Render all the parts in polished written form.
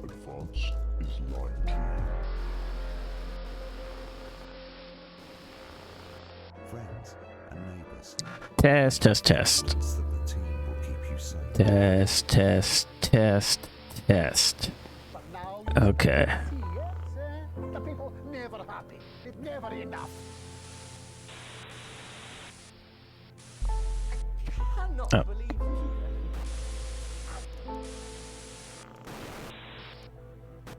Advance is lying to you. Friends and neighbours. Test. Trust that the team will keep you safe. Test. Okay. The people never happy. It's never enough. I cannot Oh. believe you.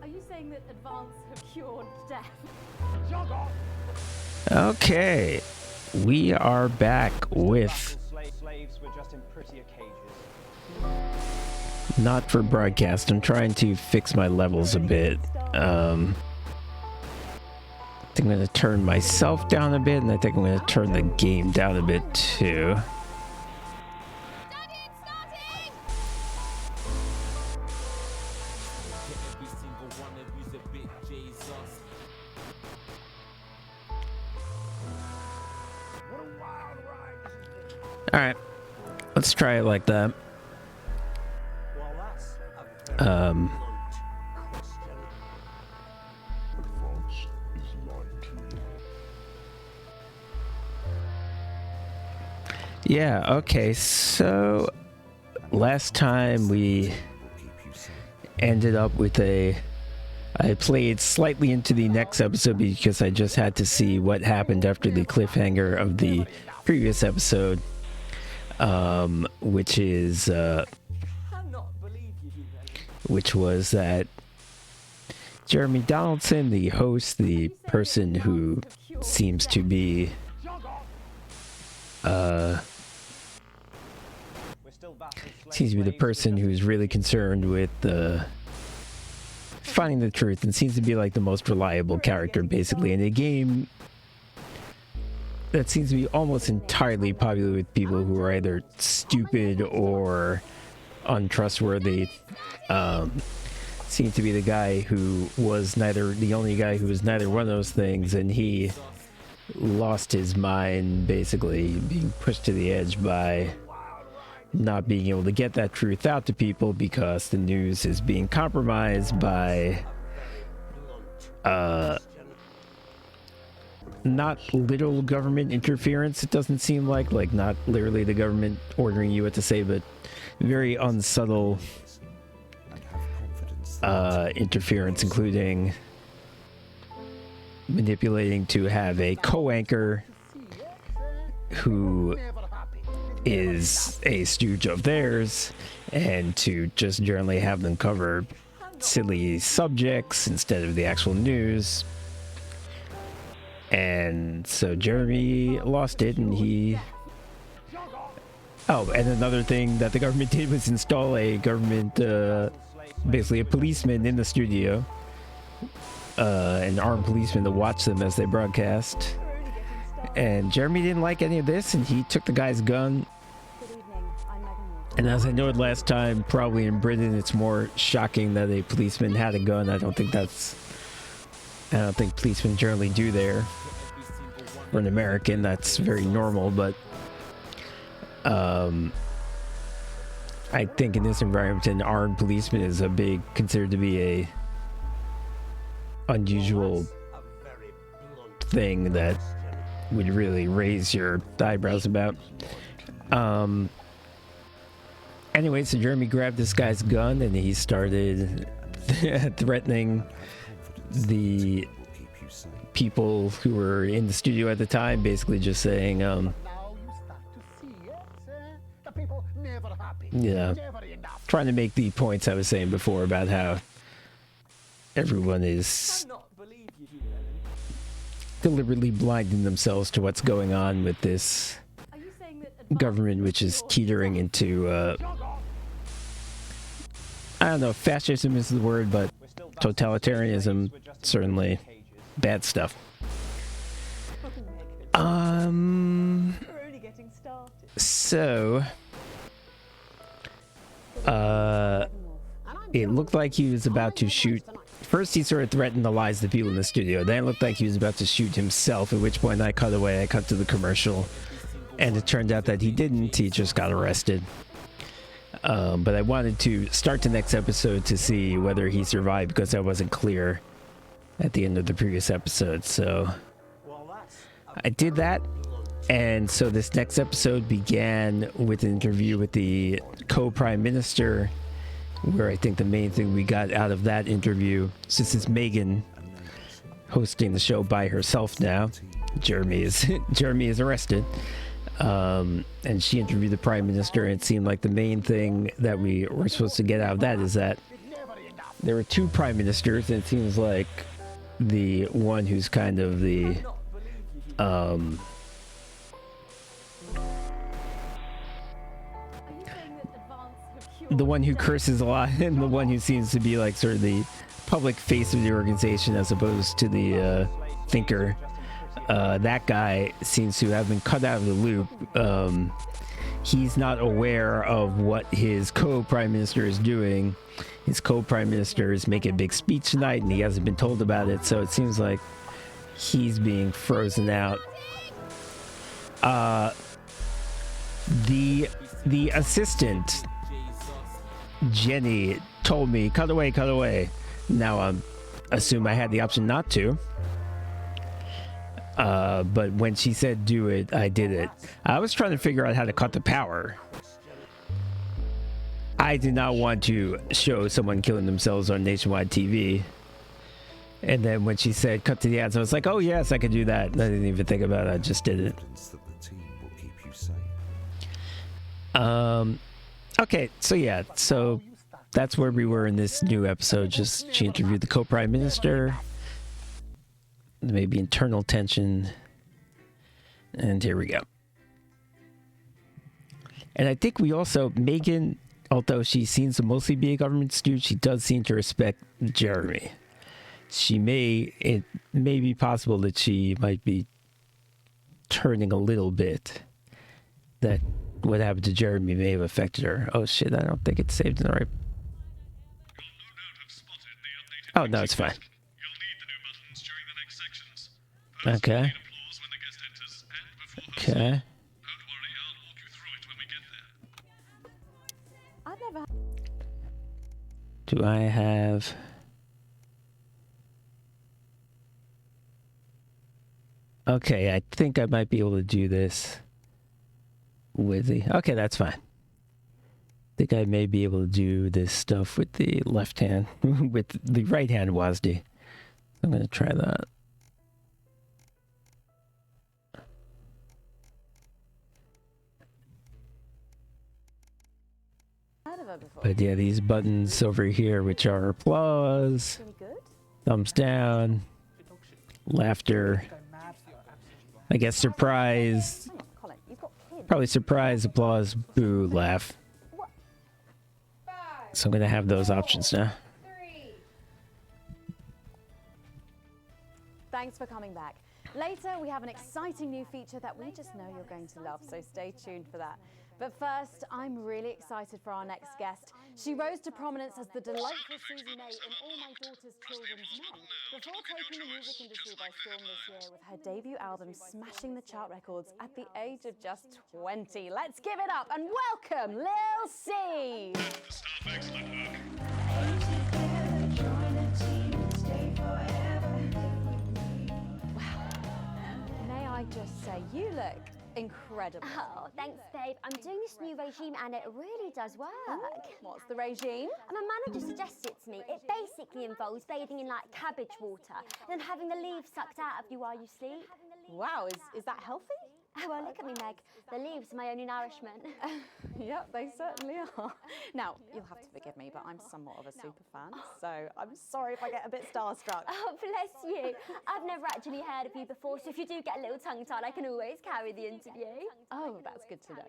Are you saying that Advance have cured death? Jog off. Okay. We are back with Slaves were just in prettier cages. not for broadcast. I'm trying to fix my levels a bit. I think I'm going to turn myself down a bit, and I think I'm going to turn the game down a bit too. What a wild ride this has been. All right, let's try it like that. Well, that's a very Um, blunt question. Advance is lying to you. yeah. Okay. So last time we ended up with I played slightly into the next episode because I just had to see what happened after the cliffhanger of the previous episode, which Cannot believe you do that. which was that Jeremy Donaldson, the host, the person who seems to be Jog off. We're still vassals, seems to be the slaves, person we're who's just- really concerned with finding the truth and seems to be like the most reliable character basically in a game that seems to be almost entirely popular with people who are either stupid or untrustworthy. Seemed to be the guy who was the only guy who was neither one of those things, and he lost his mind basically being pushed to the edge by not being able to get that truth out to people because the news is being compromised by not literal government interference. It doesn't seem like not literally the government ordering you what to say, but very unsubtle interference, including manipulating to have a co-anchor who Never happy. is a stooge of theirs, and to just generally have them cover silly subjects instead of the actual news. And so Jeremy lost it, and he... Oh, and another thing that the government did was install a government, basically a policeman in the studio, an armed policeman to watch them as they broadcast. And Jeremy didn't like any of this, and he took the guy's gun. Good evening. I'm Megan Ward. And as I noted last time, probably in Britain it's more shocking that a policeman had a gun. I don't think policemen generally do there. For an American, that's very normal, but I think in this environment, an armed policeman is considered to be a unusual A very blunt thing that would really raise your eyebrows about. Anyway, so Jeremy grabbed this guy's gun and he started threatening the people who were in the studio at the time, basically just saying, now you start to see the people never happy. yeah, Never enough. trying to make the points I was saying before about how everyone is Cannot believe you do that. deliberately blinding themselves to what's going on with this Are you saying that Advance government, which is teetering into, I don't know if fascism is the word, but We're still vassals, totalitarianism, slaves were just in certainly prettier cages. bad stuff. We're only getting started. So, it looked like he was about to shoot. First, he sort of threatened to lies the people in the studio. Then it looked like he was about to shoot himself, at which point I cut away. I cut to the commercial, and it turned out that he didn't. He just got arrested. But I wanted to start the next episode to see whether he survived because I wasn't clear at the end of the previous episode. So I did that. And so this next episode began with an interview with the co-prime minister, where I think the main thing we got out of that interview, since it's Megan hosting the show by herself now, Jeremy is arrested. And she interviewed the prime minister, and it seemed like the main thing that we were supposed to get out of that is that there were two prime ministers, and it seems like the one who's kind of the the one who curses a lot, and the one who seems to be like sort of the public face of the organization as opposed to the thinker. That guy seems to have been cut out of the loop. He's not aware of what his co-prime minister is doing. His co-prime minister is making a big speech tonight, and he hasn't been told about it, so it seems like he's being frozen out. The assistant, Jenny, told me, cut away. Now I assume I had the option not to. But when she said do it, I did it. I was trying to figure out how to cut the power. I did not want to show someone killing themselves on nationwide TV. And then when she said cut to the ads, I was like, oh yes, I could do that. And I didn't even think about it. I just did it. Evidence that the team will keep you safe. Okay, so yeah, so that's where we were in this new episode. Just she interviewed the co-prime minister. Maybe internal tension. And here we go. And I think we also, Megan, although she seems to mostly be a government student, she does seem to respect Jeremy. It may be possible that she might be turning a little bit. That what happened to Jeremy may have affected her. Oh shit, I don't think it's saved in the right. Oh no, it's fine. Okay. Okay. I've never. Do I have... Okay, I think I might be able to do this with the... Okay, that's fine. I think I may be able to do this stuff with the left hand, with the right hand WASD. I'm going to try that. Heard of her before. But yeah, these buttons over here, which are applause, Pretty good. thumbs down, laughter, I guess surprise, Hang on, Colin, you've got kids. probably surprise, applause, boo, laugh. So I'm going to have those options now. Thanks for coming back. Later, we have an exciting new feature that we just know you're going to love, so stay tuned for that. But first, I'm really excited for our next guest. She rose to prominence as the delightful Susie May in All My Daughter's Children's Men, before taking the music industry by storm this year with her debut album smashing the chart records at the age of just 20. Let's give it up and welcome Lil C! May I just say, you look incredible. Oh, thanks, babe. I'm doing this new regime and it really does work. What's the regime? And my manager suggested it to me. It basically involves bathing in like cabbage water and then having the leaves sucked out of you while you sleep. Wow, is that healthy? Oh, well, look at me, Meg. The leaves are my only nourishment. Yep, they certainly are. Now, you'll have to forgive me, but I'm somewhat of a super fan, so I'm sorry if I get a bit starstruck. Oh, bless you. I've never actually heard of you before, so if you do get a little tongue-tied, I can always carry the interview. Oh, that's good to know.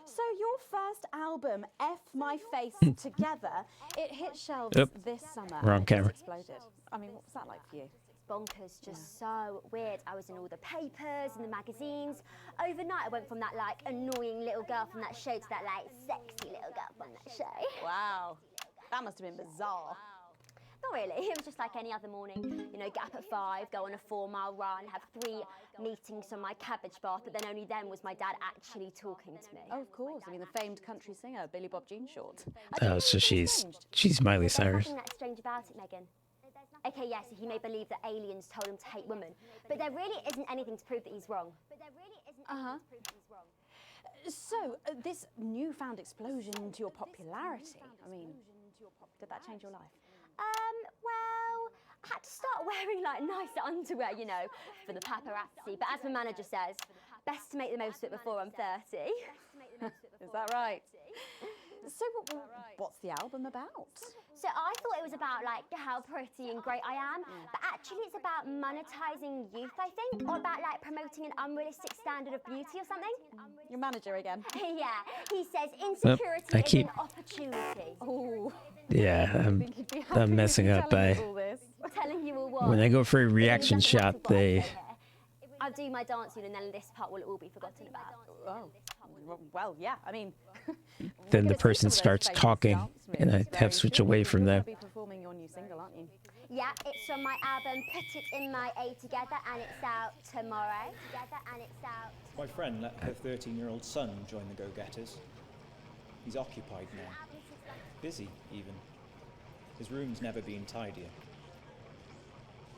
So your first album, F My Face Together, it hit shelves Oop. this summer. Wrong and it camera. just exploded. I mean, what was that like for you? Bonkers, just so weird. I was in all the papers and the magazines. Overnight, I went from that like annoying little girl from that show to that like sexy little girl from that show. Wow, that must have been bizarre. Not really. It was just like any other morning. You know, get up at 5, go on a 4-mile run, have 3 meetings on my cabbage bath, but then only then was my dad actually talking to me. Oh, of course. I mean, the famed country singer, Billy Bob Jean Short. Oh, so she's Miley There's Cyrus. nothing that strange about it, Megan. Okay, yes, he may believe that aliens told him to hate women, but there really isn't anything to prove that he's wrong. So, this newfound explosion into your popularity, I mean, did that change your life? Well, I had to start wearing like nicer underwear, you know, for the paparazzi. But as my manager says, best to make the most of it before I'm 30. Is that right? So, what's the album about? So I thought it was about like how pretty and great I am, but actually it's about monetizing youth, I think, or about like promoting an unrealistic standard of beauty or something. Your manager again. Yeah, he says insecurity I is keep- an opportunity. Oh, Yeah, I'm messing up by Telling you all what. when I go for a reaction It doesn't shot, matter what I they say here. I'll do my dancing and then this part will all be forgotten about. Oh, well, yeah, I mean... then we're the gonna see person some of those starts famous talking, dance and I moves have very to switch soon. away from You're them. gonna be performing your new single, aren't you? Yeah, it's from my album Put It In My A Together and it's out tomorrow. My friend let her 13-year-old son join the Go-Getters. He's occupied now. Busy, even. His room's never been tidier.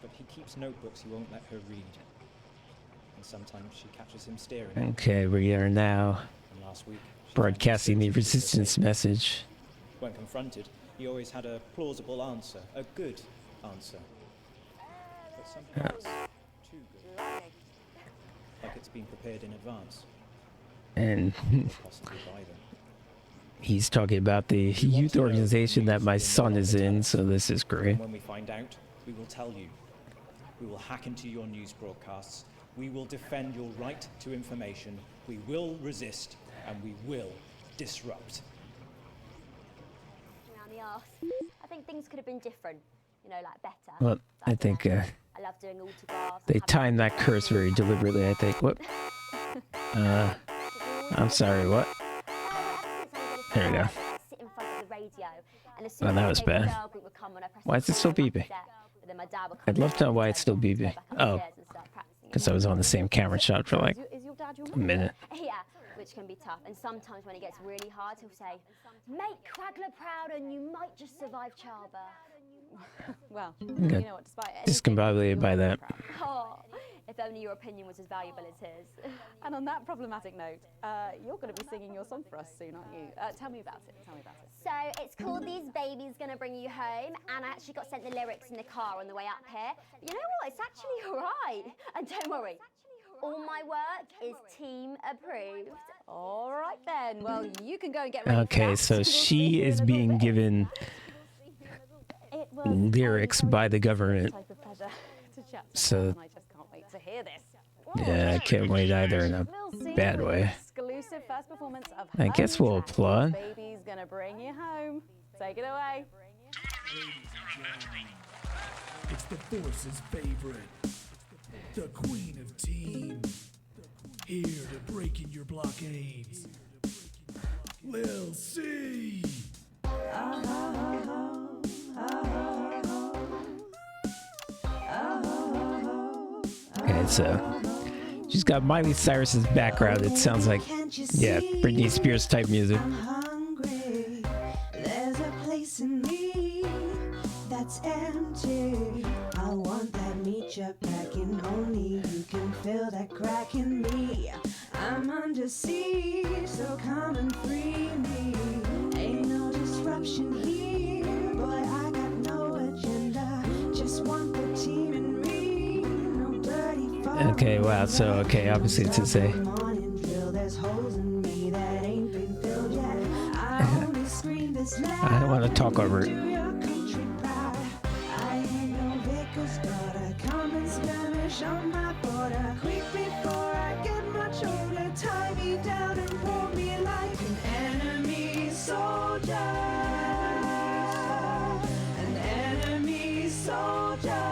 But he keeps notebooks he won't let her read. And sometimes she catches him staring. Okay, we are now And last week, she broadcasting the found him searching for resistance the message. When confronted, he always had a plausible answer, a good answer. But sometimes too good. Like it's been prepared in advance, And possibly by them. he's talking about the youth organization that my son is in, so this is great. And when we find out, we will tell you. We will hack into your news broadcasts. We will defend your right to information. We will resist, and we will disrupt. Around the arse. I think things could have been different, you know, like better. Well, I think I love doing autographs. they having timed that curse very deliberately, I think. What? I'm sorry, what? There we go. Sit in front of the radio, and as Oh, soon that as was the favorite bad. girl group would come on, I press Why the is it still button on my beeping? set, but then my dad would come I'd love to know down why and it's still go back beeping. upstairs Oh, and start practicing. because I was on the same camera shot for like Is your dad your a minute. Yeah, which can be tough. And sometimes when it gets really hard, he'll say, "Make Quagler proud, and you might just survive childbirth." Well, Okay. you know what, despite Discombobulated by that. Oh, if only your opinion was as valuable as his. And on that problematic note, you're going to be singing your song for us soon, aren't you? Tell me about it. Tell me about it. So it's called These Babies Gonna Bring You Home, and I actually got sent the lyrics in the car on the way up here. But you know what? It's actually all right. And don't worry, all my work is team approved. All right then. Well, you can go and get ready. for Okay, that. so We'll see she you in is a little being bit. given It was lyrics a by the government. type of pleasure to chat to So- her, and I just can't wait to hear this. Yeah, I can't wait either in a We'll see bad with way. an exclusive first performance of I her guess new we'll track, applaud. Baby's gonna bring you home. Take it away. It's the Force's favorite, the Queen of Teams, here to break in your blockades. Lil C. Okay, so she's got Miley Cyrus's background. It sounds like, yeah, Britney Spears type music. I'm hungry. There's a place in me that's empty. I want that meat you're packing. Only you can fill that crack in me. I'm under siege, so come and free me. Ain't no disruption here, boy. I got no agenda. Just want the team and me. No birdie for Okay, wow. So, okay, obviously it's his a. morning drill. There's holes in me that ain't been filled yet. I only scream this loud. I don't want to talk over Do it. your country proud. I ain't no vicar's daughter. Come and skirmish on my border. Quick before I get much older. Tie me down and hold me like an enemy soldier. An enemy soldier.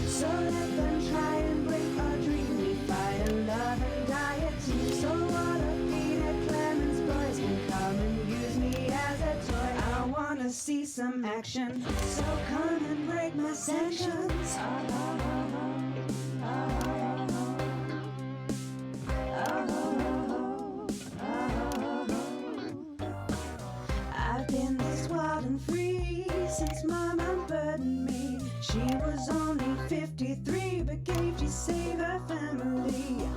So let them try and break our dream. We fight and love and die a team. So what a Peter Clemens boys can come and use me as a toy. I wanna see some action. So come and break my sanctions. I've been this wild and free since my mom burdened me. She was only 53, but gave to save her family.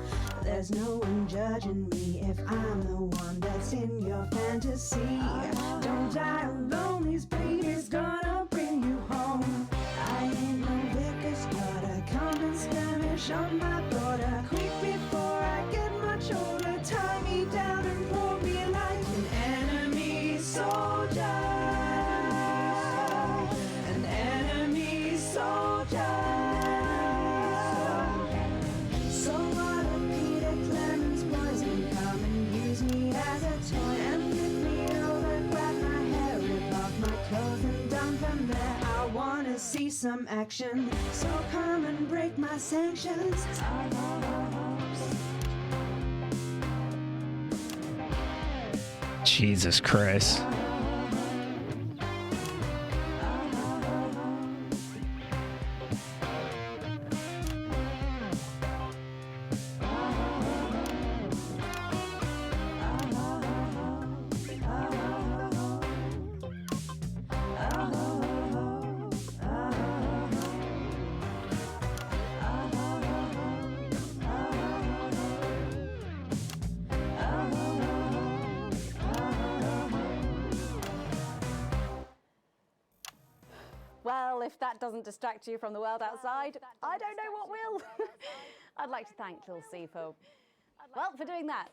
There's no one judging me if I'm the one that's in your fantasy. Don't die alone, this baby's gonna bring you home. I ain't no vicar's daughter, come and skirmish on my border. Quick before I get much older, tie me down and pull me like an enemy soldier. An enemy soldier. So what if Peter Clemens poison come and use me as a toy and flip me over, grab my hair, rip off my clothes and dump them there? I wanna see some action, so come and break my sanctions. Jesus Christ. Well, if that doesn't distract you from the world outside, I don't know what will. I'd like to thank Lil C for doing that.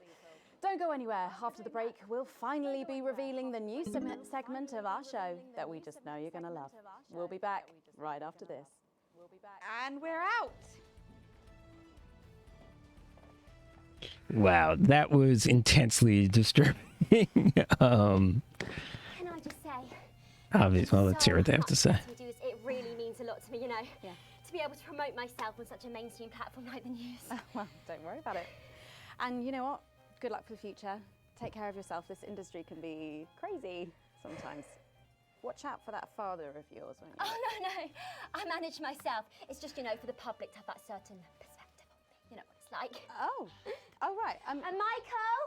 Don't go anywhere. After the break, we'll finally be revealing the new segment of our show that we just know you're going to love. We'll be back right after this. And we're out. Wow, that was intensely disturbing. Can I just say? Obviously, well, let's hear what they have to say. It really means a lot to me, you know. Yeah. To be able to promote myself on such a mainstream platform like the news. Well, don't worry about it. And you know what? Good luck for the future. Take care of yourself. This industry can be crazy sometimes. Watch out for that father of yours, won't you? Oh, no. I manage myself. It's just, you know, for the public to have that certain perspective on me. You know what it's like. Oh, right. And Michael?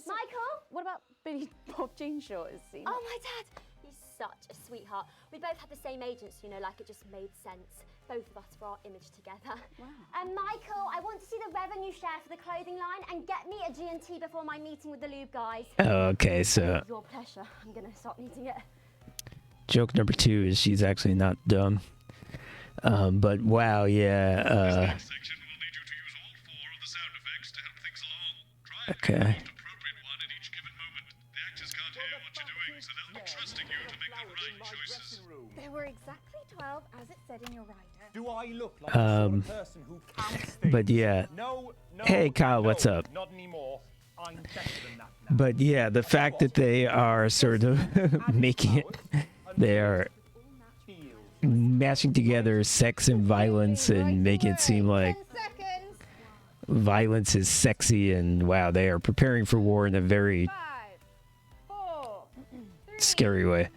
Michael? What about Billy Bob Jeanshaw? Is he? Oh, my dad. He's such a sweetheart. We both had the same agents, you know, like it just made sense. Both of us for our image together. Wow. And Michael, I want to see the revenue share for the clothing line and get me a G&T before my meeting with the lube guys. Okay, so Your pleasure. I'm gonna start needing it. joke number 2 is she's actually not dumb. But wow, yeah. Okay. There were exactly 12, as it said in your rider. Do I look like the sort of person who counts things? But yeah. No, Hey, Kyle, what's up? Not anymore. I'm better than that now. But yeah, the fact that they are sort of making it, they are mashing together sex and violence and making it seem like violence is sexy, and wow, they are preparing for war in a very 5, 4, 3. scary way.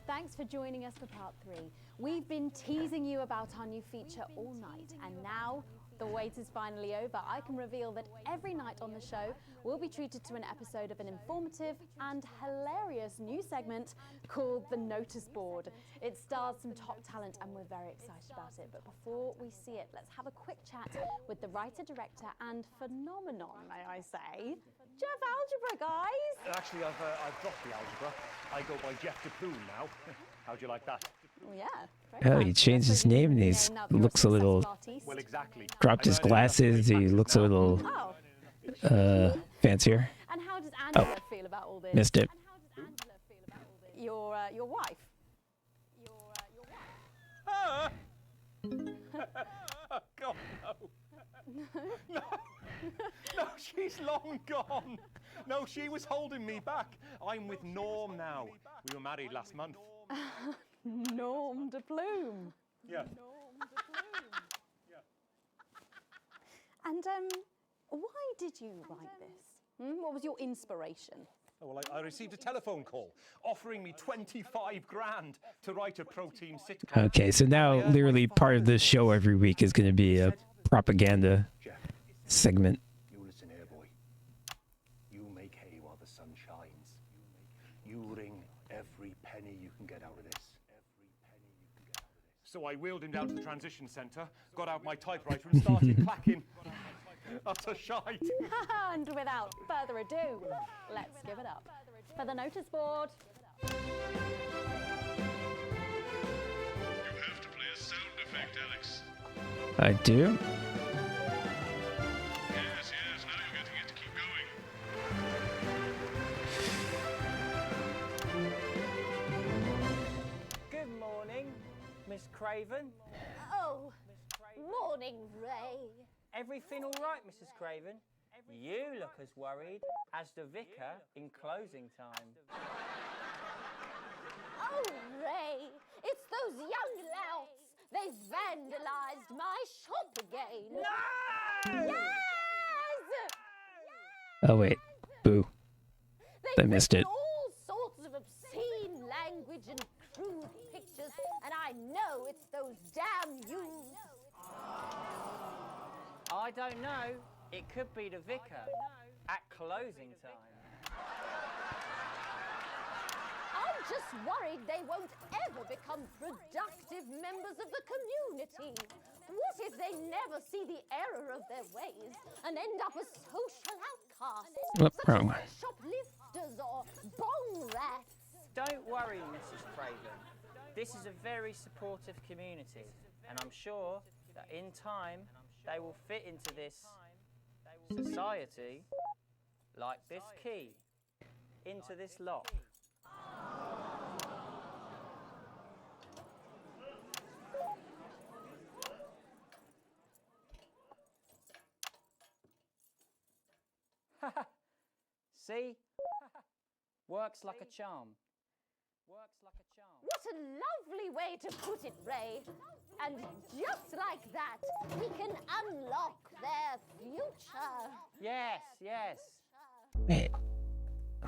Thanks for joining us for part 3. We've been teasing you about our new feature all night, and now the wait is finally over. I can reveal that every night on the show we'll be treated to an episode of an informative and hilarious new segment called The Notice Board. It stars some top talent and we're very excited about it. But before we see it, let's have a quick chat with the writer, director and phenomenon, may I say, Jeff Algebra, guys. Actually, I've dropped the algebra. I go by Jeff DePoon now. How'd you like that? Oh, yeah. Oh, he changed his name and he looks a little, Well, exactly. dropped his glasses, he looks a little fancier. And how does Angela feel about all this? Missed it. And how does Angela feel about all this? Your wife. Oh, God, no. No, she's long gone. No, she was holding me back. I'm with Norm now. We were married last month. Norm de Plume. Yeah. And why did you write this? What was your inspiration? Oh, well, I received a telephone call offering me 25 grand to write a pro-team sitcom. Okay, so now literally part of this show every week is going to be a propaganda segment. You listen here, boy. You make hay while the sun shines. You wring every penny you can get out of this. So I wheeled him down to the transition centre, got out my typewriter and started clacking. Utter shite. And without further ado, let's give it up for the notice board. You have to play a sound effect, Alex. I do. Yes, now you're getting it to keep going. Good morning, Miss Craven. Oh, morning, Ray. Everything all right, Mrs. Craven? You look as worried as the vicar in closing time. Oh, Ray, it's those young louts. They've vandalised my shop again. No! Yes! Oh wait, boo. I missed it. All sorts of obscene language and crude pictures, and I know it's those damn youths. I don't know. It could be the vicar at closing time. I'm just worried they won't ever become productive members of the community. What if they never see the error of their ways and end up as social outcasts, Wrong one. such as shoplifters or bong rats? Don't worry, Mrs. Craven. This is a very supportive community, and I'm sure that in time they will fit into this society like this key into this lock. See? Works like a charm. Works like a charm. What a lovely way to put it, Ray. And just like that, we can unlock their future. Yes, yes. Wait,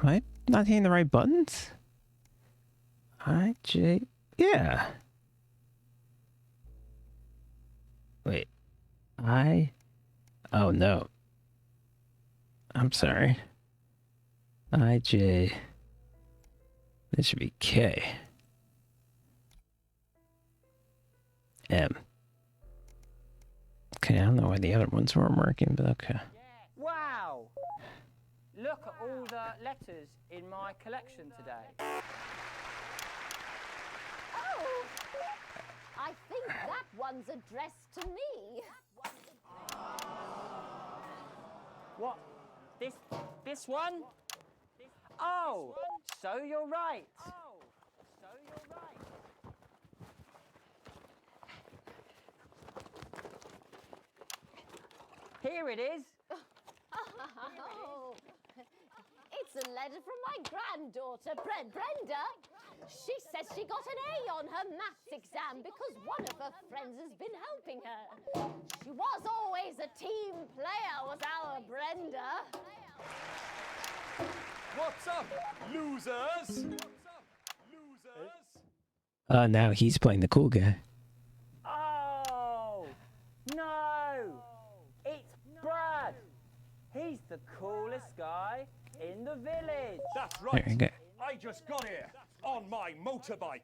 am I not hitting the right buttons? Yeah. Wait, oh no. I'm sorry. This should be K. M. Okay, I don't know why the other ones weren't working, but okay. Wow! Look at all the letters in my collection today. Oh, I think that one's addressed to me. What? This one? Oh, so you're right. Here it is. Oh, it's a letter from my granddaughter, Brenda. She says she got an A on her maths exam because one of her friends has been helping her. She was always a team player, was our Brenda. What's up, losers? Now he's playing the cool guy. Oh, no. It's Brad. He's the coolest guy in the village. That's There right. you go. I just got here on my motorbike.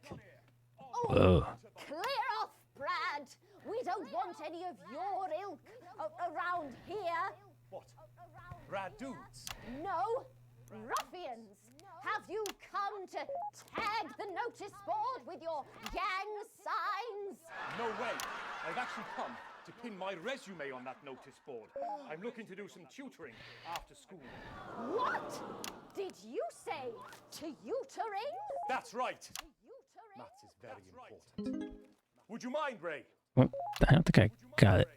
Whoa. Clear off, Brad. We don't want any of your ilk around here. What? Brad dudes? No, ruffians. Have you come to tag the notice board with your gang signs? No way. I've actually come to pin my resume on that notice board. I'm looking to do some tutoring after school. What did you say? Tutoring? That's right. Maths is very important. Would you mind, Ray? Well, I don't think I got it.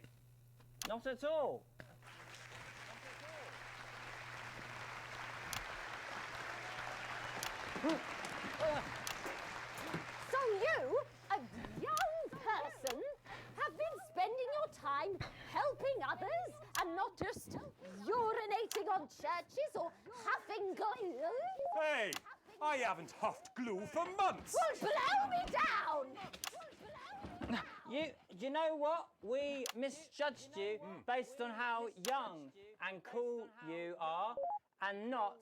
Not at all. So you, a young person, have been spending your time helping others and not just urinating on churches or huffing glue? Hey, I haven't huffed glue for months. Well, blow me down! You know what? We misjudged you based on how young and cool you are and not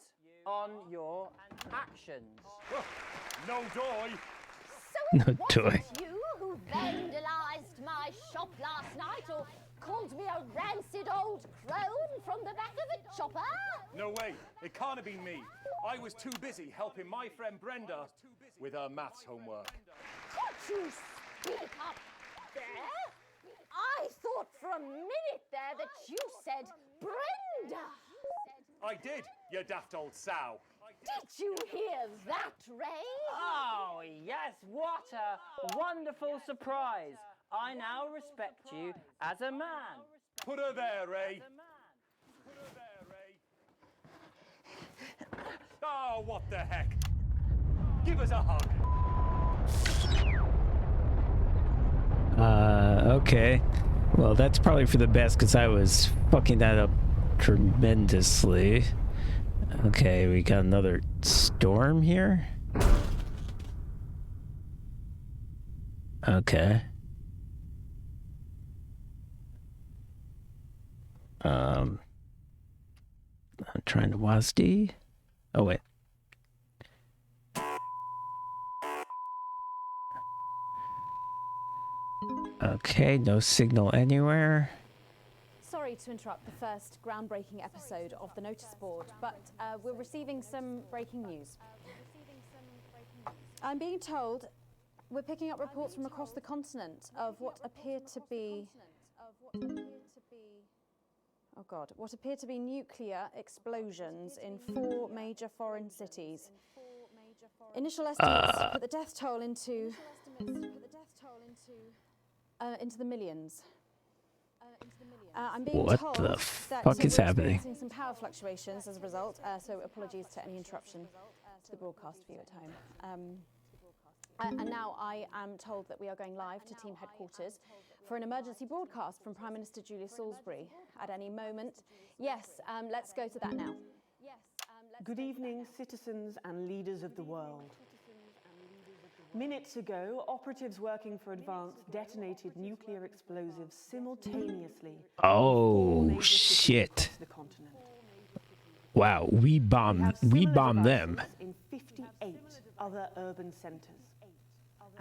on your actions. No doy. No Was toy. it you who vandalised my shop last night or called me a rancid old crone from the back of a chopper? No way, it can't have been me. I was too busy helping my friend Brenda with her maths homework. Could you speak up there? I thought for a minute there that you said Brenda. I did, you daft old sow. Did you hear that, Ray? Oh, yes, what a wonderful surprise. I now respect you as a man. Put her there, Ray. Oh, what the heck? Give us a hug. Okay. Well, that's probably for the best because I was fucking that up tremendously. Okay, we got another storm here. Okay. I'm trying to WASD. Oh, wait. Okay, no signal anywhere. Sorry to interrupt the first groundbreaking episode of the notice board, but we're receiving some breaking news. I'm being told we're picking up reports from across the continent of what appear to be nuclear explosions in 4 major foreign cities. Initial estimates put the death toll into the millions. I'm being What told the that fuck is we're happening? experiencing some power fluctuations as a result, so apologies to any interruption to the broadcast for you at home. And now I am told that we are going live to team headquarters for an emergency broadcast from Prime Minister Julia Salisbury at any moment. Yes, let's go to that now. Good evening, citizens and leaders of the world. Minutes ago, operatives working for Advance detonated nuclear explosives simultaneously. Oh shit! Wow, we bombed them. In 58 other urban centers.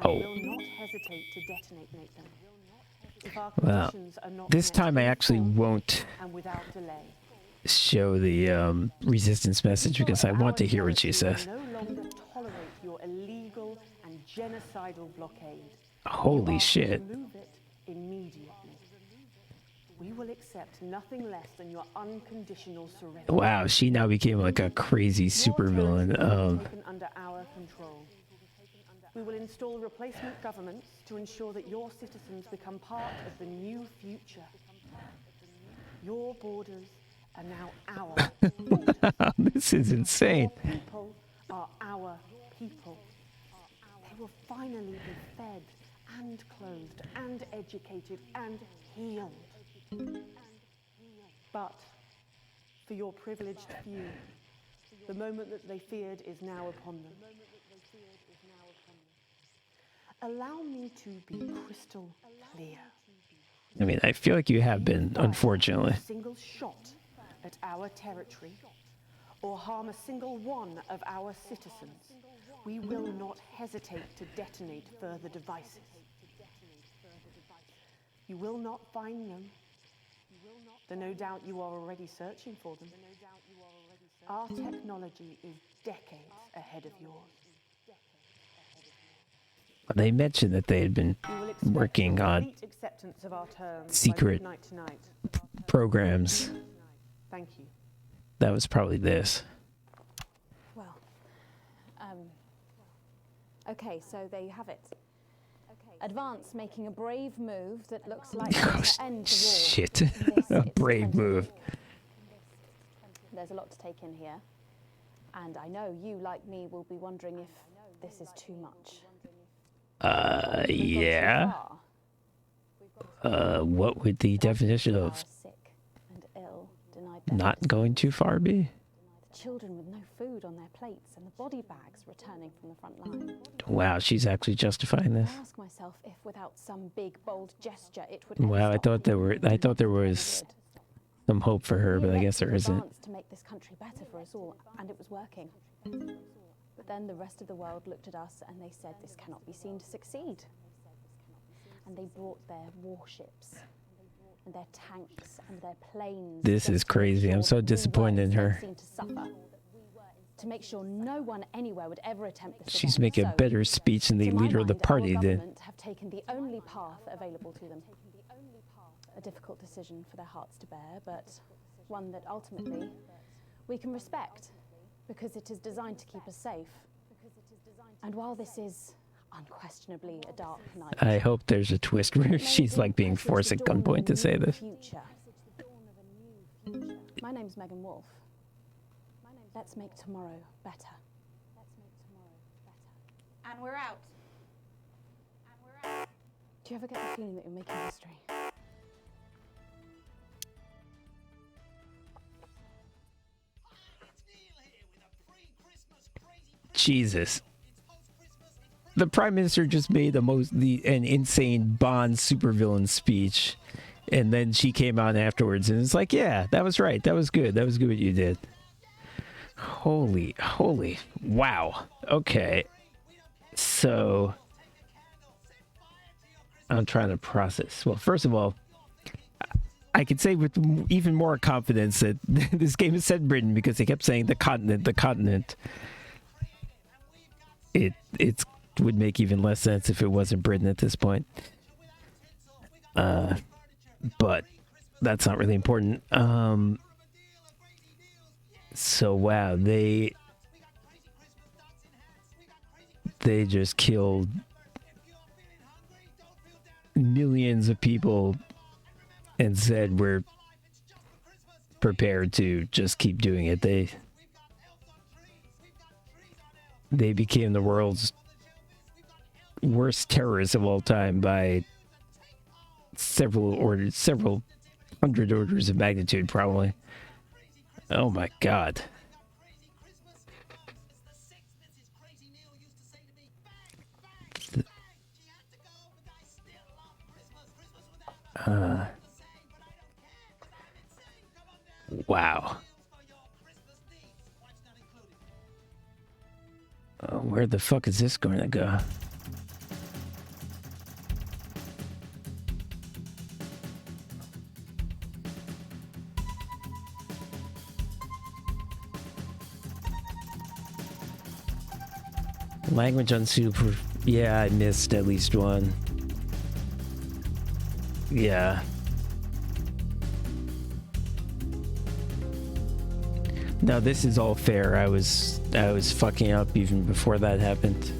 Oh. We will not hesitate to detonate them. If our Well, conditions are not this met time I in actually full won't and without delay. show the resistance message because I want to hear what she says. No longer tolerate your illegal and genocidal blockade. Holy You are shit. to remove it immediately. We will accept nothing less than your unconditional surrender. Wow, she now became like a crazy supervillain. Taken under our control. We will install replacement governments to ensure that your citizens become part of the new future. Your borders are now our. This is insane. Your people are our people. They will finally be fed and clothed and educated and healed. But for your privileged few, the moment that they feared is now upon them. Allow me to be crystal clear. I mean, I feel like you have been, unfortunately. A single shot at our territory or harm a single one of our citizens, we will not hesitate to detonate further devices. You will not find them, though no doubt you are already searching for them. Our technology is decades ahead of yours. They mentioned that they had been working on Complete acceptance of our terms by secret midnight tonight. programs. Thank you. That was probably this. Well, okay, so there you have it. Advance making a brave move that looks like to end the war. Shit. A brave move. There's a lot to take in here. And I know you, like me, will be wondering if this is too much. Yeah. What would the definition of Sick and ill, denied not going too far be? the children with no food on their plates and the body bags returning from the front line. Wow, she's actually justifying this. I ask myself if without some big, bold gesture it would Wow, I thought there was some hope for her, but I guess there isn't. to make this country better for us all, and it was working. But then the rest of the world looked at us and they said this cannot be seen to succeed. And they brought their warships and their tanks and their planes. This is crazy. I'm so disappointed in her. To make sure no one anywhere would ever attempt this. She's making a better speech than the leader of the party did. Have taken the only path available to them. A difficult decision for their hearts to bear, but one that ultimately we can respect because it is designed to keep us safe. And while this is unquestionably a dark night, I hope there's a twist where she's like being forced at gunpoint to say this. My name's Megan Wolf. Let's make tomorrow better. And we're out. Do you ever get the feeling that you're making history? Jesus. The Prime Minister just made an insane Bond supervillain speech, and then she came out afterwards and it's like, yeah, that was right. That was good. That was good what you did. Holy, wow. Okay. So, I'm trying to process. Well, first of all, I could say with even more confidence that this game is set in Britain because they kept saying the continent. It would make even less sense if it wasn't Britain at this point. But that's not really important. So wow, they just killed millions of people and said we're prepared to just keep doing it. They became the world's worst terrorists of all time by several hundred orders of magnitude, probably. Oh my God. Wow. Where the fuck is this going to go? Language unsuitable. Yeah, I missed at least one. Yeah. No, this is all fair. I was fucking up even before that happened.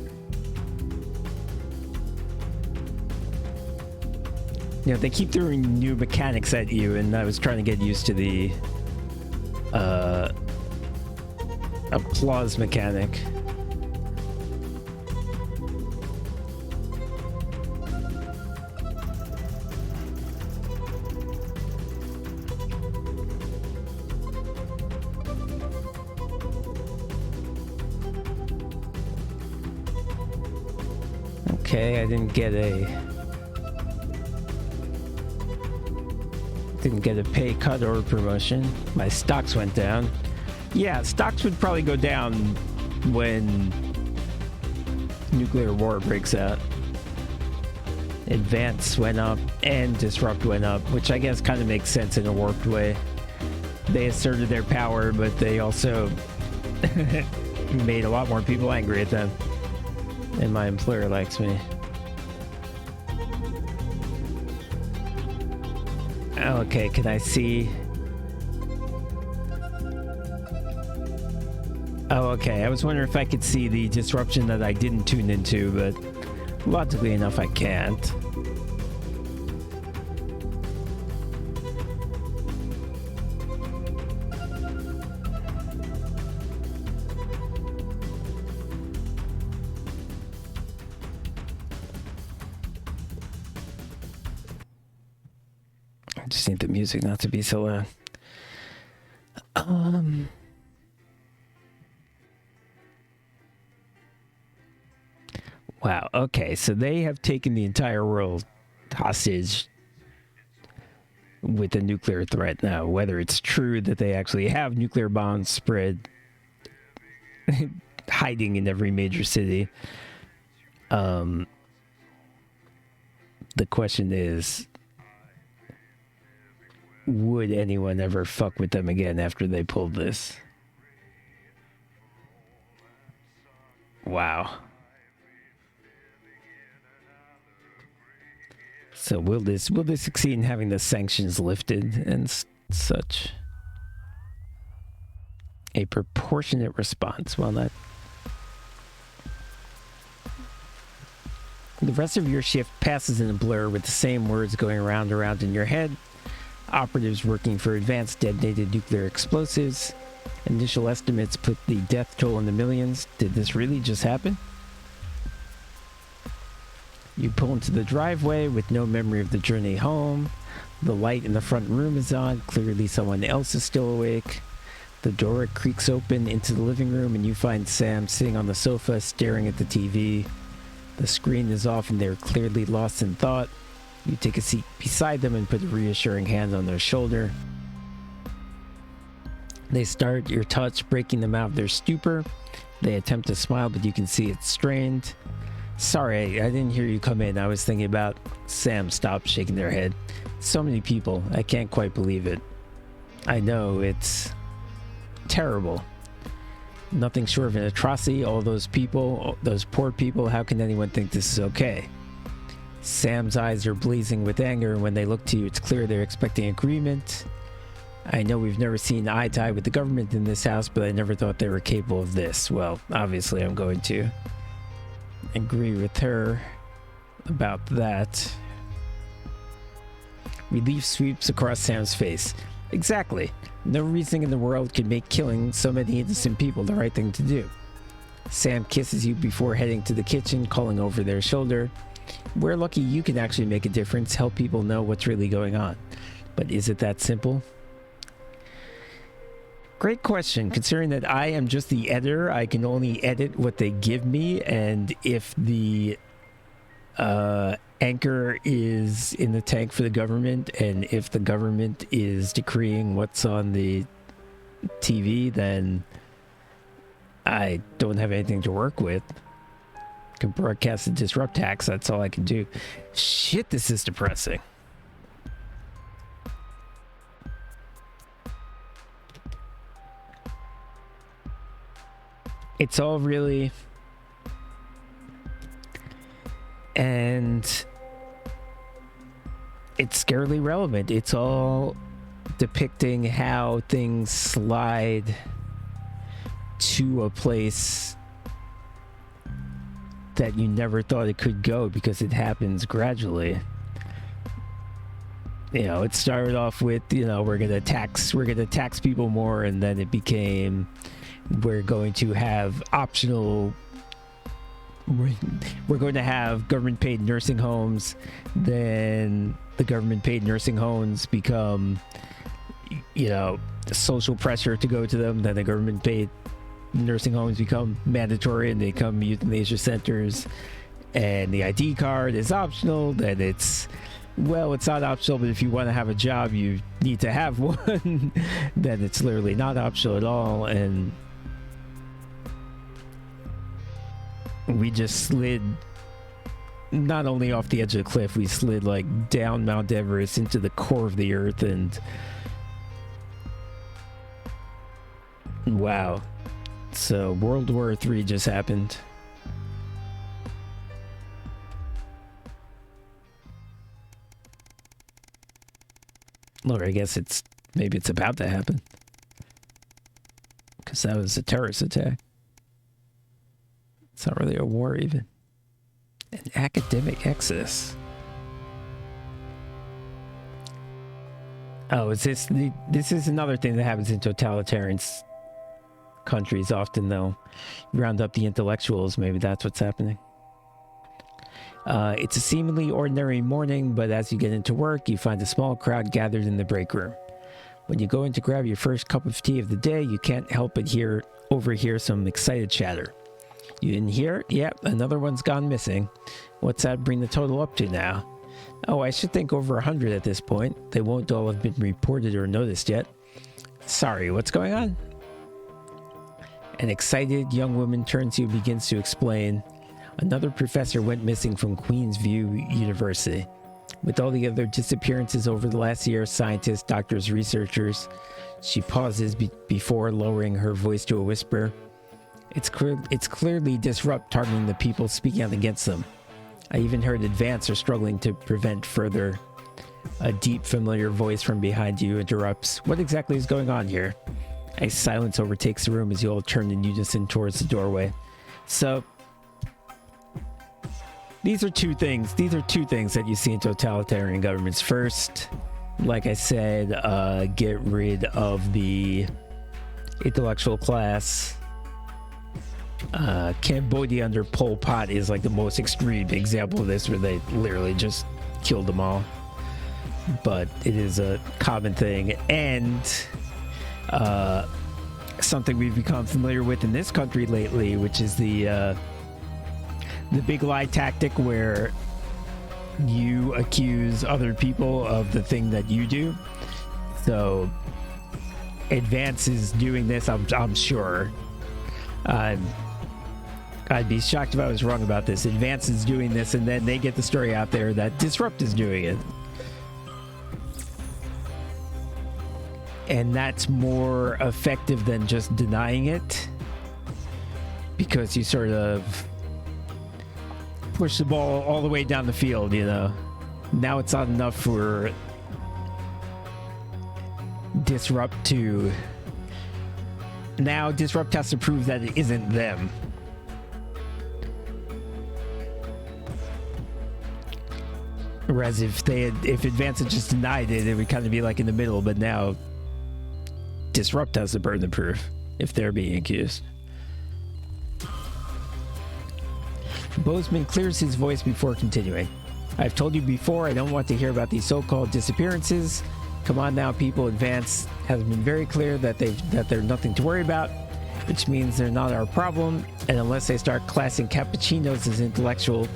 You know, they keep throwing new mechanics at you, and I was trying to get used to the applause mechanic. Okay, I didn't get a pay cut or a promotion. My stocks went down. Yeah, stocks would probably go down when nuclear war breaks out. Advance went up and Disrupt went up, which I guess kind of makes sense in a warped way. They asserted their power, but they also made a lot more people angry at them. And my employer likes me. Okay, can I see? Oh, okay. I was wondering if I could see the disruption that I didn't tune into, but logically enough, I can't. I just need the music not to be so loud. Wow, okay, so they have taken the entire world hostage with a nuclear threat now. Whether it's true that they actually have nuclear bombs spread hiding in every major city. The question is, would anyone ever fuck with them again after they pulled this? Wow. So will this succeed in having the sanctions lifted and such? A proportionate response. Well, that the rest of your shift passes in a blur with the same words going around in your head. Operatives working for advanced detonated nuclear explosives. Initial estimates put the death toll in the millions. Did this really just happen? You pull into the driveway with no memory of the journey home. The light in the front room is on. Clearly someone else is still awake. The door creaks open into the living room and you find Sam sitting on the sofa staring at the TV. The screen is off and they're clearly lost in thought. You take a seat beside them and put a reassuring hand on their shoulder. They start your touch, breaking them out of their stupor. They attempt to smile, but you can see it's strained. Sorry, I didn't hear you come in. I was thinking about... Sam stopped shaking their head. So many people. I can't quite believe it. I know, it's terrible. Nothing short of an atrocity. All those people, those poor people, how can anyone think this is okay? Sam's eyes are blazing with anger, and when they look to you, it's clear they're expecting agreement. I know we've never seen eye to eye with the government in this house, but I never thought they were capable of this. Well, obviously I'm going to agree with her about that. Relief sweeps across Sam's face. Exactly. No reason in the world could make killing so many innocent people the right thing to do. Sam kisses you before heading to the kitchen, calling over their shoulder. We're lucky you can actually make a difference, help people know what's really going on. But is it that simple? Great question. Considering that I am just the editor, I can only edit what they give me, and if the anchor is in the tank for the government, and if the government is decreeing what's on the TV, then I don't have anything to work with. I can broadcast and disrupt hacks, that's all I can do. Shit, this is depressing. It's all really... And it's scarily relevant. It's all depicting how things slide to a place that you never thought it could go because it happens gradually. You know, it started off with, you know, we're gonna tax people more, and then it became we're going to have optional, we're going to have government paid nursing homes. Then the government paid nursing homes become, you know, social pressure to go to them. Then the government paid nursing homes become mandatory and they become euthanasia centers, and the ID card is optional. Then it's, well, it's not optional, but if you want to have a job you need to have one. Then it's literally not optional at all. And we just slid not only off the edge of the cliff, we slid like down Mount Everest into the core of the earth. And wow. So World War III just happened. Look, I guess maybe it's about to happen, because that was a terrorist attack. It's not really a war even. An academic exodus. Oh, this is another thing that happens in totalitarian countries. Often they'll round up the intellectuals. Maybe that's what's happening. It's a seemingly ordinary morning, but as you get into work, you find a small crowd gathered in the break room. When you go in to grab your first cup of tea of the day, you can't help but overhear some excited chatter. You didn't hear? Yep, another one's gone missing. What's that bring the total up to now? Oh, I should think over 100 at this point. They won't all have been reported or noticed yet. Sorry, what's going on? An excited young woman turns to you and begins to explain. Another professor went missing from Queensview University. With all the other disappearances over the last year, scientists, doctors, researchers, she pauses before lowering her voice to a whisper. It's clearly Disrupt targeting the people speaking out against them. I even heard Advance are struggling to prevent further. A deep, familiar voice from behind you interrupts. What exactly is going on here? A silence overtakes the room as you all turn in unison towards the doorway. So, these are two things that you see in totalitarian governments. First, like I said, get rid of the intellectual class. Cambodia under Pol Pot is like the most extreme example of this, where they literally just killed them all. But it is a common thing, and something we've become familiar with in this country lately, which is the big lie tactic, where you accuse other people of the thing that you do. So Advance is doing this, I'm sure. I'd be shocked if I was wrong about this. Advance is doing this, and then they get the story out there that Disrupt is doing it. And that's more effective than just denying it, because you sort of push the ball all the way down the field, you know. Now it's not enough for Disrupt to... Now Disrupt has to prove that it isn't them. Whereas if Advance had just denied it, it would kind of be like in the middle, but now Disrupt has the burden of proof if they're being accused. Bozeman clears his voice before continuing. I've told you before, I don't want to hear about these so-called disappearances. Come on now, people. Advance has been very clear that they're nothing to worry about, which means they're not our problem, and unless they start classing cappuccinos as intellectual,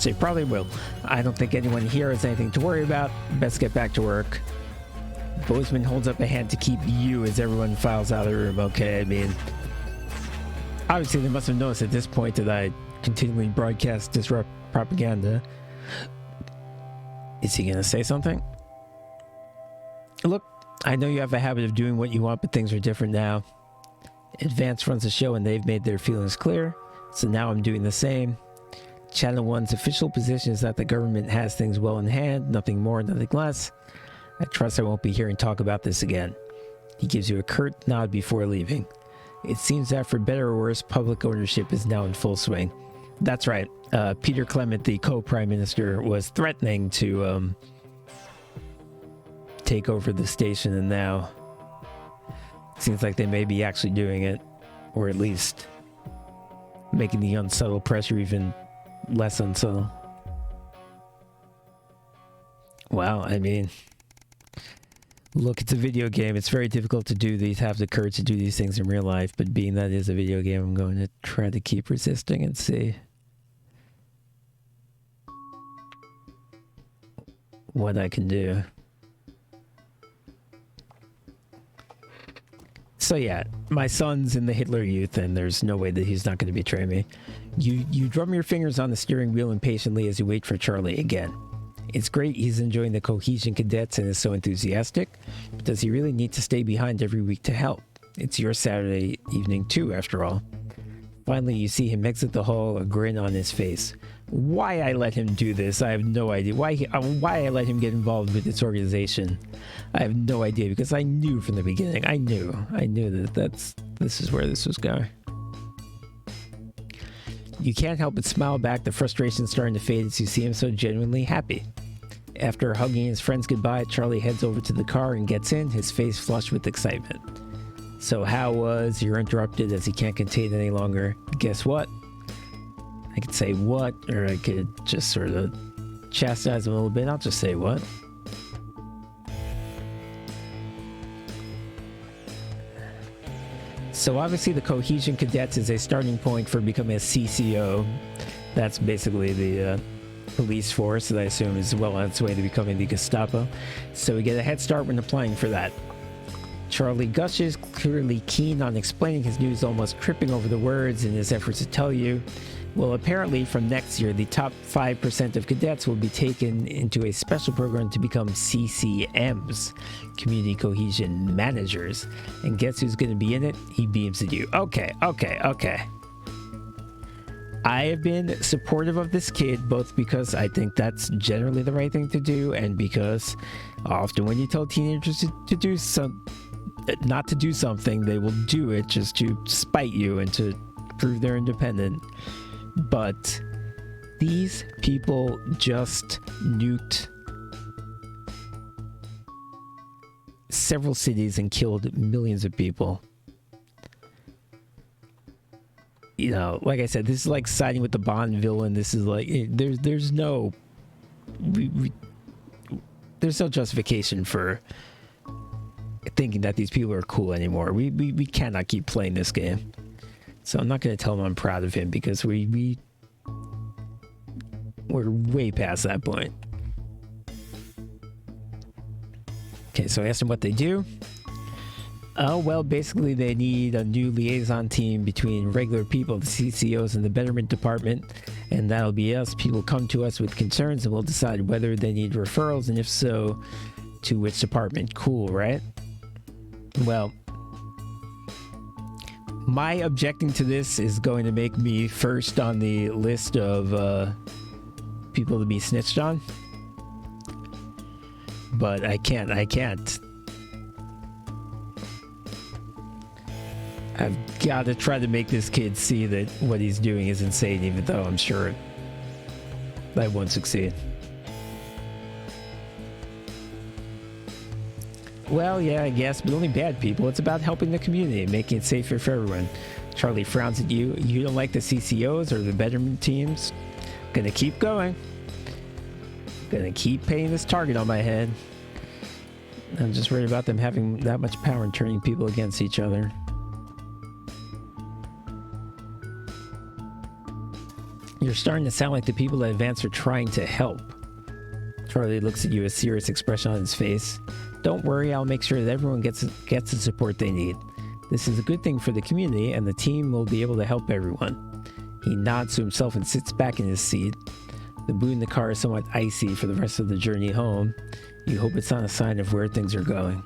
they probably will. I don't think anyone here has anything to worry about. Best get back to work. Bozeman holds up a hand to keep you as everyone files out of the room. Okay, I mean, obviously they must have noticed at this point that I continually broadcast Disrupt propaganda. Is he gonna say something? Look, I know you have a habit of doing what you want, but things are different now. Advance runs the show and they've made their feelings clear, so now I'm doing the same. Channel 1's official position is that the government has things well in hand, nothing more, nothing less. I trust I won't be hearing talk about this again. He gives you a curt nod before leaving. It seems that for better or worse, public ownership is now in full swing. That's right. Peter Clement, the co-prime minister, was threatening to take over the station, and now it seems like they may be actually doing it, or at least making the unsubtle pressure even less unsubtle. Wow, I mean, look, it's a video game. It's very difficult to have the courage to do these things in real life, but being that it is a video game, I'm going to try to keep resisting and see what I can do. So yeah, my son's in the Hitler Youth, and there's no way that he's not going to betray me. You drum your fingers on the steering wheel impatiently as you wait for Charlie again. It's great he's enjoying the Cohesion Cadets and is so enthusiastic, but does he really need to stay behind every week to help? It's your Saturday evening too, after all. Finally, you see him exit the hall, a grin on his face. Why I let him do this, I have no idea. Why I let him get involved with this organization, I have no idea, because I knew from the beginning. I knew that this is where this was going. You can't help but smile back, the frustration starting to fade as you see him so genuinely happy. After hugging his friends goodbye, Charlie heads over to the car and gets in, his face flushed with excitement. So how was? You're interrupted as he can't contain it any longer. Guess what? I could say what, or I could just sort of chastise him a little bit. I'll just say what. So obviously the Cohesion Cadets is a starting point for becoming a CCO. That's basically the police force that I assume is well on its way to becoming the Gestapo. So we get a head start when applying for that. Charlie gushes, clearly keen on explaining his news, almost tripping over the words in his efforts to tell you. Well, apparently from next year, the top 5% of cadets will be taken into a special program to become CCMs, Community Cohesion Managers. And guess who's going to be in it? He beams at you. Okay. I have been supportive of this kid, both because I think that's generally the right thing to do, and because often when you tell teenagers to do not to do something, they will do it just to spite you and to prove they're independent. But these people just nuked several cities and killed millions of people. You know, like I said, this is like siding with the Bond villain. This is like, there's no justification for thinking that these people are cool anymore. We cannot keep playing this game. So I'm not going to tell him I'm proud of him, because we're way past that point. Okay, so I asked him what they do. Oh, well, basically they need a new liaison team between regular people, the CCOs, and the Betterment Department, and that'll be us. People come to us with concerns, and we'll decide whether they need referrals, and if so, to which department. Cool, right? Well, my objecting to this is going to make me first on the list of people to be snitched on. But I can't. I've got to try to make this kid see that what he's doing is insane, even though I'm sure I won't succeed. Well, yeah, I guess, but only bad people. It's about helping the community and making it safer for everyone. Charlie frowns at you. You don't like the CCOs or the betterment teams? Gonna keep going. Gonna keep painting this target on my head. I'm just worried about them having that much power and turning people against each other. You're starting to sound like the people that Advance are trying to help. Charlie looks at you, a serious expression on his face. Don't worry, I'll make sure that everyone gets the support they need. This is a good thing for the community, and the team will be able to help everyone. He nods to himself and sits back in his seat. The mood in the car is somewhat icy for the rest of the journey home. You hope it's not a sign of where things are going.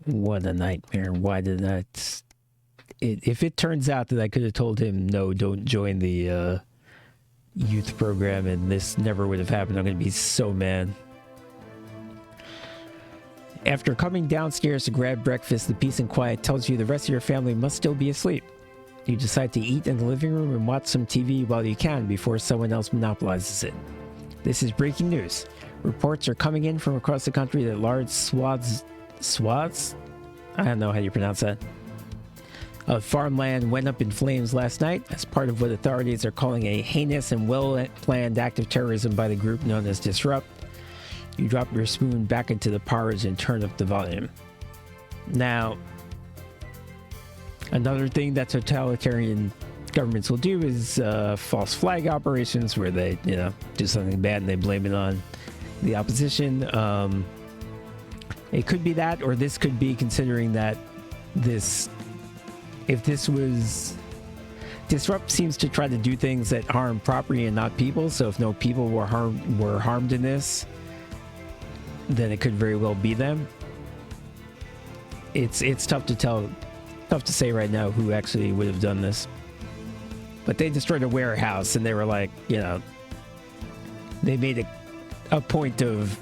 What a nightmare. Why did that... If it turns out that I could have told him, no, don't join the youth program, and this never would have happened, I'm going to be so mad. After coming downstairs to grab breakfast, the peace and quiet tells you the rest of your family must still be asleep. You decide to eat in the living room and watch some TV while you can before someone else monopolizes it. This is breaking news. Reports are coming in from across the country that large swaths? I don't know how you pronounce that. Farmland went up in flames last night as part of what authorities are calling a heinous and well-planned act of terrorism by the group known as Disrupt. You drop your spoon back into the porridge and turn up the volume. Now, another thing that totalitarian governments will do is false flag operations, where they, do something bad and they blame it on the opposition. It could be that, or this could be considering that if this was... Disrupt seems to try to do things that harm property and not people, so if no people were harmed in this, then it could very well be them. It's tough to say right now who actually would have done this. But they destroyed a warehouse, and they were like, they made a point of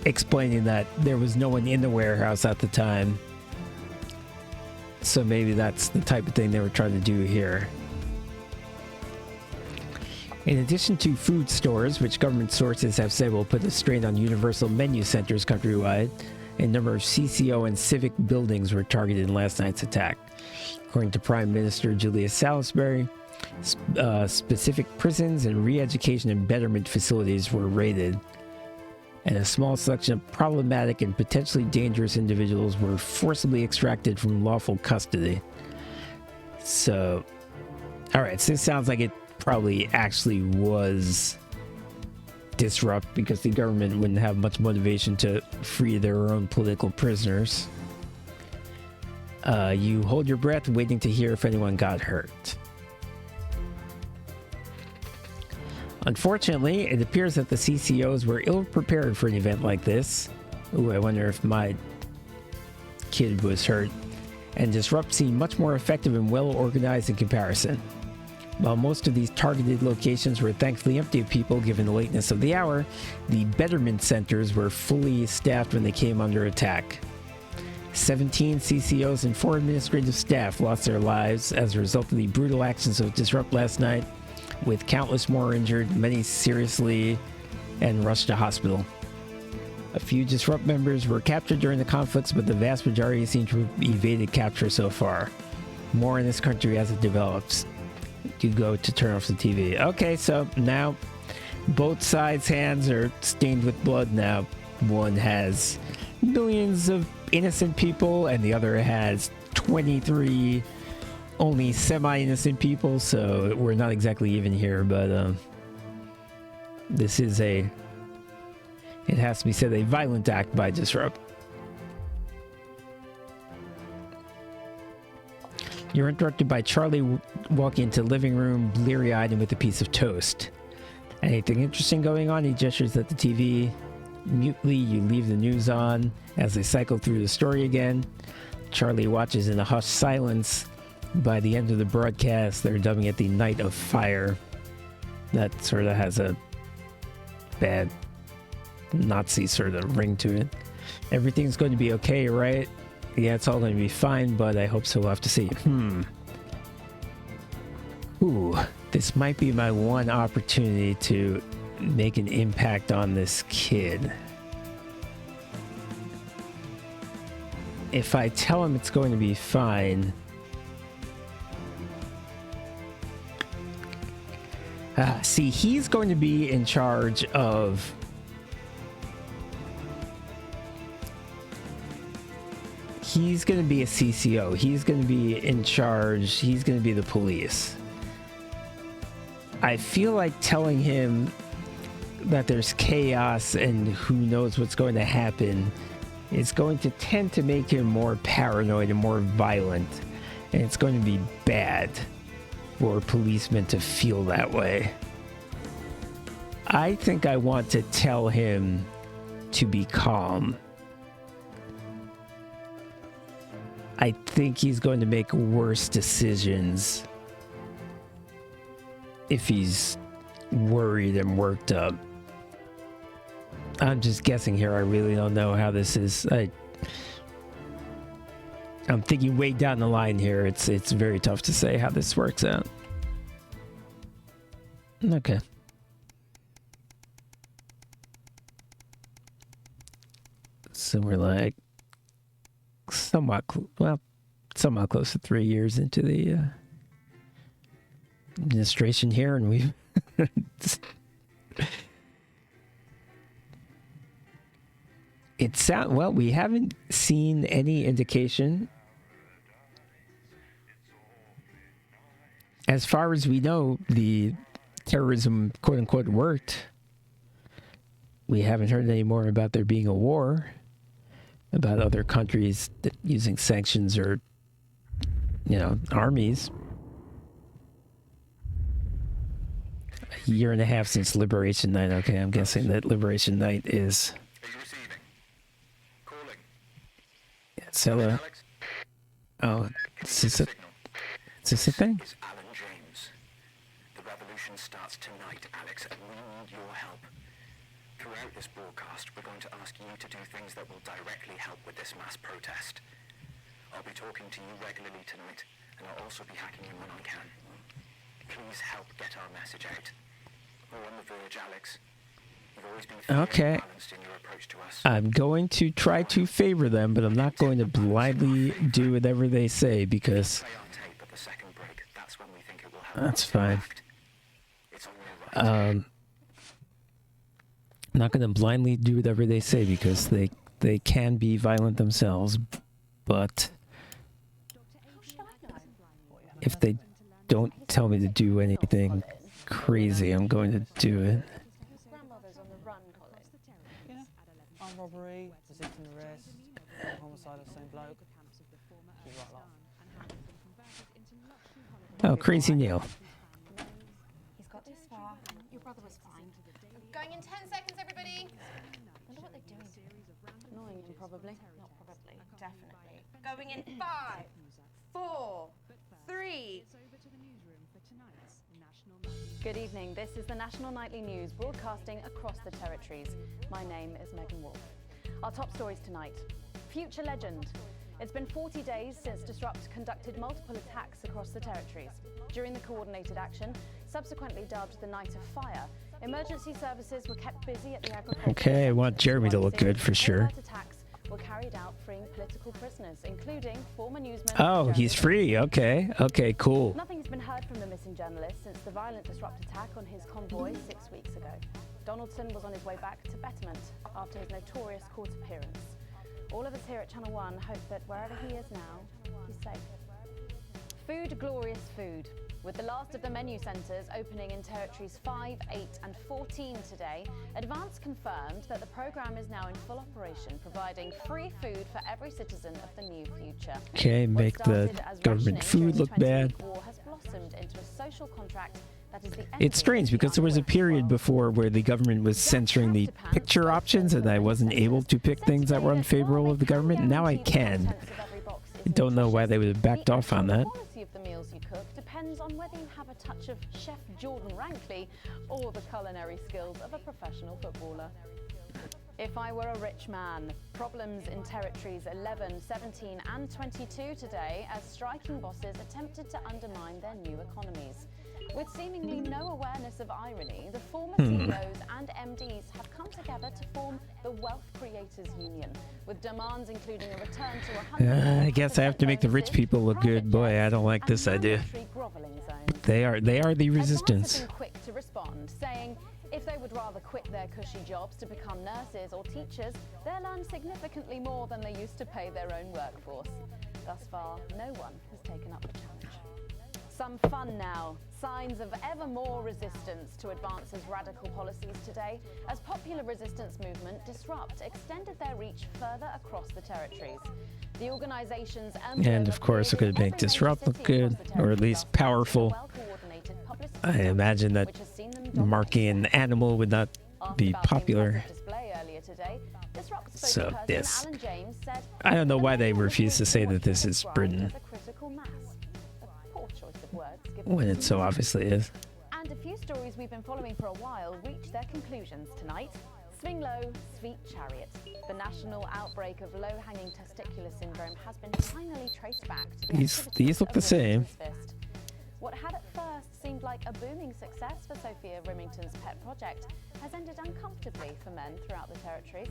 explaining that there was no one in the warehouse at the time. So maybe that's the type of thing they were trying to do here. In addition to food stores, which government sources have said will put a strain on universal menu centers countrywide, a number of CCO and civic buildings were targeted in last night's attack. According to Prime Minister Julius Salisbury, specific prisons and re-education and betterment facilities were raided. and a small selection of problematic and potentially dangerous individuals were forcibly extracted from lawful custody. So, alright, so this sounds like it probably actually was Disrupt, because the government wouldn't have much motivation to free their own political prisoners. You hold your breath, waiting to hear if anyone got hurt. Unfortunately, it appears that the CCOs were ill-prepared for an event like this. Ooh, I wonder if my kid was hurt. And Disrupt seemed much more effective and well-organized in comparison. While most of these targeted locations were thankfully empty of people given the lateness of the hour, the Betterment Centers were fully staffed when they came under attack. 17 CCOs and 4 administrative staff lost their lives as a result of the brutal actions of Disrupt last night, with countless more injured, many seriously, and rushed to hospital. A few Disrupt members were captured during the conflicts, but the vast majority seem to have evaded capture so far. More in this country as it develops. You go to turn off the TV. Okay, so now both sides' hands are stained with blood now. One has millions of innocent people, and the other has 23 only semi-innocent people, so we're not exactly even here, but this is it has to be said, a violent act by Disrupt. You're interrupted by Charlie walking into the living room, bleary-eyed and with a piece of toast. Anything interesting going on? He gestures at the TV. Mutely, you leave the news on as they cycle through the story again. Charlie watches in a hushed silence. By the end of the broadcast, they're dubbing it the Night of Fire. That sort of has a bad Nazi sort of ring to it. Everything's going to be okay, right? Yeah, it's all going to be fine, but I hope so. We'll have to see. Ooh, this might be my one opportunity to make an impact on this kid. If I tell him it's going to be fine... see, he's going to be in charge of... He's going to be a CCO. He's going to be in charge. He's going to be the police. I feel like telling him that there's chaos and who knows what's going to happen is going to tend to make him more paranoid and more violent. And it's going to be bad for policemen to feel that way. I think I want to tell him to be calm. I think he's going to make worse decisions if he's worried and worked up. I'm just guessing here. I really don't know how this is. I'm thinking way down the line here. It's very tough to say how this works out. Okay. So we're like somewhat close to 3 years into the administration here, and we've we haven't seen any indication, as far as we know, the terrorism quote unquote worked. We haven't heard any more about there being a war, about other countries using sanctions or, armies. A year and a half since Liberation Night. Okay, I'm guessing that Liberation Night is... Yes, hello. Oh, is this a thing? Alan James. The revolution starts tonight, Alex, and we need your help. Throughout this broadcast, we're going to ask you to do things that will directly help with this mass protest. I'll be talking to you regularly tonight, and I'll also be hacking in when I can. Please help get our message out. We're on the verge, Alex. You've always been fair and balanced in your approach to us. I'm going to try to favor them, but I'm not going to blindly do whatever they say, because... That's fine. I'm not going to blindly do whatever they say because they can be violent themselves, but if they don't tell me to do anything crazy, I'm going to do it. Grandmother's on the run, Colin. Yeah. Armed robbery, resisting arrest, homicide of the same bloke. She's right lot. Oh, Crazy Neil. He's got this far. Your brother was fine. Going in 10 seconds, everybody. Wonder what they're doing. Annoying him, probably. Not probably, definitely. Going in 5, 4, 3. Good evening. This is the National Nightly News broadcasting across the territories. My name is Megan Wolf. Our top stories tonight. Future legend. It's been 40 days since Disrupt conducted multiple attacks across the territories. During the coordinated action, subsequently dubbed the Night of Fire, emergency services were kept busy at the agricultural... Okay, I want Jeremy to look good for sure. Attacks were carried out freeing political prisoners, including former newsman... Oh, he's free. Okay. Okay, cool. Nothing has been heard from the missing journalist since the violent Disrupt attack on his convoy 6 weeks ago. Donaldson was on his way back to Betterment after his notorious court appearance. All of us here at Channel 1 hope that wherever he is now, he's safe. Food, glorious food. With the last of the menu centres opening in territories 5, 8 and 14 today, Advance confirmed that the programme is now in full operation, providing free food for every citizen of the new future. Okay, make the government food look bad. War has blossomed into a social contract that is the It's strange because there was a period before where the government was censoring the picture options and I wasn't able to pick things that were unfavorable of the government. Now I can. I don't know why they would have backed off on that. The quality of the meals you cook depends on whether you have a touch of Chef Jordan Rankley or the culinary skills of a professional footballer. If I were a rich man, problems in territories 11, 17 and 22 today as striking bosses attempted to undermine their new economies. With seemingly no awareness of irony, the former CEOs and MDs have come together to form the Wealth Creators Union, with demands including a return to 100%. I guess I have to make the rich people look good. Boy, I don't like this idea. They are the resistance. Advance have been quick to respond, saying if they would rather quit their cushy jobs to become nurses or teachers, they'll earn significantly more than they used to pay their own workforce. Thus far, no one has taken up the challenge. Some fun now. Signs of ever more resistance to Advance's radical policies today as popular resistance movement Disrupt extended their reach further across the territories. The organization's And of course, we're going to make Disrupt look good, or at least powerful. I imagine that marking an animal would not be popular. So this, I don't know why they refuse to say that this is Britain when it so obviously is. And a few stories we've been following for a while reach their conclusions tonight. Swing low, sweet chariot. The national outbreak of low-hanging testicular syndrome has been finally traced back to the These look the same. What had at first seemed like a booming success for Sophia Rimington's pet project has ended uncomfortably for men throughout the territories.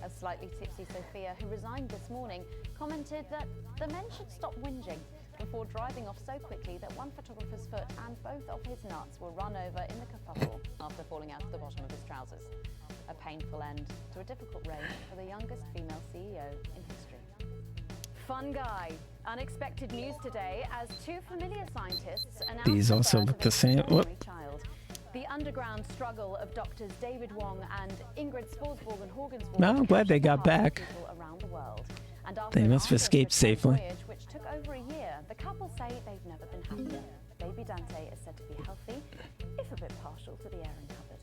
A slightly tipsy Sophia, who resigned this morning, commented that the men should stop whinging before driving off so quickly that one photographer's foot and both of his nuts were run over in the kerfuffle after falling out of the bottom of his trousers. A painful end to a difficult reign for the youngest female CEO in history. Fun guy. Unexpected news today as two familiar scientists announced These also look the same. Whoop. child. The underground struggle of doctors David Wong and Ingrid Sporsborg and Horgensborg. No, I'm glad they got back. Around the world. And They must have escaped safely. voyage, which took over a year, the couple say they've never been happier. Baby Dante is said to be healthy, if a bit partial to the airing cupboard.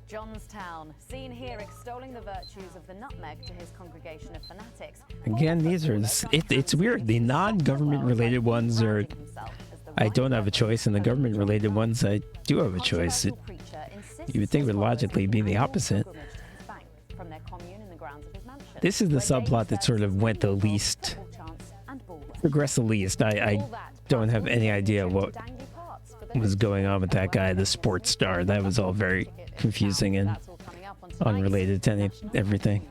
Johnstown, seen here extolling the virtues of the nutmeg to his congregation of fanatics. Again, these are, it's weird. The non-government related ones are, I don't have a choice, and the government related ones, I do have a choice. You would think would logically be the opposite. From their commune in the grounds of his mansion. This is the subplot that sort of went the least, progressed the least. I don't have any idea what was going on with that guy, the sports star. That was all very confusing and unrelated to everything.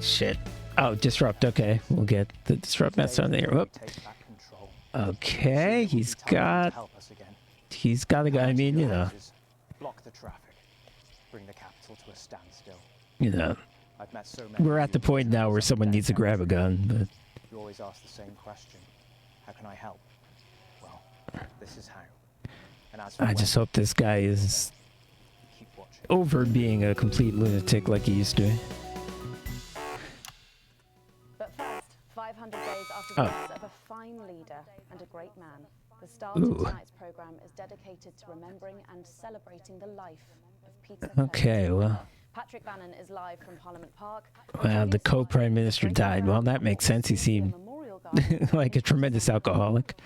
Shit. Oh, Disrupt. Okay, we'll get the Disrupt mess on there. Whoop. Okay, he's got he's got a guy. I mean, Block the traffic. Bring the capital to a standstill. I've met so many we're at the point now where someone needs to grab a gun, but you always ask the same question. How can I help? Well, this is how. And as for I just hope this guy is over being a complete lunatic like he used to. But first, 500 days after the death of a fine leader and a great man, the start of tonight's program is dedicated to remembering and celebrating the life of Peter. Okay, well. Patrick Bannon is live from Parliament Park. Well, the co-prime minister died. Well, that makes sense. He seemed like a tremendous alcoholic.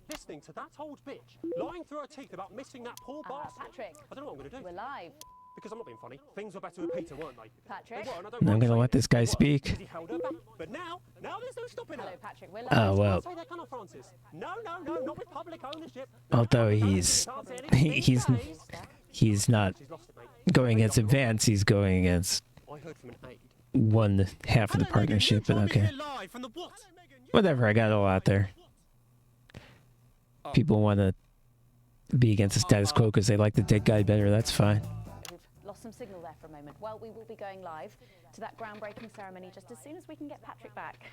Listening to that old bitch lying through her teeth about missing that poor bastard. Patrick, I don't know what I'm going to do. We're live. Because I'm not being funny. Things were better with Peter, weren't they? Patrick. They were, and I don't I'm mind gonna saying let this guy speak. because he held her back. But now there's no stopping her. Hello, Patrick. We're live. Oh, well. Say that, can I, Francis? No, not with public ownership. Although he's not going against Advance, he's going against I heard from an aide. one half of the partnership, but okay. Whatever, I got it all out there. People want to be against the status quo because they like the dead guy better, that's fine. We've lost some signal there for a moment. Well, we will be going live to that groundbreaking ceremony just as soon as we can get Patrick back.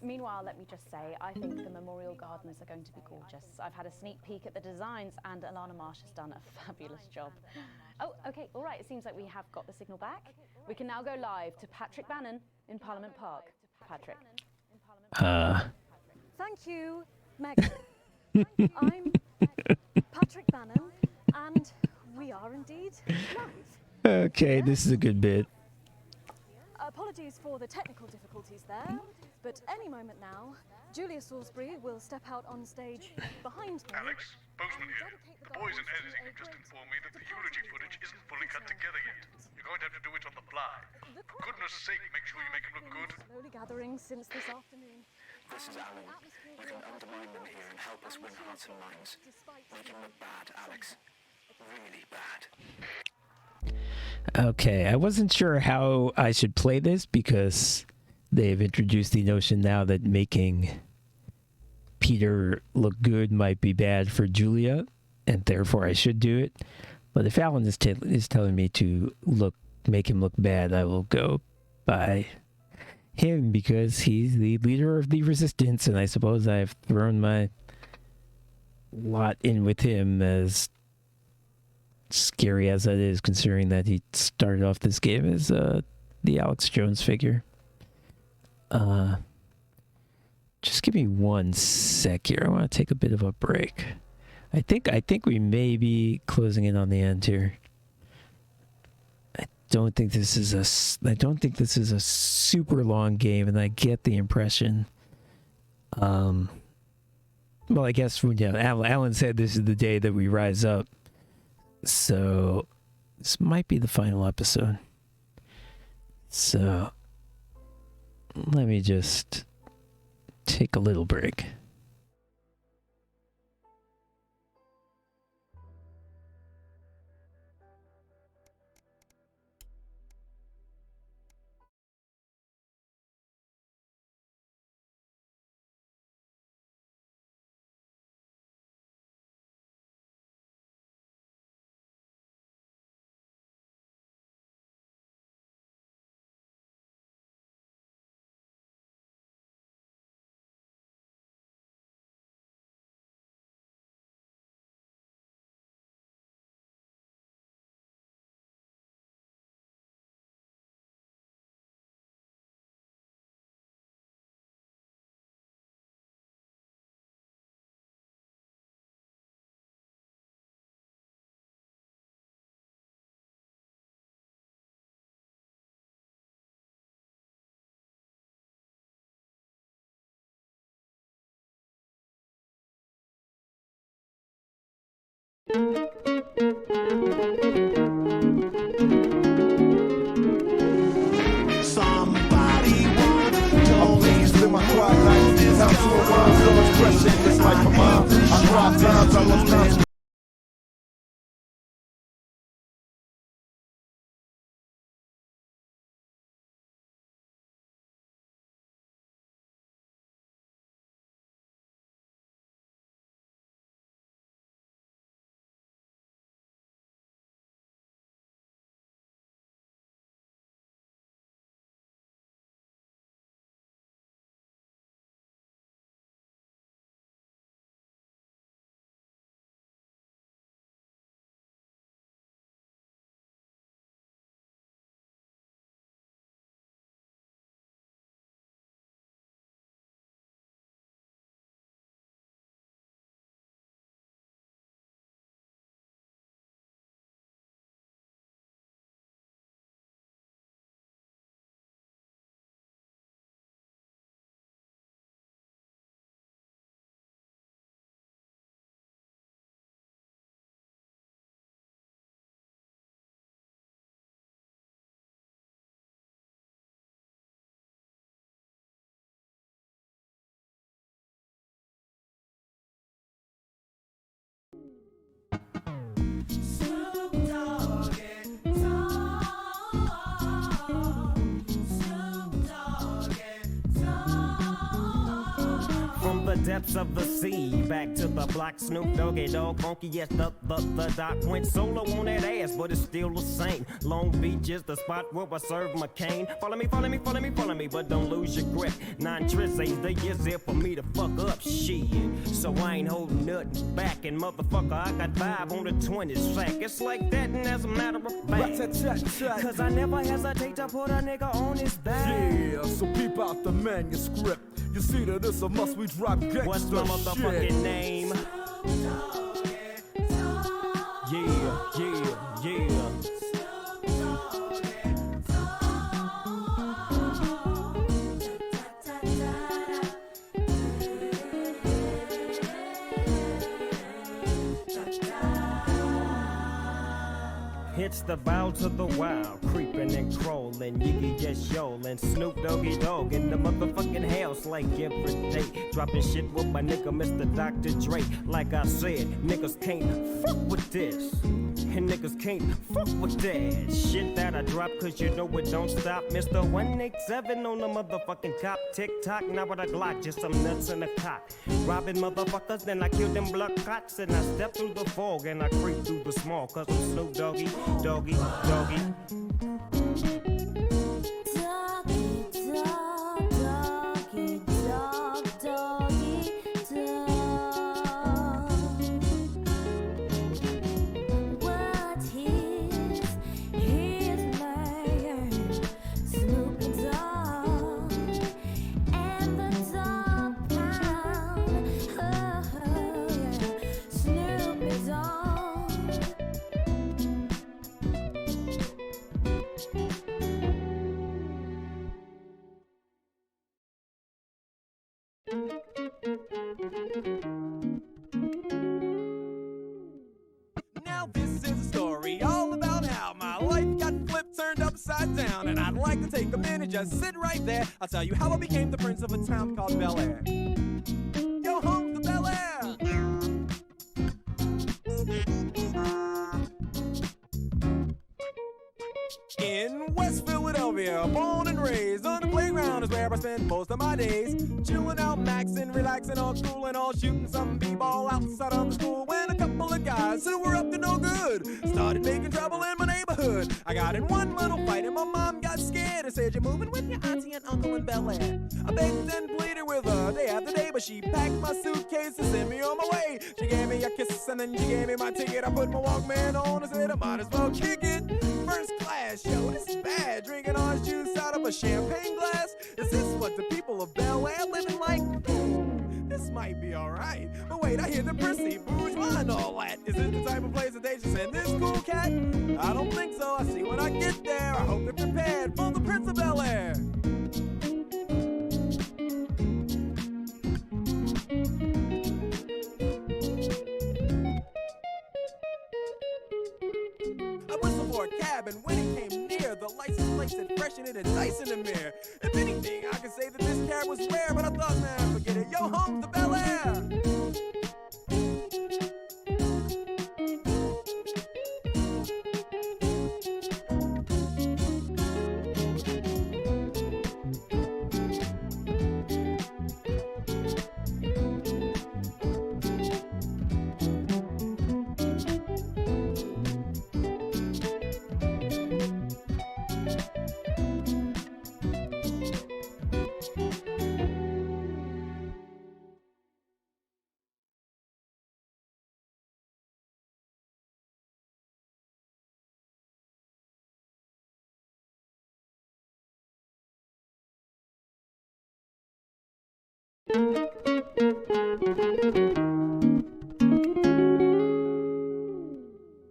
Meanwhile, let me just say, I think the memorial gardens are going to be gorgeous. I've had a sneak peek at the designs, and Alana Marsh has done a fabulous job. Oh, okay, all right, it seems like we have got the signal back. We can now go live to Patrick Bannon in Parliament Park. Patrick. Thank you, Megan. I'm Patrick Bannon, and we are indeed live. Okay, this is a good bit. Apologies for the technical difficulties there, but any moment now, Julia Salisbury will step out on stage behind me. Alex, Bozeman here. The boys in editing have just informed me that the eulogy footage isn't fully cut together yet. You're going to have to do it on the fly. For goodness sake, make sure you make it look good. Slowly gathering since this afternoon. This is Alan. You can undermine them here and help us win hearts and minds. Make him look bad, Alex. Really bad. Okay, I wasn't sure how I should play this because they've introduced the notion now that making Peter look good might be bad for Julia, and therefore I should do it. But if Alan is telling me to make him look bad, I will go by him because he's the leader of the resistance, and I suppose I've thrown my lot in with him, as scary as that is, considering that he started off this game as the Alex Jones figure. Just give me 1 sec here. I want to take a bit of a break. I think we may be closing in on the end here. I don't think this is a super long game, and I get the impression. Well, I guess Alan said this is the day that we rise up. So, this might be the final episode. So, let me just take a little break. Somebody once told me to live my quiet life. Now to a world, so much pressure in this life of mine. I cry times, I lost times. the depths of the sea. Back to the block, Snoop Doggy Dogg, funky, yes, the doc went solo on that ass, but it's still the same. Long Beach is the spot where I serve McCain. Follow me, follow me, follow me, follow me, but don't lose your grip. 9 tris ain't the years there for me to fuck up shit. So I ain't holding nothing back, and motherfucker, I got 5 on the 20s sack. It's like that, and as a matter of fact, cause I never hesitate to put a nigga on his back. Yeah, so peep out the manuscript. You see that it's a must we drop gangsta. What's my motherfucking name? Yeah. It's the bow to the wild, creeping and crawling, Yiggy just yolling, Snoop Doggy Dogg in the motherfucking house like every day. Dropping shit with my nigga Mr. Dr. Dre. Like I said, niggas can't fuck with this, and niggas can't fuck with that. Shit that I drop cause you know it don't stop. Mr. 187 on the motherfucking top. Tick-tock, now with a Glock, just some nuts in the cock. Robbing motherfuckers, then I kill them blood cots. And I step through the fog and I creep through the small, cause I'm Snoop Doggy. Doggy. Now this is a story all about how my life got flipped, turned upside down, and I'd like to take a minute, just sit right there. I'll tell you how I became the prince of a town called Bel Air. Yo, home to Bel Air. In West Philadelphia, born and raised on the playground is where I spend most of my days. Chilling out, maxing, relaxing, all cool and all shooting some b-ball outside of the school. When a couple of guys who were up to no good started making trouble in my neighborhood. I got in one little fight and my mom got scared and said, "You're moving with your auntie and uncle in Bel Air." I begged and pleaded with her day after day, but she packed my suitcase and sent me on my way. She gave me a kiss and then she gave me my ticket. I put my Walkman on and said I might as well kick it. First class, yo, this is bad. Drinking orange juice out of a champagne glass. Is this what the people of Bel Air living like? This might be alright. But wait, I hear the prissy, bourgeois and all that. Is this the type of place that they should send this cool cat? I don't think so. I see when I get there. I hope they're prepared for the Prince of Bel Air. I whistled for a cab, and when it came near, the license plate said fresh and it had dice in the mirror. If anything, I could say that this cab was rare, but I thought, man, forget it. Yo, home to Bel Air.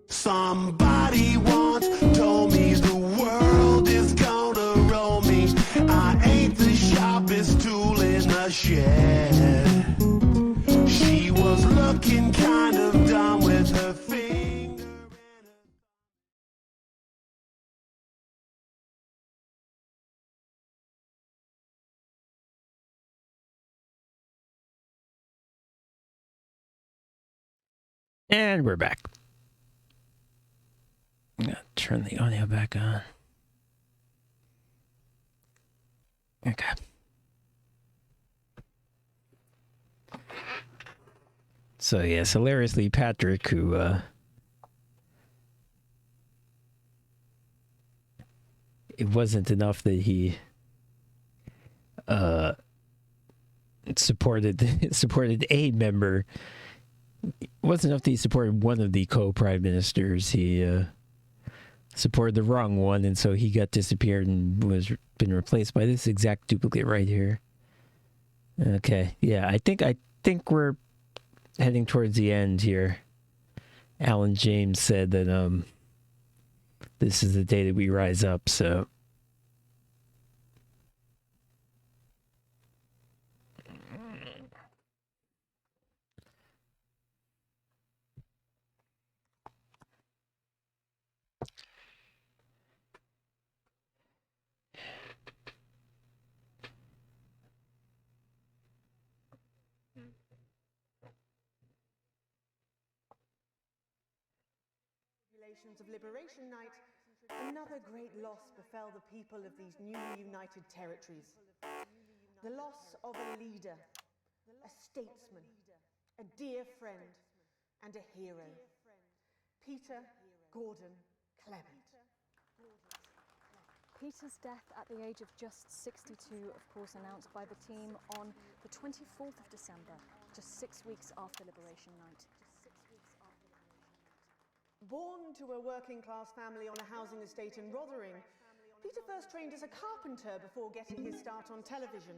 Somebody once told me the world is gonna roll me. I ain't the sharpest tool in the shed. She was looking kind of dumb with her finger. And we're back. I'm gonna turn the audio back on. Okay. So yes, hilariously, Patrick, who it wasn't enough that he supported a member. It wasn't enough that he supported one of the co-prime ministers. He supported the wrong one, and so he got disappeared and been replaced by this exact duplicate right here. Okay, yeah, I think we're heading towards the end here. Alan James said that this is the day that we rise up, so Of Liberation Night, another great loss befell the people of these newly united territories. The loss of a leader, a statesman, a dear friend, and a hero. Peter Gordon Clement. Peter's death at the age of just 62, of course, announced by the team on the 24th of December, just 6 weeks after Liberation Night. Born to a working-class family on a housing estate in Rotherham, Peter first trained as a carpenter before getting his start on television.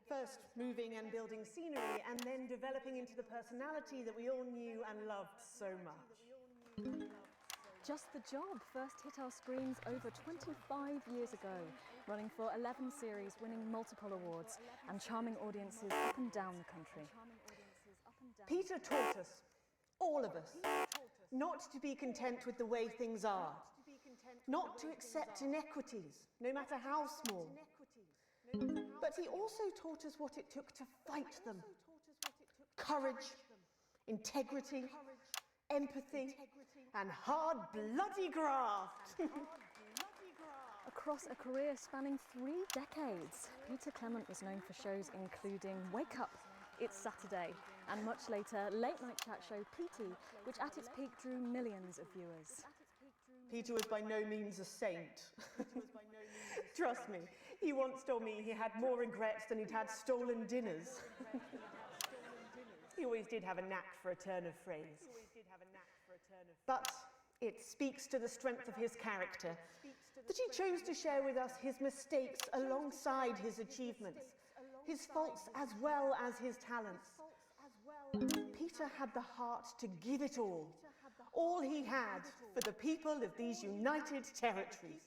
First moving and building scenery, and then developing into the personality that we all knew and loved so much. Just the Job first hit our screens over 25 years ago, running for 11 series, winning multiple awards, and charming audiences up and down the country. Peter taught us, all of us, not to be content with the way things are, not to accept inequities, no matter how small. But he also taught us what it took to fight them. Courage, integrity, empathy, and hard bloody graft. Across a career spanning 3 decades, Peter Clement was known for shows including Wake Up, It's Saturday, and much later, late-night chat show Petey, which at its peak drew millions of viewers. Peter was by no means a saint. Trust me, he once told me he had more regrets than he'd had stolen dinners. He always did have a knack for a turn of phrase. But it speaks to the strength of his character that he chose to share with us his mistakes alongside his achievements, his faults as well as his talents. Peter had the heart to give it all he had for the people of these united territories.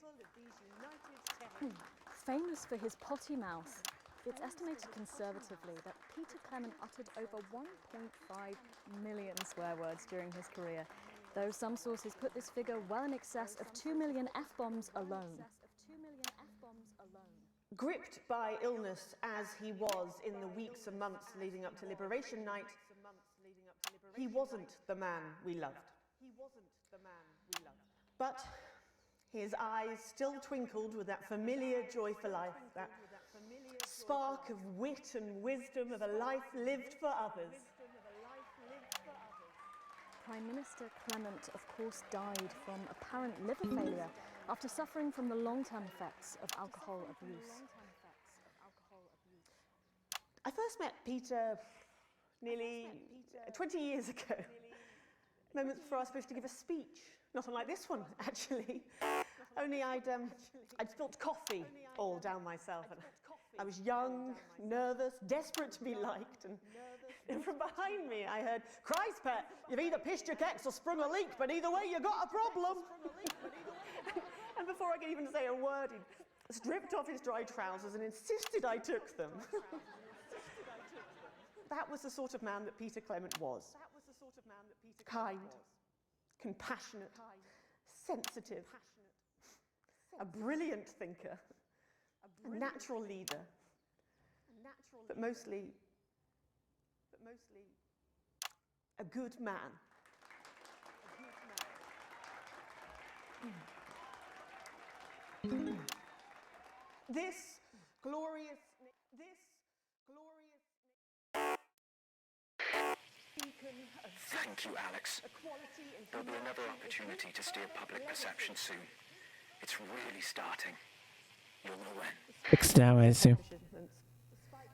Famous for his potty mouth, it's estimated conservatively that Peter Clement uttered over 1.5 million swear words during his career, though some sources put this figure well in excess of 2 million F-bombs alone. Gripped by illness as he was in the weeks and months leading up to Liberation Night, he wasn't the man we loved. But his eyes still twinkled with that familiar joy for life, that spark of wit and wisdom of a life lived for others. Prime Minister Clement, of course, died from apparent liver failure after suffering from the long-term effects of alcohol abuse. I first met Peter nearly 20 years ago, moments before I was supposed to give a speech. Not unlike this one, actually. Only I'd spilt coffee all down myself. And I was young, nervous, desperate to be liked. And from behind me, I heard, "Christ, Pet, you've either pissed your kecks or sprung a leak, but either way, you got a problem." And before I could even say a word, he stripped off his dry trousers and insisted I took them. That was the sort of man that Peter Clement was. Kind, compassionate, sensitive, a brilliant thinker, a natural leader, but mostly a good man. This glorious Thank you, Alex. There'll be another opportunity to steer public perception soon. It's really starting. You'll know when. Fixed now, I assume.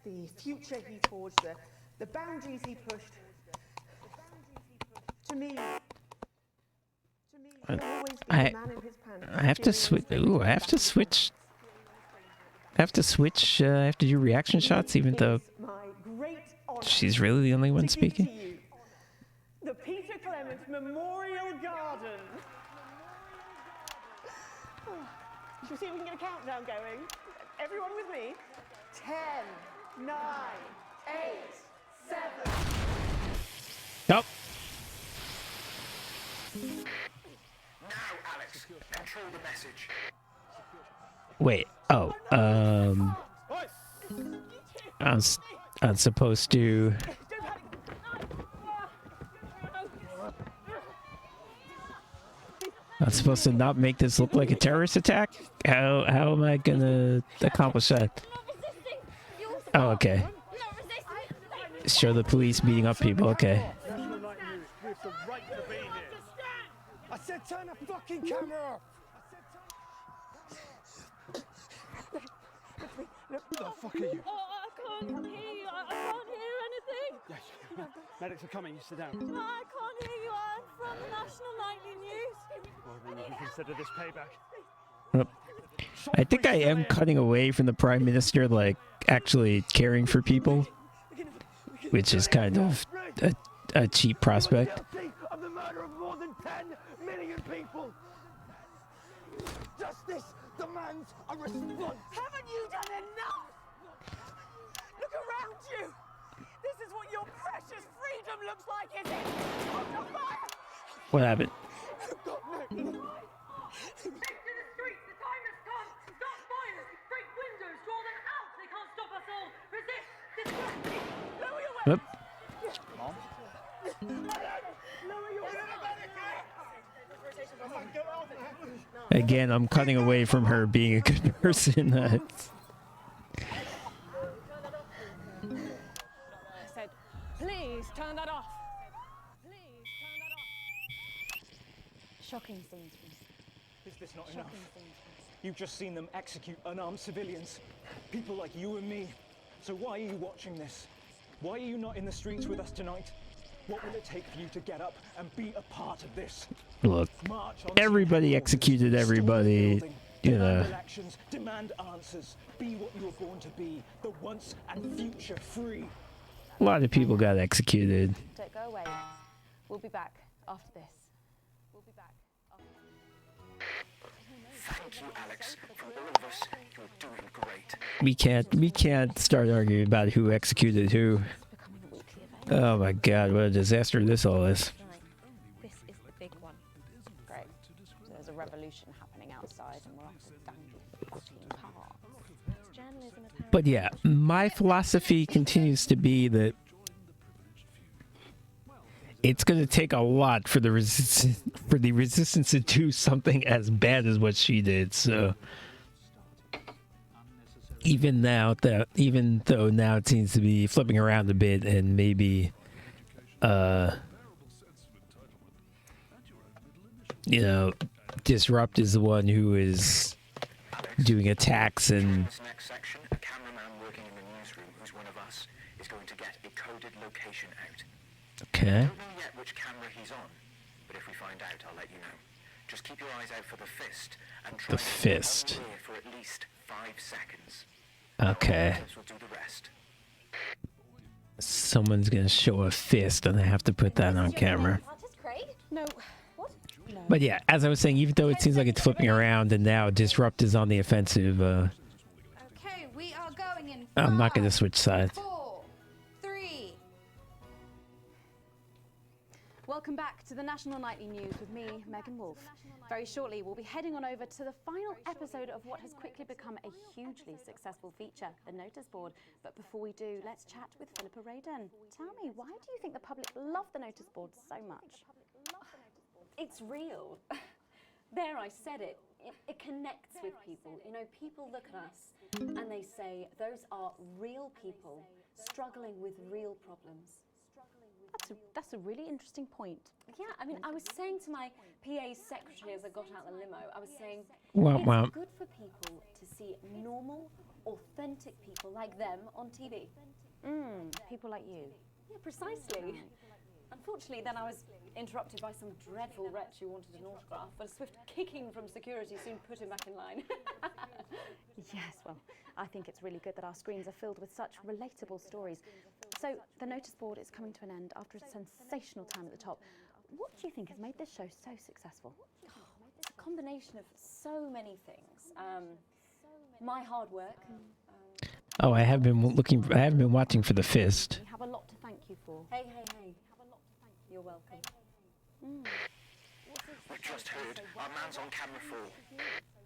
The future he forged, the boundaries he pushed. To me, he'll always be the man in his pants. I have to switch. Ooh, I have to switch. I have to switch. I have to do reaction shots, even though she's really the only one speaking. The Peter Clement Memorial Garden. Shall we see if we can get a countdown going? Everyone with me? 10, 9, 8, 7. Nope. Now, Alex, control the message. Wait. Oh. I'm supposed to. I'm supposed to not make this look like a terrorist attack? How am I gonna accomplish that? Oh, okay. Show the police beating up people, okay. I said turn the fucking camera off! Who the fuck are you? Oh, I can't hear you. I can't hear anything. Yes, medics are coming. You sit down. No, I can't hear you. I'm from the National Nightly News. Well, then you can consider this payback. I think I am cutting away from the Prime Minister, like, actually caring for people, which is kind of a cheap prospect. Of the murder of more than 10 million people. Justice demands a response. Haven't you done enough? Look around you. This is what your precious freedom looks like, is it? Under fire. What happened? Take to the streets. The time has come. Start fires. Break windows. Draw them out. They can't stop us all. Resist. Distract. Lower your Whoop. Mom? Lower your Again, I'm cutting away from her being a good person. I said, please turn that off. Shocking scenes. Is this not enough? You've just seen them execute unarmed civilians. People like you and me. So why are you watching this? Why are you not in the streets with us tonight? What will it take for you to get up and be a part of this? Look, everybody executed everybody, you know. Elections, demand answers, be what you were born to be, the once and future free. A lot of people got executed. Don't go away. We'll be back after this. We'll be back after this. Thank you, Alex. From all of us, you're doing great. We can't start arguing about who executed who. Oh my God, what a disaster this all is. This is the big one. Great. So there's a revolution happening outside and we're off to dangle 14 parts. It's journalism apparently. But yeah, my philosophy continues to be that it's going to take a lot for the resistance to do something as bad as what she did. So even though now it seems to be flipping around a bit and maybe you know, Disrupt is the one who is doing attacks and This next section, a cameraman working in the newsroom who's one of us is going to get a coded location out. okay. I don't know yet which camera he's on, but if we find out, I'll let you know. Just keep your eyes out for the fist and try The and stay on fist. clear for at least 5 seconds. Okay. This will do the rest. Someone's gonna show a fist and I have to put that on camera. No. What? No. But yeah, as I was saying, even though it seems like it's flipping around and now Disrupt is on the offensive, Okay, we are going in. I'm not gonna switch sides. 4, 3. Welcome back to the National Nightly News with me, Megan Wolf. Very shortly, we'll be heading on over to the final episode of what has quickly become a hugely successful feature, The Notice Board. But before we do, let's chat with Philippa Radin. Tell me, why do you think the public love The Notice Board so much? It's real. There, I said it. It connects with people. You know, people look at us and they say, those are real people struggling with real problems. That's a really interesting point. Yeah, I mean, I was saying to my PA secretary as I got out the limo, I was saying, Womp it's womp. good for people to see normal, authentic people like them on TV. People like you. Yeah, precisely. Unfortunately, then I was interrupted by some dreadful wretch who wanted an autograph, but a swift kicking from security soon put him back in line. Yes, well, I think it's really good that our screens are filled with such relatable stories. So, the notice board is coming to an end after a sensational time at the top. What do you think has made this show so successful? It's a combination of so many things. My hard work. Oh, I have been looking. I haven't been watching for the fist. We have a lot to thank you for. Hey. You're welcome. We just heard our man's on camera fall.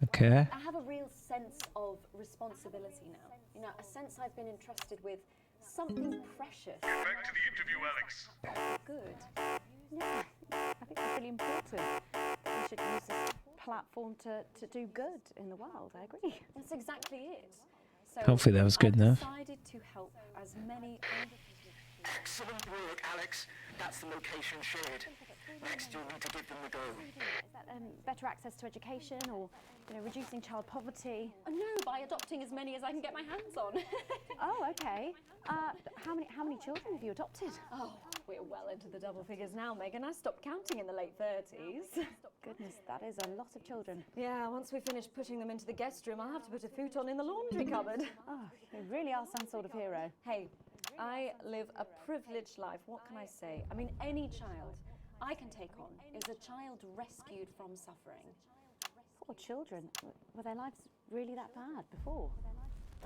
Okay. I have a real sense of responsibility now. You know, a sense I've been entrusted with something precious. Get back to the interview, Alex. Good. Yeah, I think that's really important. We should use this platform to do good in the world. I agree. That's exactly it. So Hopefully that was good enough. I decided to help as many. Excellent work, Alex. That's the location shared. Next, you'll need to give them the go. Is that better access to education, or reducing child poverty? No, by adopting as many as I can get my hands on. Oh, okay. How many children have you adopted? Oh, we're well into the double figures now, Megan. I stopped counting in the late 30s. Goodness, that is a lot of children. Yeah, once we finish putting them into the guest room, I'll have to put a futon in the laundry cupboard. Oh, you really are some sort of hero. Hey, I live a privileged life. What can I say? I mean, any child I can take on is a child rescued from suffering. Poor children. Were their lives really that bad before?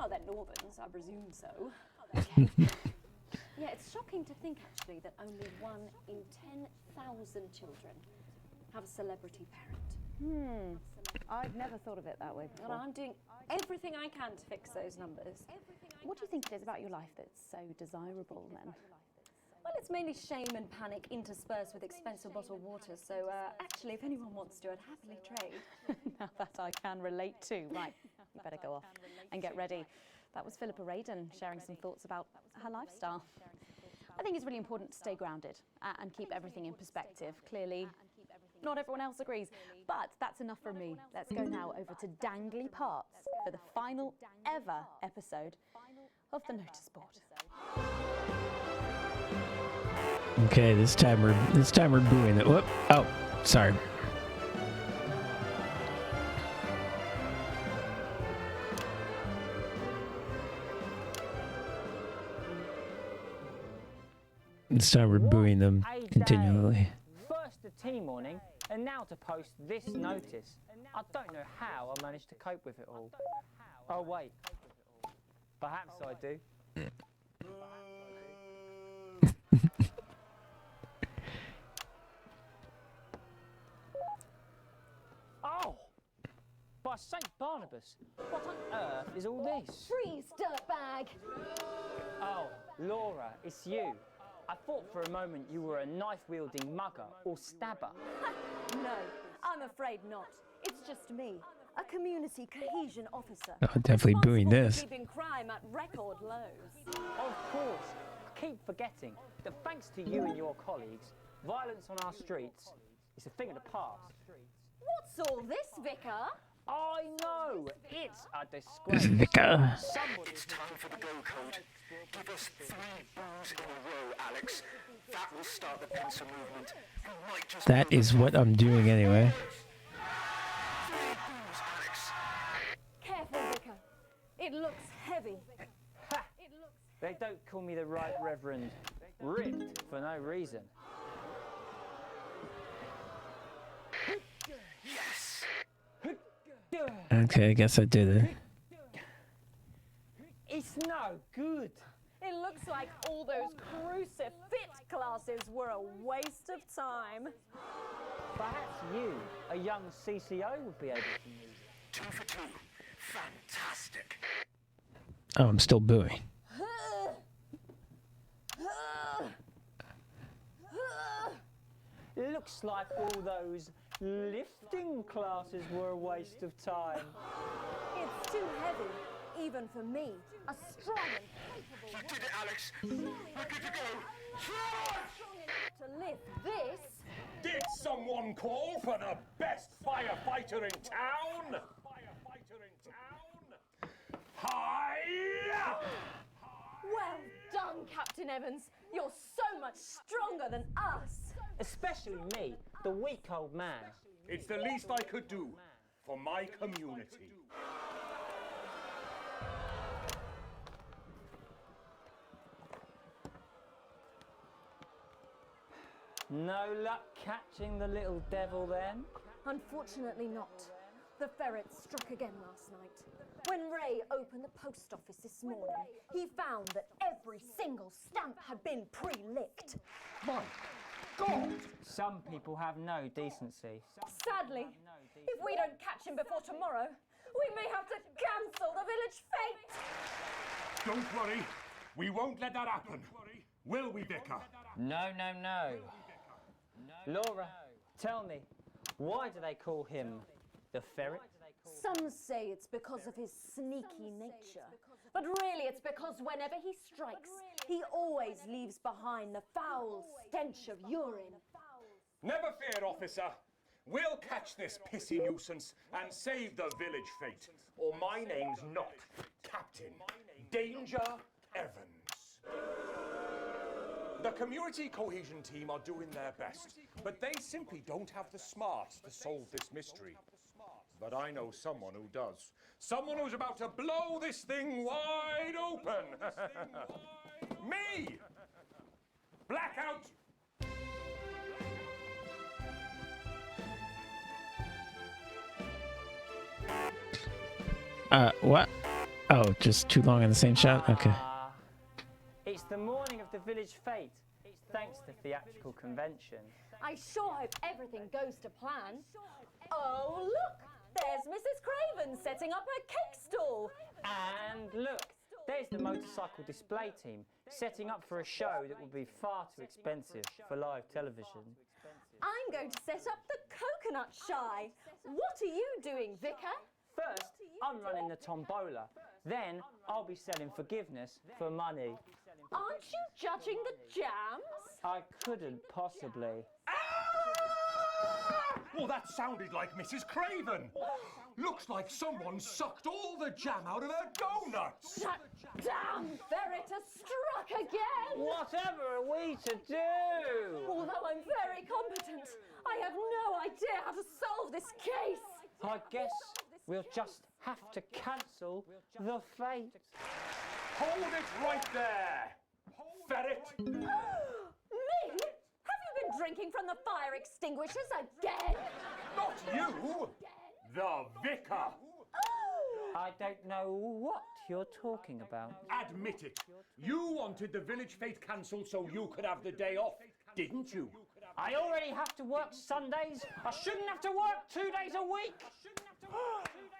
Oh, they're Northerns, I presume so. Yeah, it's shocking to think, actually, that only 1 in 10,000 children have a celebrity parent. I'd never thought of it that way before. And I'm doing everything I can to fix those numbers. What do you think it is about your life that's so desirable, then? Well, it's mainly shame and panic interspersed with expensive bottled water, so actually, if anyone wants to, I'd happily trade. Now that I can relate to. Right, you better go off and get ready. That was Philippa Radin sharing some thoughts about her lifestyle. I think it's really important to stay grounded and keep everything in perspective. Clearly, not everyone else agrees, but that's enough from me. Let's go now over to Dangly Parts for the final ever episode of the Notice Board. Okay, this time we're booing it. Whoop! Oh, sorry. This time we're booing them continually. First a tea morning, and now to post this notice. I don't know how I managed to cope with it all. Oh wait, perhaps I do. Oh! By St. Barnabas, what on earth is all this? Freeze, dirtbag! Oh, Laura, it's you. I thought for a moment you were a knife-wielding mugger or stabber. No, I'm afraid not. It's just me, a community cohesion officer. Oh, definitely booing responsible for this. keeping crime at record lows. Of course. I keep forgetting that thanks to you and your colleagues, violence on our streets is a thing of the past. What's all this, Vicar? I know! It's a disgrace. Vicar. It's time for the go code. Give us 3 boos in a row, Alex. That will start the pencil movement. We might just That is what I'm doing anyway. 3 boos, Alex. Careful, Vicar. It looks heavy. Ha! They don't call me the Right Reverend Ripped for no reason. Yes. Okay, I guess I did it. It's no good. It looks like all those crucifix classes were a waste of time. Perhaps you, a young CCO, would be able to use it. 2 for 2. Fantastic. Oh, I'm still booing. It looks like all those lifting classes were a waste of time. It's too heavy. even for me, a strong and capable woman. Did it, Alex? We're good to go. Strong enough to lift this. Did someone call for the best firefighter in town? Hi! Well done, Captain Evans. You're so much stronger than us. Especially me, the weak old man. It's the least I could do for my community. No luck catching the little devil then? Unfortunately not. The ferret struck again last night. When Ray opened the post office this morning, he found that every single stamp had been pre-licked. My God! Some people have no decency. Sadly, if we don't catch him before tomorrow, we may have to cancel the village fete. Don't worry, we won't let that happen. Will we, Vicar? No, no, no. Laura, tell me, why do they call him the ferret? Some say it's because of his sneaky nature. But really it's because whenever he strikes, he always leaves behind the foul stench of urine. Never fear, officer. We'll catch this pissy nuisance and save the village fete. Or my name's not Captain Danger Evans. The community cohesion team are doing their best, but they simply don't have the smarts to solve this mystery. But I know someone who does. Someone who's about to blow this thing wide open. Me! Blackout! What? Oh, just too long in the same shot? Okay. It's the morning of the village fete, thanks to theatrical convention. I sure hope everything goes to plan. Oh, look! There's Mrs. Craven setting up her cake stall. And look, there's the motorcycle display team setting up for a show that will be far too expensive for live television. I'm going to set up the coconut shy. What are you doing, Vicar? First, I'm running the tombola. Then, I'll be selling forgiveness for money. Aren't you judging the jams? I couldn't possibly. Well, that sounded like Mrs. Craven. Looks like someone sucked all the jam out of her donuts. That damn ferret has struck again. Whatever are we to do? Although I'm very competent, I have no idea how to solve this case. I guess we'll just have to cancel the fete. Hold it right there, ferret. Me? Have you been drinking from the fire extinguishers again? Not you, the vicar. I don't know what you're talking about. Admit it. You wanted the village fete cancelled so you could have the day off, didn't you? I already have to work Sundays. I shouldn't have to work 2 days a week.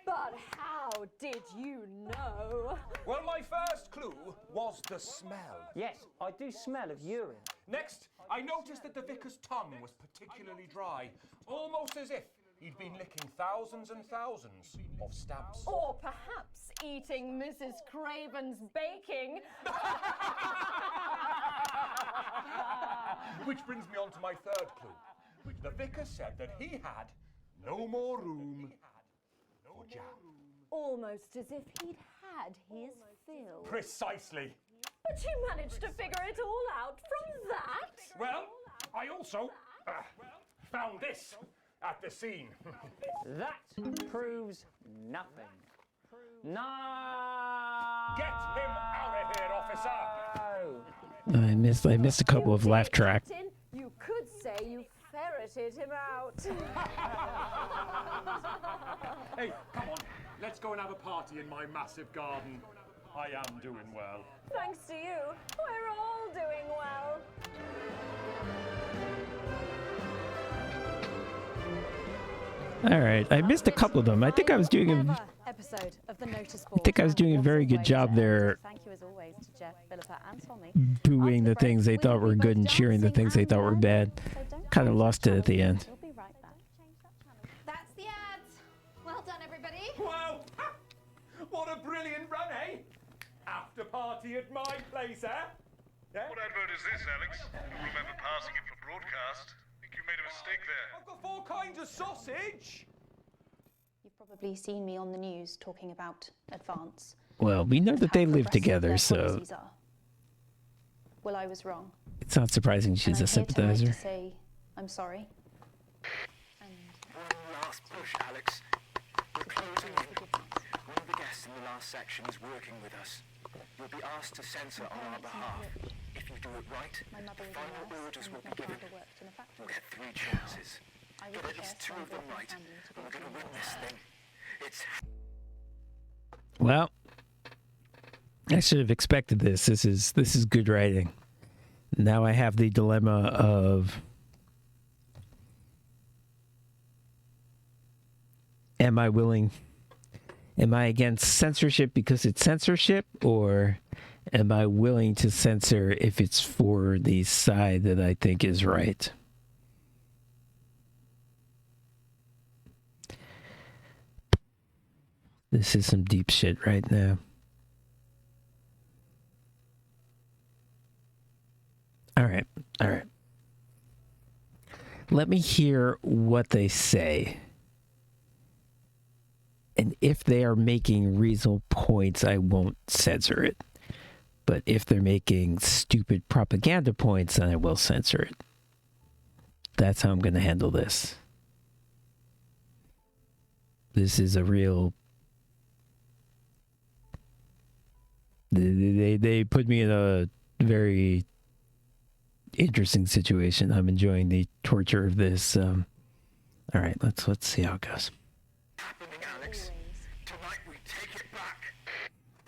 But how did you know? Well, my first clue was the smell. Yes, I do smell of urine. Next, I noticed that the vicar's tongue was particularly dry, almost as if he'd been licking thousands and thousands of stamps. Or perhaps eating Mrs. Craven's baking. Which brings me on to my third clue. The vicar said that he had no more room for jam. Almost as if he'd had his fill. Precisely. But you managed to figure it all out from that? Well, I also found this at the scene. That proves nothing. No! Get him out of here, officer! I missed a couple of laugh track. You could say you ferreted him out. Hey, come on. Let's go and have a party in my massive garden. I am doing well. Thanks to you, we're all doing well. All right, I missed a couple of them. I think I was doing a episode of the notice I board. think I was doing a very good job there, Thank you as always to Jeff, Philippa, and Tommy. booing the things they thought were good and cheering the things they thought were bad. Kind of lost it at the end. We'll be right back. That's the ads. Well done, everybody. Wow! What a brilliant run, party at my place, eh? Yeah? What advert is this, Alex? I don't remember passing it for broadcast. I think you made a mistake there. I've got 4 kinds of sausage. You've probably seen me on the news talking about Advance. Well, we know that they live Progressive together, their so policies are. Well, I was wrong. it's not surprising she's And a I'm here tonight sympathizer. to say I'm sorry. One last push, Alex. We're closing in. One of the guests in the last section is working with us. You'll be asked to censor on our behalf. If you do it right, the final orders will be given. You'll get 3 chances. Get at least 2 of them right, and we're gonna win this thing. It's... Well, I should have expected this. This is good writing. Now I have the dilemma of, am I against censorship because it's censorship, or am I willing to censor if it's for the side that I think is right? This is some deep shit right now. All right. Let me hear what they say. And if they are making reasonable points, I won't censor it. But if they're making stupid propaganda points, then I will censor it. That's how I'm going to handle this. This is a real... They put me in a very interesting situation. I'm enjoying the torture of this. All right, let's see how it goes.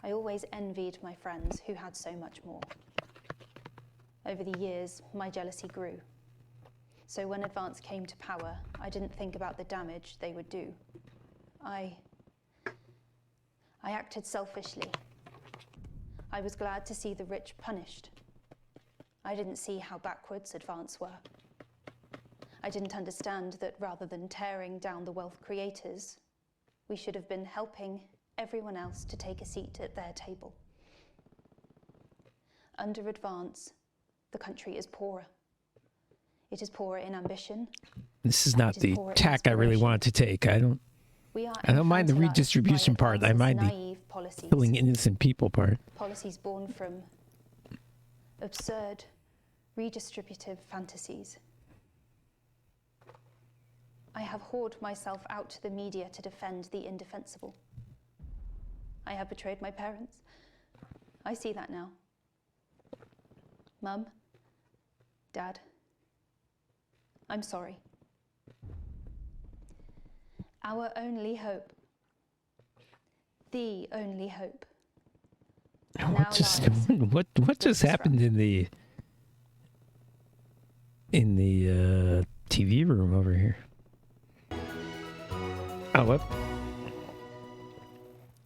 I always envied my friends who had so much more. Over the years, my jealousy grew. So when Advance came to power, I didn't think about the damage they would do. I acted selfishly. I was glad to see the rich punished. I didn't see how backwards Advance were. I didn't understand that rather than tearing down the wealth creators, we should have been helping everyone else to take a seat at their table. Under Advance, the country is poorer. It is poorer in ambition. This is not the tack I really wanted to take. I don't mind the redistribution part. I mind the killing innocent people part. Policies born from absurd, redistributive fantasies. I have whored myself out to the media to defend the indefensible. I have betrayed my parents. I see that now. Mum, Dad, I'm sorry. Our only hope, the only hope. What just happened in the TV room over here? Oh, what?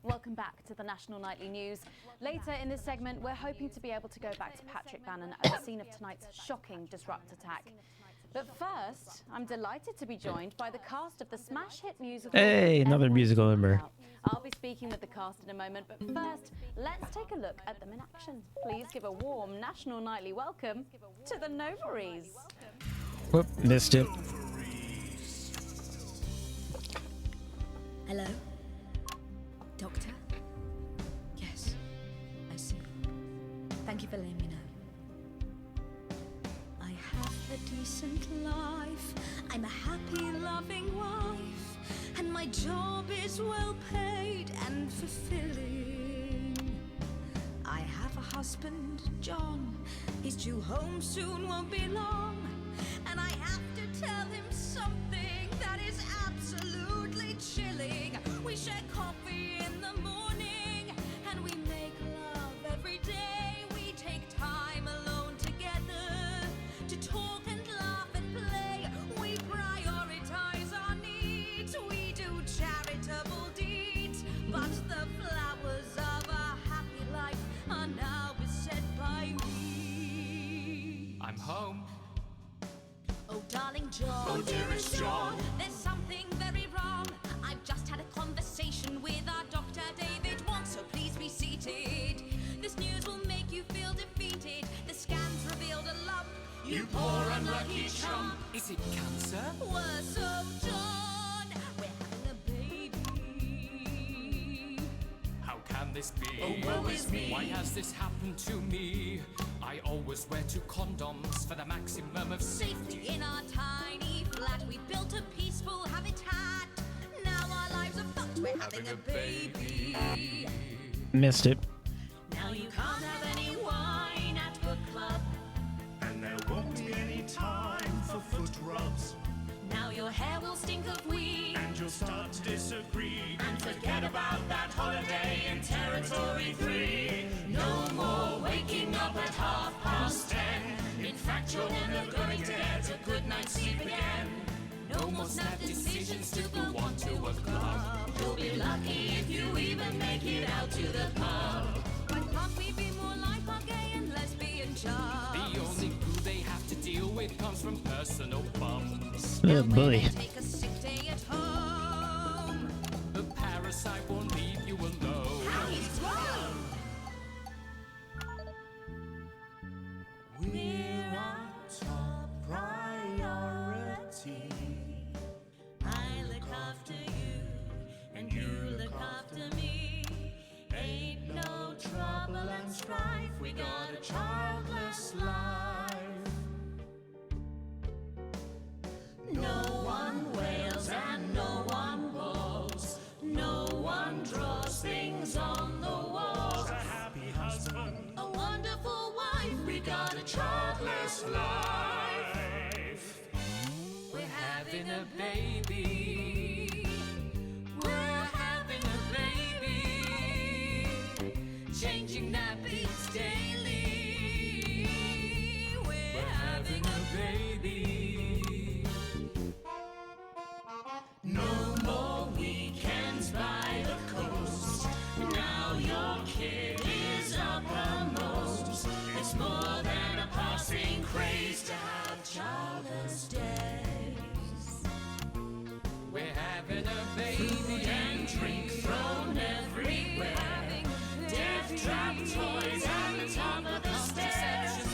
Welcome back to the National Nightly News. Later in this segment, we're hoping to be able to go back to Patrick Bannon at the scene of tonight's shocking Disrupt attack. But first, I'm delighted to be joined by the cast of the smash hit musical. Hey, another musical number. I'll be speaking with the cast in a moment, but first, let's take a look at them in action. Please give a warm National Nightly welcome to the Novaries. Whoop, missed it. Hello? Doctor? Yes, I see. Thank you for letting me know. I have a decent life. I'm a happy, loving wife. And my job is well paid and fulfilling. I have a husband, John. He's due home soon, won't be long. And I have to tell him something that is absolutely chilling. We share coffee in the morning, and we make love every day. We take time alone together to talk and laugh and play. We prioritize our needs. We do charitable deeds. But the flowers of a happy life are now beset by weeds. I'm home. Oh, darling John. Oh, dearest John. There's something very wrong. I've just had a conversation with our doctor, David Wong, so please be seated. This news will You poor unlucky chump. Is it cancer? Worse, oh John, we're having a baby. How can this be? Oh, woe is me. Why has this happened to me? I always wear 2 condoms for the maximum of Safety in our tiny flat. We built a peaceful habitat. Now our lives are fucked. We're having a baby. Missed it. Now you can't have any wine at book club. And there won't be any time for foot rubs. Now your hair will stink of weed. And you'll start to disagree. And forget about that holiday in Territory 3. No more waking up at 10:30. In fact, you're never going to get a good night's sleep again. No more snap decisions to go on to a club. You'll be lucky if you even make it out to the pub. Why can't we be more like our gay and lesbian chums? The only glue they have to deal with comes from personal bums. Oh boy. Take a sick day at home. The parasite won't leave you alone. How he's grown. We're our top priority. I look after you, and you look after me. Ain't no trouble and strife. We got a childless life. No one wails and no one walls. No one draws things on the walls. A happy husband. A wonderful wife. We got a childless life. We're having a baby. We're having a baby. Changing nappies daily. We're having a baby. No more weekends by the coast. Now your kid is uppermost. It's more than a passing craze to have childless days. We're having a baby. Food and drink thrown everywhere. Death trap toys at the top of the stairs.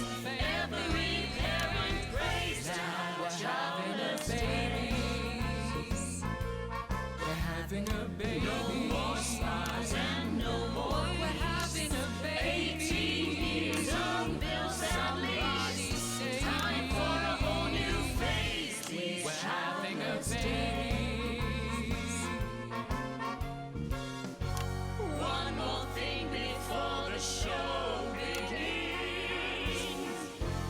Every parent prays to have childless days. We're having a baby. No more spas and no more. We're having a baby. 18 years on bills and leaves. Time for a whole new phase. These We're having a childless baby. One more thing before the show begins.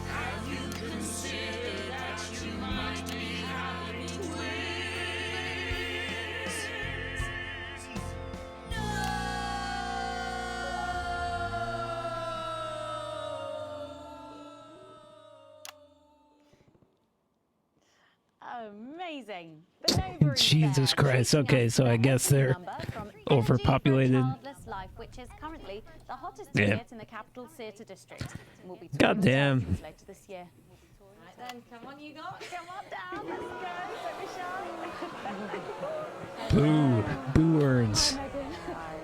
Have you considered that you might be having twins? Amazing. The Nova is Jesus there. Christ. Okay, so I guess they're Number from Energy overpopulated. for a Childless Life, which is currently the hottest Yeah. hit in the capital theatre district. And will be touring Goddamn. theatres later this year. Right then, come on, you got. Come on down. Let's go. Don't be shy. Boo. Boo earns.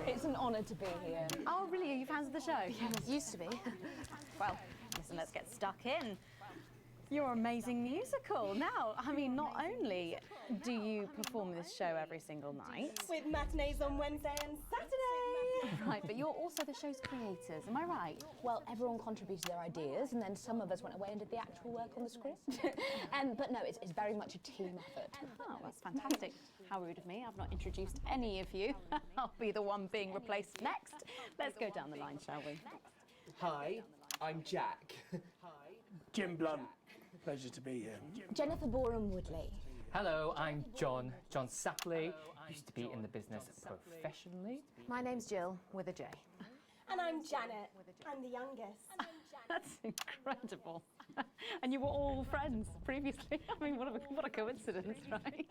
It's an honour to be here. Oh, really? Are you fans of the show? Yes, used to be. Well, listen, let's get stuck in. Your amazing musical. Now, I mean, not only do you perform this show every single night, With matinees on Wednesday and Saturday. right, but you're also the show's creators, am I right? Well, everyone contributed their ideas, and then some of us went away and did the actual work on the script. But no, it's very much a team effort. Oh, that's fantastic. How rude of me. I've not introduced any of you. I'll be the one being replaced next. Let's go down the line, shall we? Hi, I'm Jack. Jim Blunt. Pleasure to be here. Jennifer Boram Woodley. Hello, I'm John Sapley. Used to be in the business professionally. My name's Jill, with a J. And I'm Janet. I'm the youngest. That's incredible. And you were all friends previously. I mean, what a coincidence, right?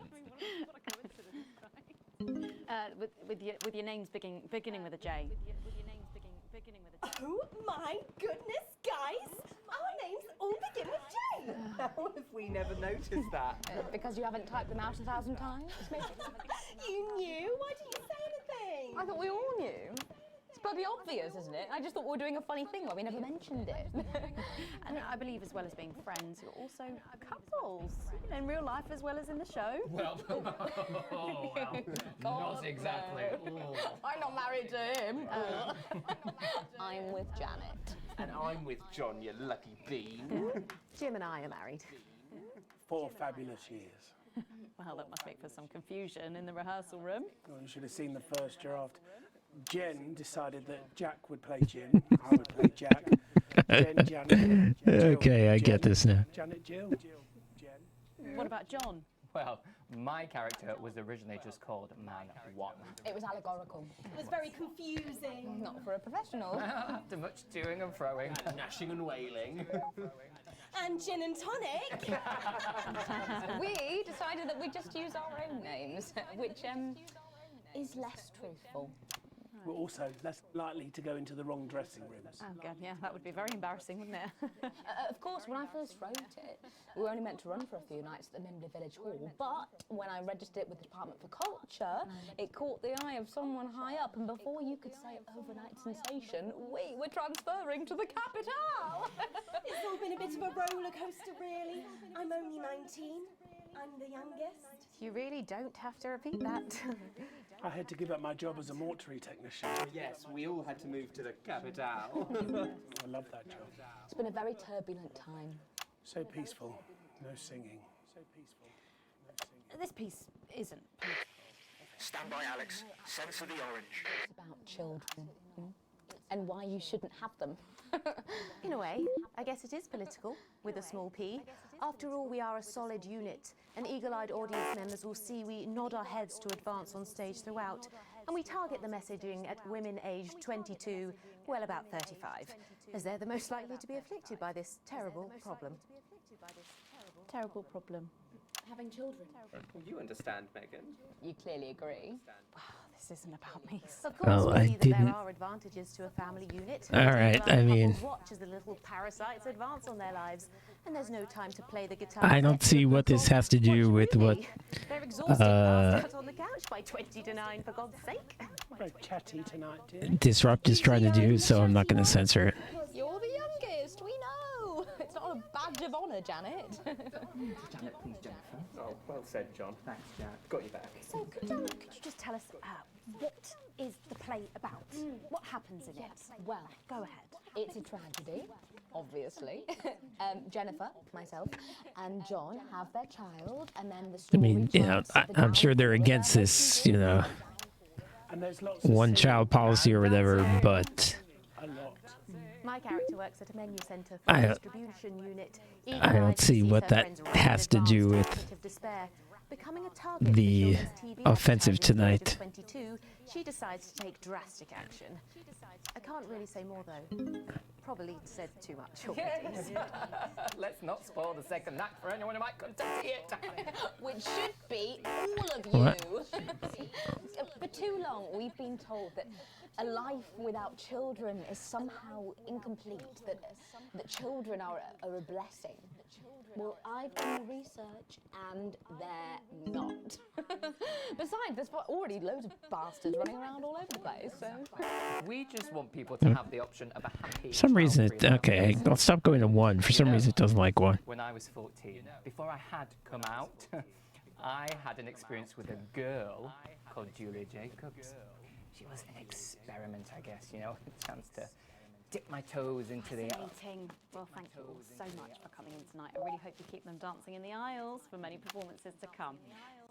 With your names beginning with a J. Oh my goodness, guys! Our names all begin with J. How have we never noticed that? Because you haven't typed them out 1,000 times, maybe? You knew? Why didn't you say anything? I thought we all knew. It's bloody obvious, isn't it? I just thought we were doing a funny thing where we never mentioned it. And I believe as well as being friends, you're also couples, you know, in real life as well as in the show. Well, not exactly. I'm not married to him. I'm with Janet. And I'm with John, you lucky bean. Jim and I are married. 4 fabulous years. Well, that must make for some confusion in the rehearsal room. Well, you should have seen the first draft. Jen decided that Jack would play Jim, I would play Jack. Jen, Janet, Jill, Okay, I get this now. Janet, Jill, Jen. What about John? Well, my character was originally just called Man 1. It was allegorical. It was very confusing. Not for a professional. After much toing and froing. Gnashing and wailing. And gin and tonic. We decided that we'd just use our own names, which is less truthful. We're also less likely to go into the wrong dressing rooms. Oh god, yeah, that would be very embarrassing, wouldn't it? Of course, when I first wrote it, we were only meant to run for a few nights at the Memley Village Hall, but when I registered it with the Department for Culture, it caught the eye of someone high up, and before you could say overnight sensation, we were transferring to the capital. It's all been a bit of a roller coaster, really. I'm only 19. I'm the youngest. You really don't have to repeat that. I had to give up my job as a mortuary technician. Yes, we all had to move to the capital. I love that job. It's been a very turbulent time. So peaceful, no singing. So peaceful, no singing. This piece isn't. Stand by, Alex. Censor the orange. It's about children and why you shouldn't have them. In a way, I guess it is political, with a small p. After all, we are a solid unit, and eagle-eyed audience members will see we nod our heads to advance on stage throughout, and we target the messaging at women aged 22, well, about 35, as they're the most likely to be afflicted by this terrible problem. Terrible problem. Having children. You understand, Megan. You clearly agree. This isn't about me. Of course, Well, we I see that didn't- there are advantages to a family unit. All right, I mean- Watch as the little parasites advance on their lives, and there's no time to play the guitar. I don't see what this has to do with what They're exhausted, passed out on the couch by 20 to 9, for God's sake. Very chatty tonight, dear. Disrupt is trying to do, so I'm not going to censor it. You're the youngest, we know. It's not a badge of honour, Janet. Janet, please, Jennifer. Oh, well said, John. Thanks, Janet. Got you back. So could you just tell us what is the play about? What happens in it? Well, Go ahead. it's a tragedy, obviously. Jennifer, myself, and John have their child, and then the I story mean, you know, jumps to the I'm sure they're downfall of against their this, you know, And there's lots of one singing child policy or and whatever, dancing. but A lot. My character works at a menu centre for I a don't- distribution unit. I don't see what that has to do with Becoming a target the for children's TV offensive advertising at the age tonight. of 22, she decides to take drastic action. I can't really say more though. Probably said too much already. Let's not spoil the second act for anyone who might come to see it. Which should be all of you. What? For too long, we've been told that a life without children is somehow incomplete, that children are a blessing. Well, I've done the research, and they're not. Besides, there's already loads of bastards running around all over the place, so... We just want people to have the option of a happy. for some reason, it, okay, I'll stop going to 1. For some reason, it doesn't like 1. When I was 14, before I had come out, I had an experience with a girl called Julia Jacobs. She was an experiment, I guess, you know, a chance to dip my toes into the... Fascinating. Well, thank you all so much for coming in tonight. I really hope you keep them dancing in the aisles for many performances to come.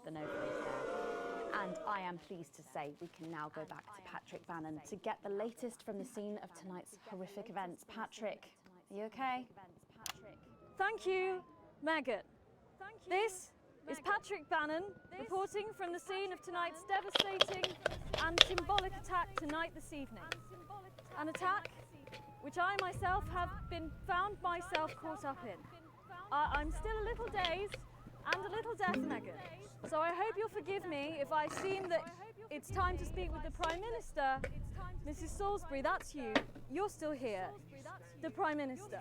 The Nobly Fair. And I am pleased to say we can now go back to Patrick Bannon to get the latest from the scene of tonight's horrific events. Patrick, are you okay? Thank you, Megan. This is Patrick Bannon reporting from the scene of tonight's devastating and symbolic attack tonight this evening. An attack which I myself have been found myself caught up in. I'm still a little dazed and a little deaf, Megan. So I hope you'll forgive me if I seem that it's time to speak with the Prime Minister. Mrs. Salisbury, that's you. You're still here. The Prime Minister.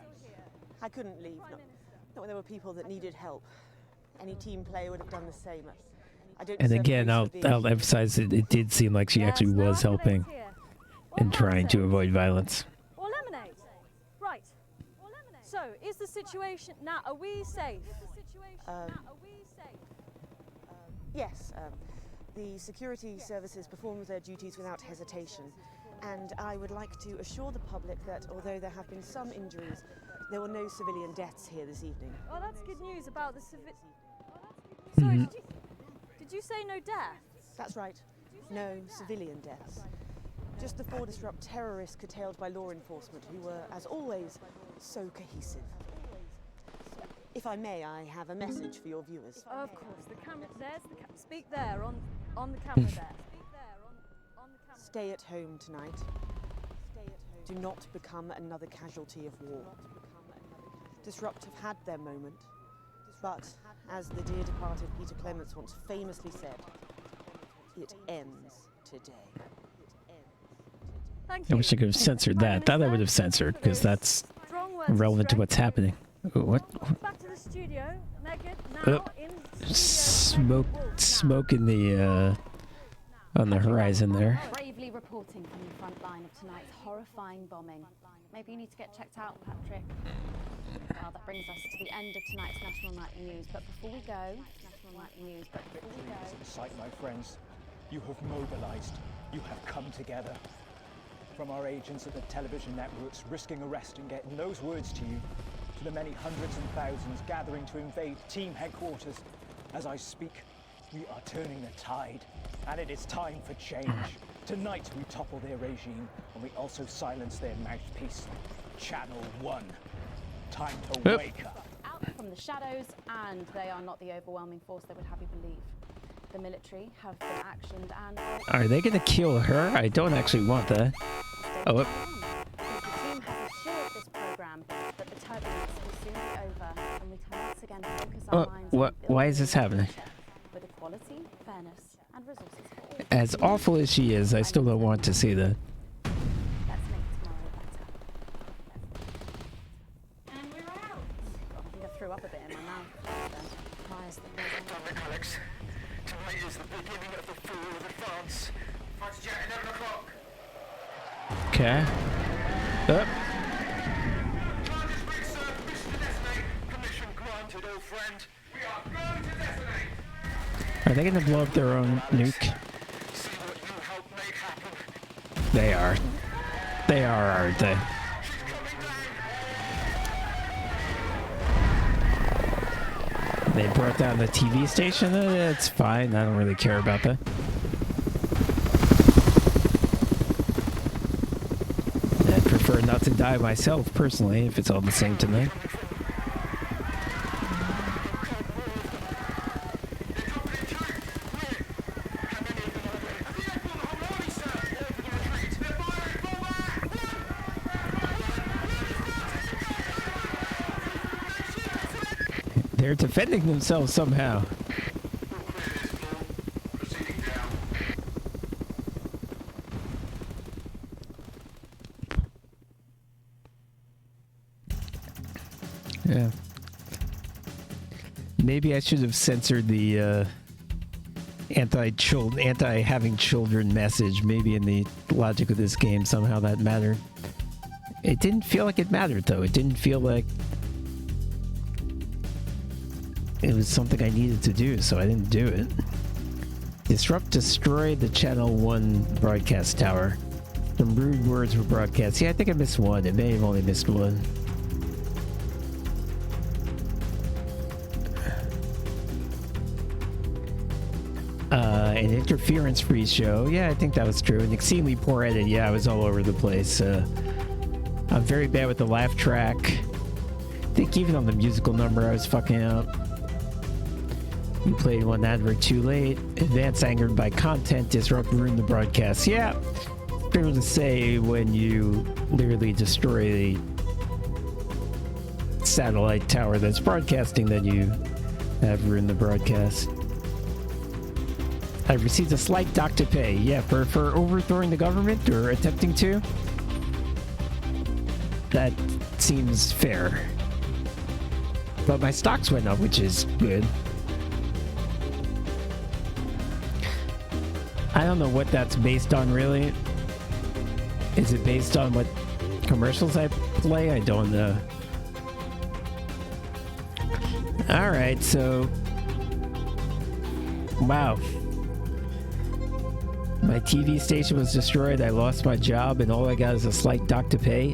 I couldn't leave, not when there were people that needed help. Any team player would have done the same. I don't And deserve again, praise I'll for being- emphasize that it did seem like she actually was helping. and trying to avoid violence. Or lemonade. Right. So, is the situation now? Are we safe? Yes, the security services perform their duties without hesitation, and I would like to assure the public that although there have been some injuries, there were no civilian deaths here this evening. Oh, that's good news about the civil. Mm-hmm. Sorry, did you say no deaths? That's right, no civilian deaths. Just the 4 disrupt terrorists curtailed by law enforcement, who were, as always, so cohesive. If I may, I have a message for your viewers. Of course, the camera. There's the speak there on the camera there. Speak there on the camera. Stay at home tonight. Do not become another casualty of war. Disrupt have had their moment, but as the dear departed Peter Clements once famously said, it ends today. Thank I you. wish I could have censored that. That I would have censored, because that's Strong words. relevant to what's happening. Ooh, what? Back to the studio, Megan. Now in studio. Smoke in the on the horizon there. Bravely reporting from the front line of tonight's horrifying bombing. Maybe you need to get checked out, Patrick. Well, that brings us to the end of tonight's National Nightly News. But before we go, Sight, my friends, you have mobilized. You have come together. From our agents at the television networks risking arrest and getting those words to you, to the many hundreds and thousands gathering to invade team headquarters. As I speak, we are turning the tide, and it is time for change. Tonight we topple their regime, and we also silence their mouthpiece. Channel 1. Time to wake up. out from the shadows, and they are not the overwhelming force they would have you believe. The military have been actioned and... Are they gonna kill her? I don't actually want that. Oh, The team has assured this program that the turbulence will soon be over, and we can once again focus our minds on why is this happening? with equality, fairness, and resources for all. As awful as she is, I still don't want to see that. Let's make tomorrow better. And we're out. I think I threw up a bit in my mouth. Dominic, Alex. Tonight is the beginning of the fall of advance. Fighter jet, 11 o'clock. Okay. Up. Commander's brief, sir. Permission to detonate. Permission granted, old friend. We are going to detonate. Are they gonna blow up their own nuke? See what you helped make happen. They are. They are, aren't they? They brought down the TV station? It's fine. I don't really care about that. I'd prefer not to die myself, personally, if it's all the same to me. They're defending themselves somehow. Yeah. Maybe I should have censored the anti-having children message. Maybe in the logic of this game somehow that mattered. It didn't feel like it mattered though. It didn't feel like it was something I needed to do, so I didn't do it. Disrupt destroyed the Channel 1 broadcast tower. Some rude words were broadcast. Yeah, I think I missed one. It may have only missed one. An interference-free show. Yeah, I think that was true. An exceedingly poor edit. Yeah, I was all over the place. I'm very bad with the laugh track. I think even on the musical number I was fucking up. You played one advert too late. Advance angered by content. Disrupt ruin the broadcast. Yeah. Fair to say when you literally destroy the satellite tower that's broadcasting, then you have ruined the broadcast. I received a slight dock to pay. Yeah, for overthrowing the government or attempting to. That seems fair. But my stocks went up, which is good. I don't know what that's based on, really. Is it based on what commercials I play? I don't know. Alright, so... Wow. My TV station was destroyed, I lost my job, and all I got is a slight dock to pay.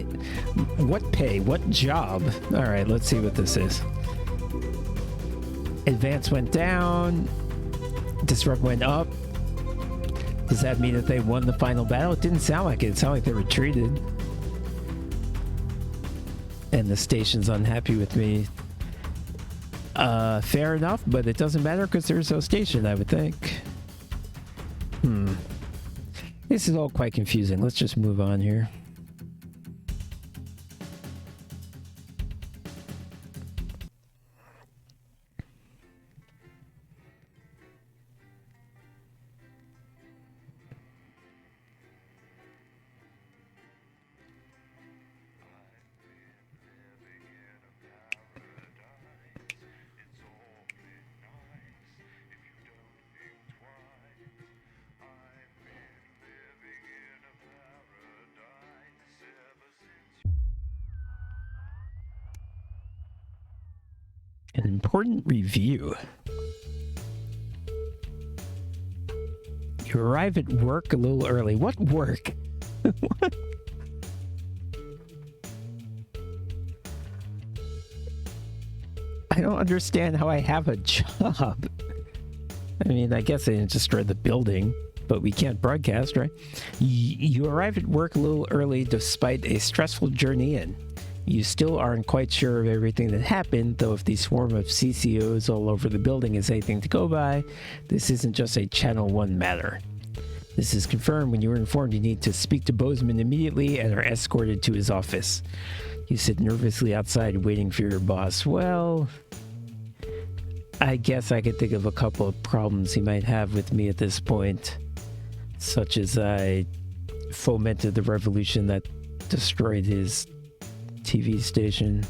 What pay? What job? Alright, let's see what this is. Advance went down. Disrupt went up. Does that mean that they won the final battle? It didn't sound like it. It sounded like they retreated. And the station's unhappy with me. Fair enough, but it doesn't matter because there's no station, I would think. This is all quite confusing. Let's just move on here. An important review. You arrive at work a little early. What work? What? I don't understand how I have a job. I mean, I guess I didn't destroy the building, but we can't broadcast, right? You arrive at work a little early despite a stressful journey in. You still aren't quite sure of everything that happened, though if the swarm of CCOs all over the building is anything to go by, this isn't just a Channel 1 matter. This is confirmed when you are informed you need to speak to Bozeman immediately and are escorted to his office. You sit nervously outside waiting for your boss. Well, I guess I could think of a couple of problems he might have with me at this point, such as I fomented the revolution that destroyed his TV station.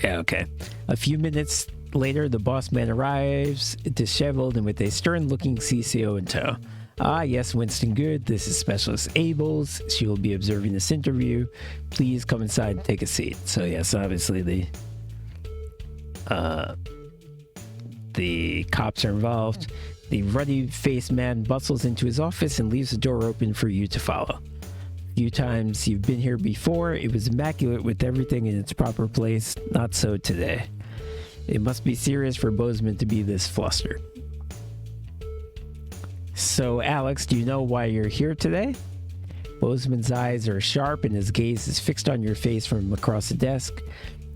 Yeah, okay. A few minutes later, the boss man arrives, disheveled and with a stern-looking CCO in tow. Ah, yes, Winston Good. This is Specialist Ables. She will be observing this interview. Please come inside and take a seat. So, yes, obviously the cops are involved. The ruddy-faced man bustles into his office and leaves the door open for you to follow. Few times you've been here before, it was immaculate with everything in its proper place. Not so today. It must be serious for Bozeman to be this flustered. So, Alex, do you know why you're here today? Bozeman's eyes are sharp and his gaze is fixed on your face from across the desk.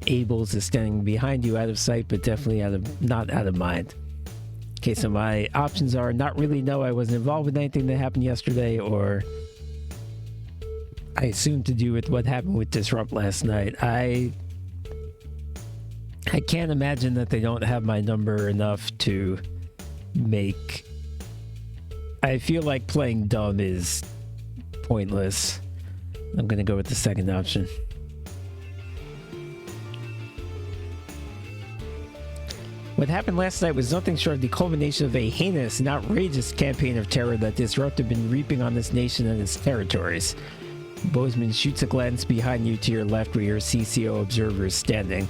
Ables is standing behind you, out of sight, but definitely not out of mind. Okay, so my options are not really no, I wasn't involved with anything that happened yesterday, or I assume to do with what happened with Disrupt last night. I can't imagine that they don't have my number enough to make... I feel like playing dumb is pointless. I'm gonna go with the second option. What happened last night was nothing short of the culmination of a heinous and outrageous campaign of terror that Disrupt had been reaping on this nation and its territories. Bozeman shoots a glance behind you to your left where your CCO observer is standing.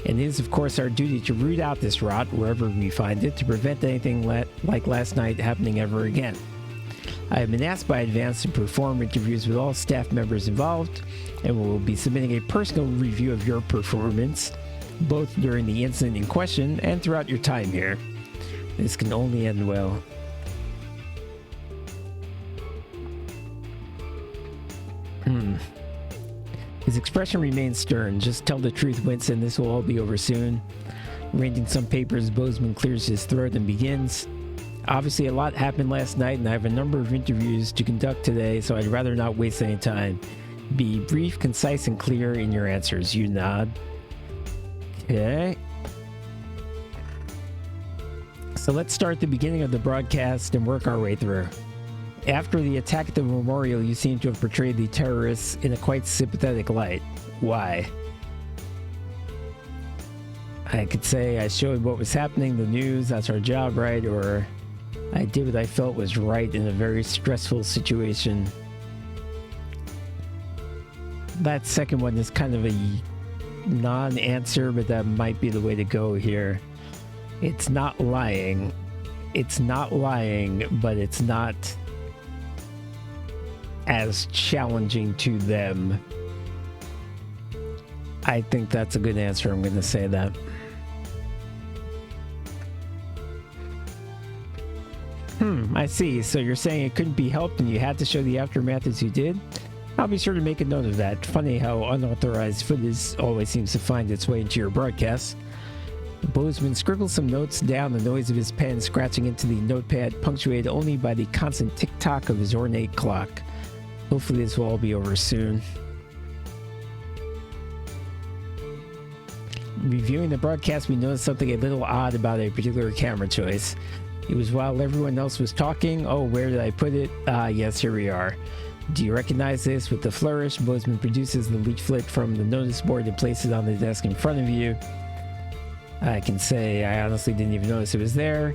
And it is, of course, our duty to root out this rot wherever we find it to prevent anything like last night happening ever again. I have been asked by Advance to perform interviews with all staff members involved, and will be submitting a personal review of your performance, both during the incident in question and throughout your time here. This can only end well. His expression remains stern. Just tell the truth, Winston. This will all be over soon. Arranging some papers, Bozeman clears his throat and begins. Obviously, a lot happened last night, and I have a number of interviews to conduct today, so I'd rather not waste any time. Be brief, concise, and clear in your answers. You nod. Okay. So let's start at the beginning of the broadcast and work our way through. After the attack at the memorial, you seem to have portrayed the terrorists in a quite sympathetic light. Why? I could say I showed what was happening, the news, that's our job, right? Or I did what I felt was right in a very stressful situation. That second one is kind of a non-answer, but that might be the way to go here. It's not lying. It's not lying, but it's not as challenging to them. I think that's a good answer. I'm going to say that. I see. So you're saying it couldn't be helped and you had to show the aftermath as you did? I'll be sure to make a note of that. Funny how unauthorized footage always seems to find its way into your broadcast. Bozeman scribbles some notes down, the noise of his pen scratching into the notepad, punctuated only by the constant tick-tock of his ornate clock. Hopefully this will all be over soon. Reviewing the broadcast, we noticed something a little odd about a particular camera choice. It was while everyone else was talking. Oh, where did I put it? Yes, here we are. Do you recognize this? With the flourish, Bozeman produces the leaflet from the notice board and places it on the desk in front of you. I can say I honestly didn't even notice it was there,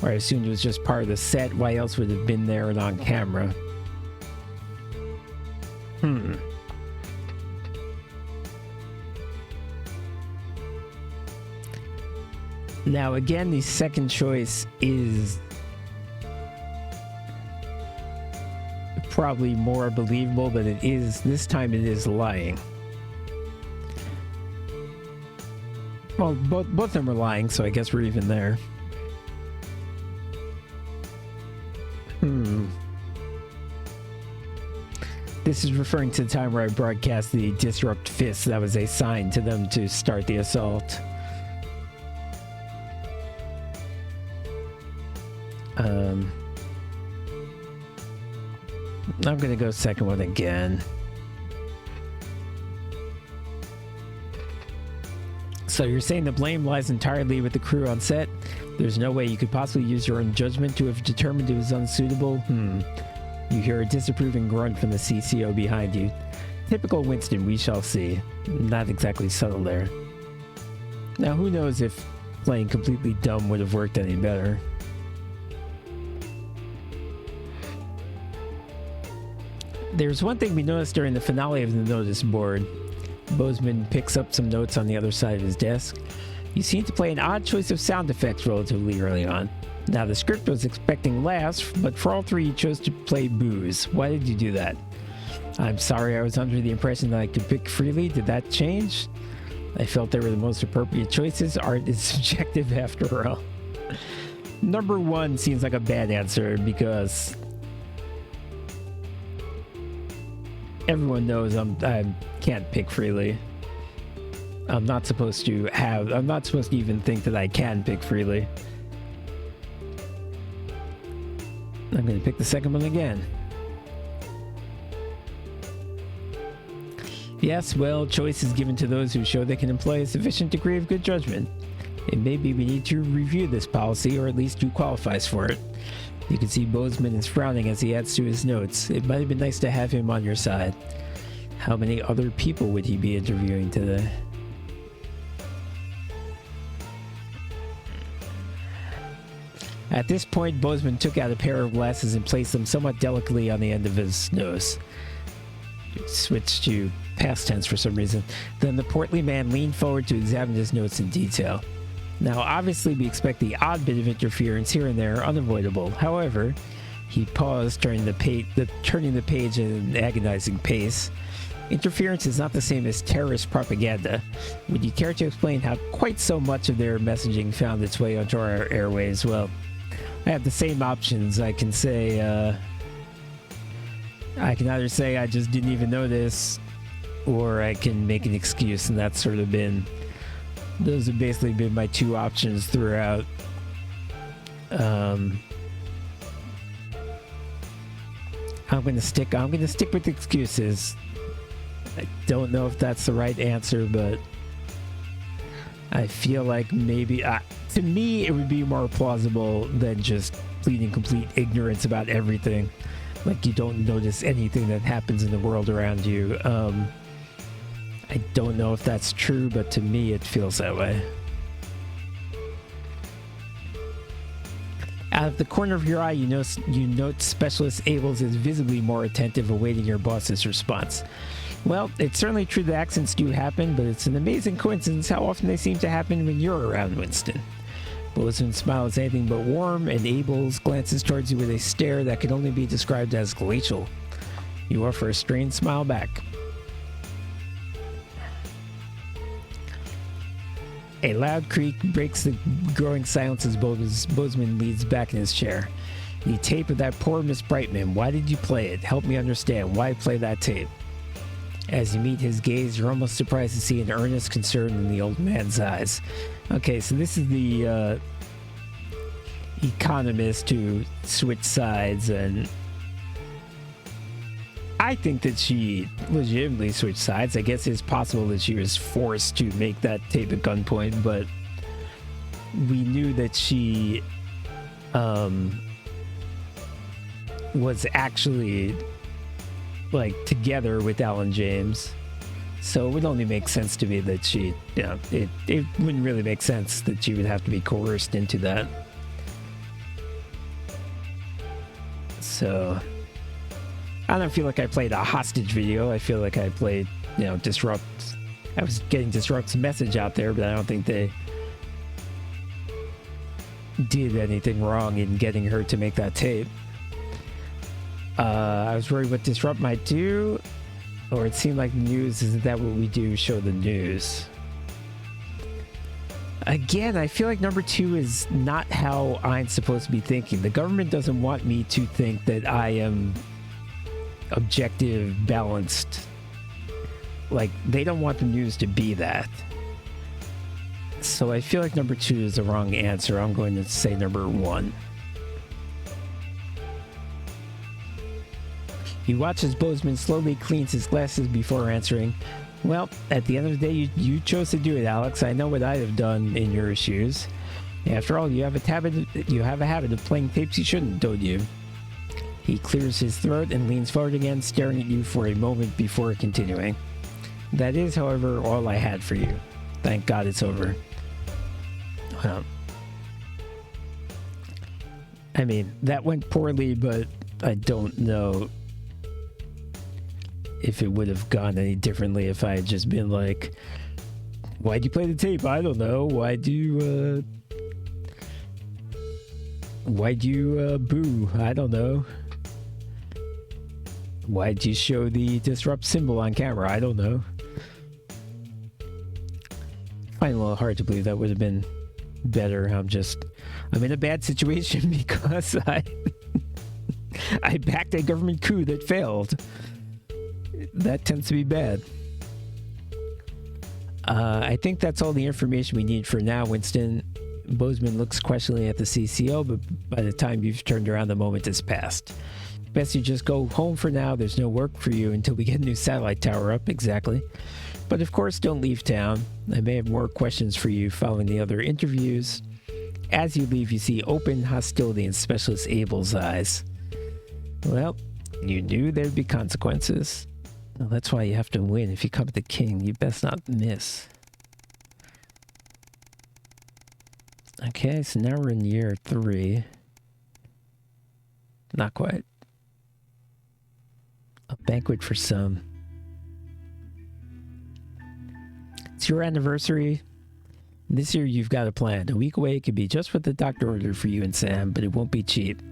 or I assumed it was just part of the set. Why else would it have been there and on camera? Now again, the second choice is probably more believable, but it is, this time it is lying. Well, both of them are lying, so I guess we're even there. This is referring to the time where I broadcast the disrupt fist. That was a sign to them to start the assault. I'm gonna go second one again. So you're saying the blame lies entirely with the crew on set? There's no way you could possibly use your own judgment to have determined it was unsuitable? You hear a disapproving grunt from the CCO behind you. Typical Winston, we shall see. Not exactly subtle there. Now who knows if playing completely dumb would have worked any better. There's one thing we noticed during the finale of the notice board. Bozeman picks up some notes on the other side of his desk. You seem to play an odd choice of sound effects relatively early on. Now the script was expecting laughs, but for all three you chose to play boos. Why did you do that? I'm sorry, I was under the impression that I could pick freely. Did that change? I felt they were the most appropriate choices. Art is subjective after all. Number one seems like a bad answer because everyone knows I can't pick freely. I'm not supposed to even think that I can pick freely. I'm going to pick the second one again. Yes, well, choice is given to those who show they can employ a sufficient degree of good judgment. It may be we need to review this policy, or at least who qualifies for it. You can see Bozeman is frowning as he adds to his notes. It might have been nice to have him on your side. How many other people would he be interviewing today? At this point, Bozeman took out a pair of glasses and placed them somewhat delicately on the end of his nose. Switched to past tense for some reason. Then the portly man leaned forward to examine his notes in detail. Now, obviously, we expect the odd bit of interference here and there, unavoidable. However, he paused, turning the page at an agonizing pace. Interference is not the same as terrorist propaganda. Would you care to explain how quite so much of their messaging found its way onto our airways? Well, I have the same options. I can say, I can either say I just didn't even know this, or I can make an excuse, and that's sort of been, those have basically been my two options throughout. I'm gonna stick with excuses. I don't know if that's the right answer, but I feel like maybe, to me, it would be more plausible than just pleading complete ignorance about everything. Like you don't notice anything that happens in the world around you. I don't know if that's true, but to me it feels that way. Out of the corner of your eye, you note Specialist Ables is visibly more attentive, awaiting your boss's response. Well, it's certainly true that accidents do happen, but it's an amazing coincidence how often they seem to happen when you're around, Winston. Bozeman's smile is anything but warm, and Ables glances towards you with a stare that can only be described as glacial. You offer a strained smile back. A loud creak breaks the growing silence as Bozeman leans back in his chair. The tape of that poor Miss Brightman, why did you play it? Help me understand. Why play that tape? As you meet his gaze, you're almost surprised to see an earnest concern in the old man's eyes. Okay, so this is the economist who switched sides, and I think that she legitimately switched sides. I guess it's possible that she was forced to make that tape at gunpoint, but we knew that she was actually like together with Alan James. So it would only make sense to me that she, it wouldn't really make sense that she would have to be coerced into that. So I don't feel like I played a hostage video. I feel like I played, Disrupt. I was getting Disrupt's message out there, but I don't think they did anything wrong in getting her to make that tape. I was worried what Disrupt might do, or it seemed like the news, isn't that what we do, show the news? Again, I feel like number 2 is not how I'm supposed to be thinking. The government doesn't want me to think that I am objective, balanced. Like, they don't want the news to be that. So I feel like number 2 is the wrong answer. I'm going to say number 1. You watch as Bozeman slowly cleans his glasses before answering. Well, at the end of the day, you chose to do it, Alex. I know what I'd have done in your shoes. After all, you have a habit of playing tapes you shouldn't, don't you? He clears his throat and leans forward again, staring at you for a moment before continuing. That is, however, all I had for you. Thank God it's over. Well, I mean, that went poorly, but I don't know if it would have gone any differently if I had just been like, why'd you play the tape? I don't know. Why'd you boo? I don't know. Why'd you show the Disrupt symbol on camera? I don't know. I find it a little hard to believe that would have been better. I'm in a bad situation because I backed a government coup that failed. That tends to be bad. I think that's all the information we need for now, Winston. Bozeman looks questioningly at the CCO, but by the time you've turned around, the moment has passed. Best you just go home for now. There's no work for you until we get a new satellite tower up, exactly. But of course, don't leave town. I may have more questions for you following the other interviews. As you leave, you see open hostility in Specialist Abel's eyes. Well, you knew there'd be consequences. Well, that's why you have to win. If you come at the king, you best not miss. Okay, so now we're in year 3. Not quite. A banquet for some. It's your anniversary. This year you've got a plan. A week away, it could be just what the doctor ordered for you and Sam, but it won't be cheap.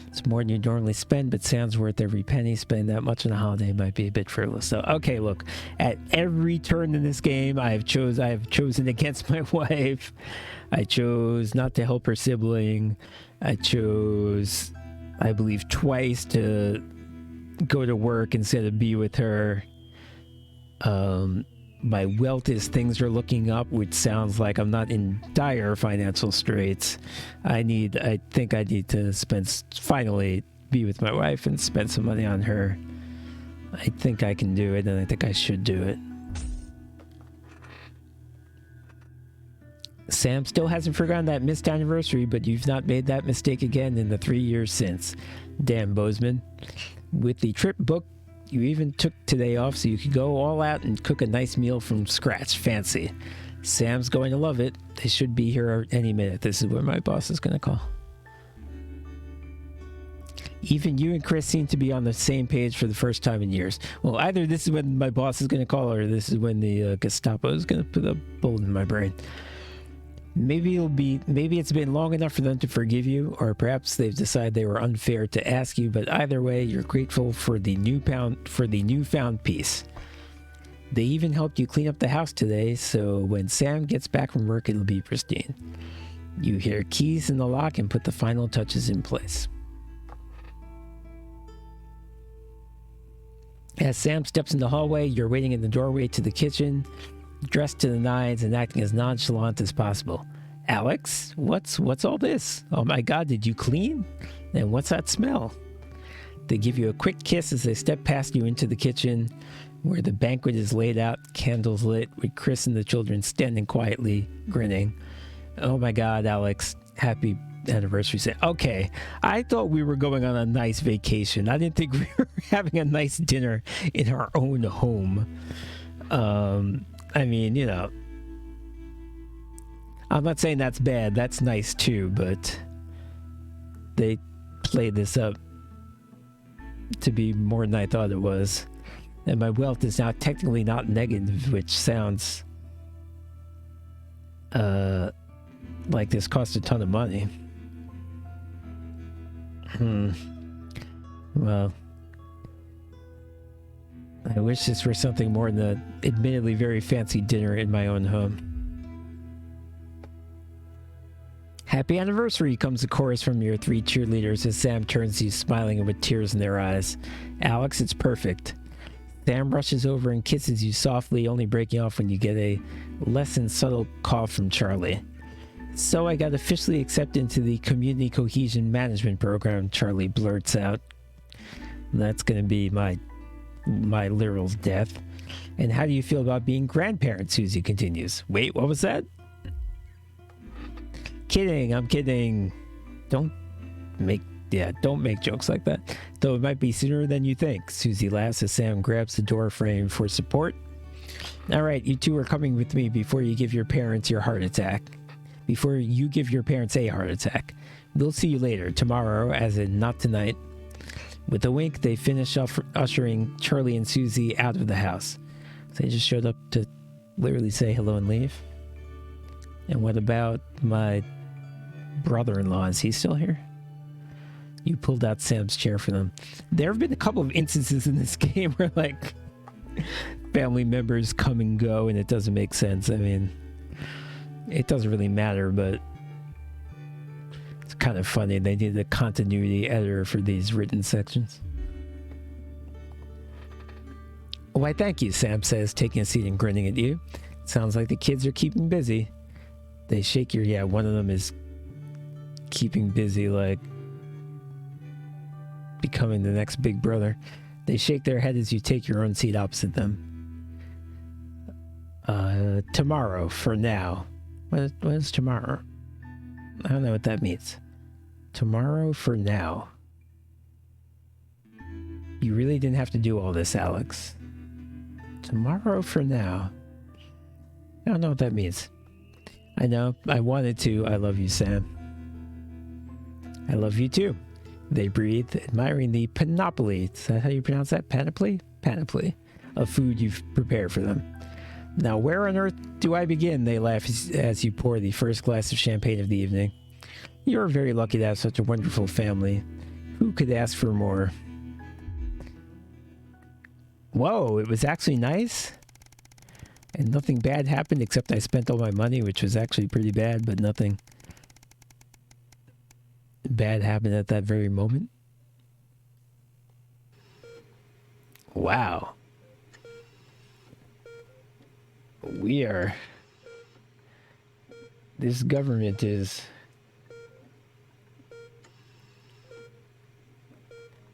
It's more than you normally spend, but sounds worth every penny. Spending that much on a holiday might be a bit frivolous. So, okay, look. At every turn in this game, I have chosen against my wife. I chose not to help her sibling. I chose, I believe, twice to go to work instead of be with her. My wealth is things are looking up, which sounds like I'm not in dire financial straits. I think I need to finally be with my wife and spend some money on her. I think I can do it, and I think I should do it. Sam still hasn't forgotten that missed anniversary, but you've not made that mistake again in the 3 years since. Damn, Bozeman. With the trip booked, you even took today off so you could go all out and cook a nice meal from scratch. Fancy. Sam's going to love it. They should be here any minute. This is where my boss is going to call. Even you and Chris seem to be on the same page for the first time in years. Well, either this is when my boss is going to call, or this is when the Gestapo is going to put a bullet in my brain. Maybe it's been long enough for them to forgive you, or perhaps they've decided they were unfair to ask you, but either way, you're grateful for the newfound peace. They even helped you clean up the house today, so when Sam gets back from work, it'll be pristine. You hear keys in the lock and put the final touches in place. As Sam steps in the hallway, you're waiting in the doorway to the kitchen, dressed to the nines and acting as nonchalant as possible. Alex, what's all this? Oh my God, did you clean? And what's that smell? They give you a quick kiss as they step past you into the kitchen, where the banquet is laid out, candles lit, with Chris and the children standing quietly, grinning. Oh my God, Alex, happy anniversary. Okay, I thought we were going on a nice vacation. I didn't think we were having a nice dinner in our own home. I mean, you know, I'm not saying that's bad. That's nice too, but they played this up to be more than I thought it was. And my wealth is now technically not negative, which sounds like this cost a ton of money. Well, I wish this were something more than an admittedly very fancy dinner in my own home. Happy anniversary, comes the chorus from your three cheerleaders as Sam turns to you smiling and with tears in their eyes. Alex, it's perfect. Sam rushes over and kisses you softly, only breaking off when you get a less than subtle cough from Charlie. So I got officially accepted into the Community Cohesion Management Program, Charlie blurts out. That's going to be my literal death. And how do you feel about being grandparents? Susie continues. Wait, what was that? Kidding, I'm kidding. Don't make jokes like that. Though it might be sooner than you think. Susie laughs as Sam grabs the door frame for support. All right, you two are coming with me before you give your parents a heart attack. We'll see you later, tomorrow, as in not tonight. With a wink, they finish ushering Charlie and Susie out of the house. They just showed up to literally say hello and leave. And what about my brother-in-law? Is he still here? You pulled out Sam's chair for them. There have been a couple of instances in this game where, like, family members come and go and it doesn't make sense. I mean, it doesn't really matter, but it's kind of funny. They needed a continuity editor for these written sections. Why, thank you, Sam says, taking a seat and grinning at you. Sounds like the kids are keeping busy. They shake your... Yeah, one of them is keeping busy, like becoming the next big brother. They shake their head as you take your own seat opposite them. Tomorrow, for now. What is tomorrow? I don't know what that means. Tomorrow for now. You really didn't have to do all this, Alex. Tomorrow for now. I don't know what that means. I know, I wanted to. I love you, Sam. I love you too. They breathe, admiring the panoply. Is that how you pronounce that? Panoply? Panoply of food you've prepared for them. Now, where on earth do I begin? They laugh as you pour the first glass of champagne of the evening. You're very lucky to have such a wonderful family. Who could ask for more? Whoa, it was actually nice? And nothing bad happened except I spent all my money, which was actually pretty bad, but nothing bad happened at that very moment. Wow. This government is...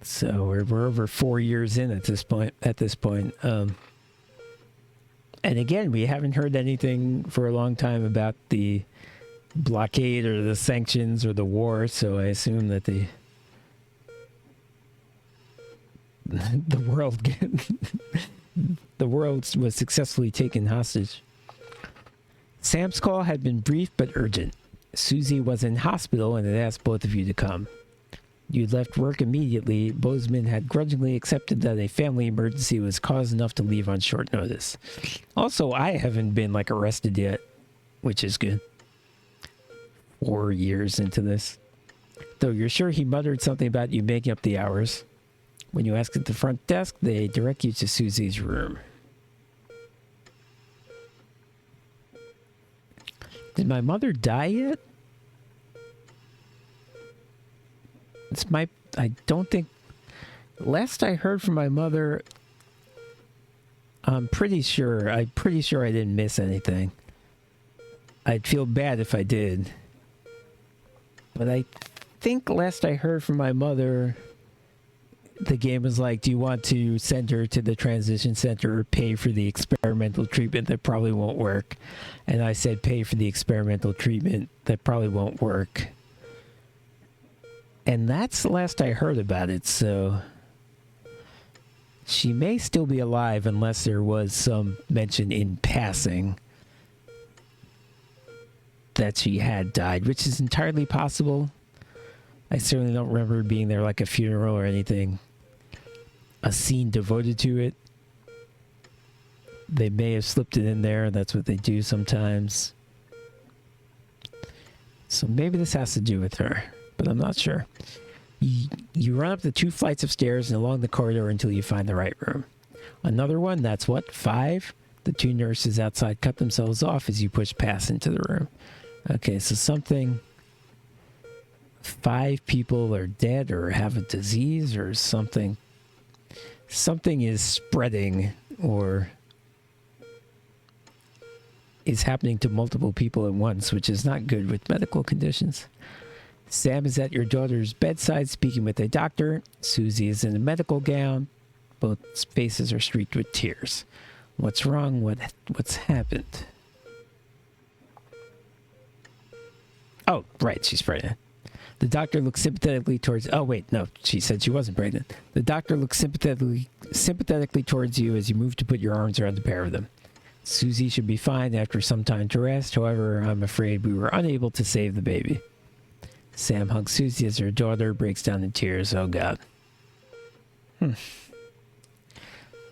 So we're over 4 years in at this point. And again, we haven't heard anything for a long time about the blockade or the sanctions or the war. So I assume that the world was successfully taken hostage. Sam's call had been brief but urgent. Susie was in hospital and had asked both of you to come. You'd left work immediately. Bozeman had grudgingly accepted that a family emergency was cause enough to leave on short notice. Also, I haven't been, like, arrested yet, which is good. 4 years into this. Though you're sure he muttered something about you making up the hours. When you ask at the front desk, they direct you to Susie's room. Did my mother die yet? I don't think... Last I heard from my mother, I'm pretty sure I didn't miss anything. I'd feel bad if I did. But I think last I heard from my mother, the game was like, do you want to send her to the transition center or pay for the experimental treatment that probably won't work? And I said, pay for the experimental treatment that probably won't work. And that's the last I heard about it, so she may still be alive unless there was some mention in passing that she had died, which is entirely possible. I certainly don't remember being there like a funeral or anything. A scene devoted to it. They may have slipped it in there. That's what they do sometimes. So maybe this has to do with her, but I'm not sure. You run up the 2 flights of stairs and along the corridor until you find the right room. Another one, that's what, 5? The 2 nurses outside cut themselves off as you push past into the room. Okay, so 5 people are dead or have a disease or something. Something is spreading or is happening to multiple people at once, which is not good with medical conditions. Sam is at your daughter's bedside speaking with a doctor. Susie is in a medical gown. Both faces are streaked with tears. What's wrong? What's happened? Oh, right, she's pregnant. The doctor looks sympathetically towards... Oh, wait, no, she said she wasn't pregnant. The doctor looks sympathetically towards you as you move to put your arms around the pair of them. Susie should be fine after some time to rest. However, I'm afraid we were unable to save the baby. Sam hugs Susie as her daughter breaks down in tears. Oh, God.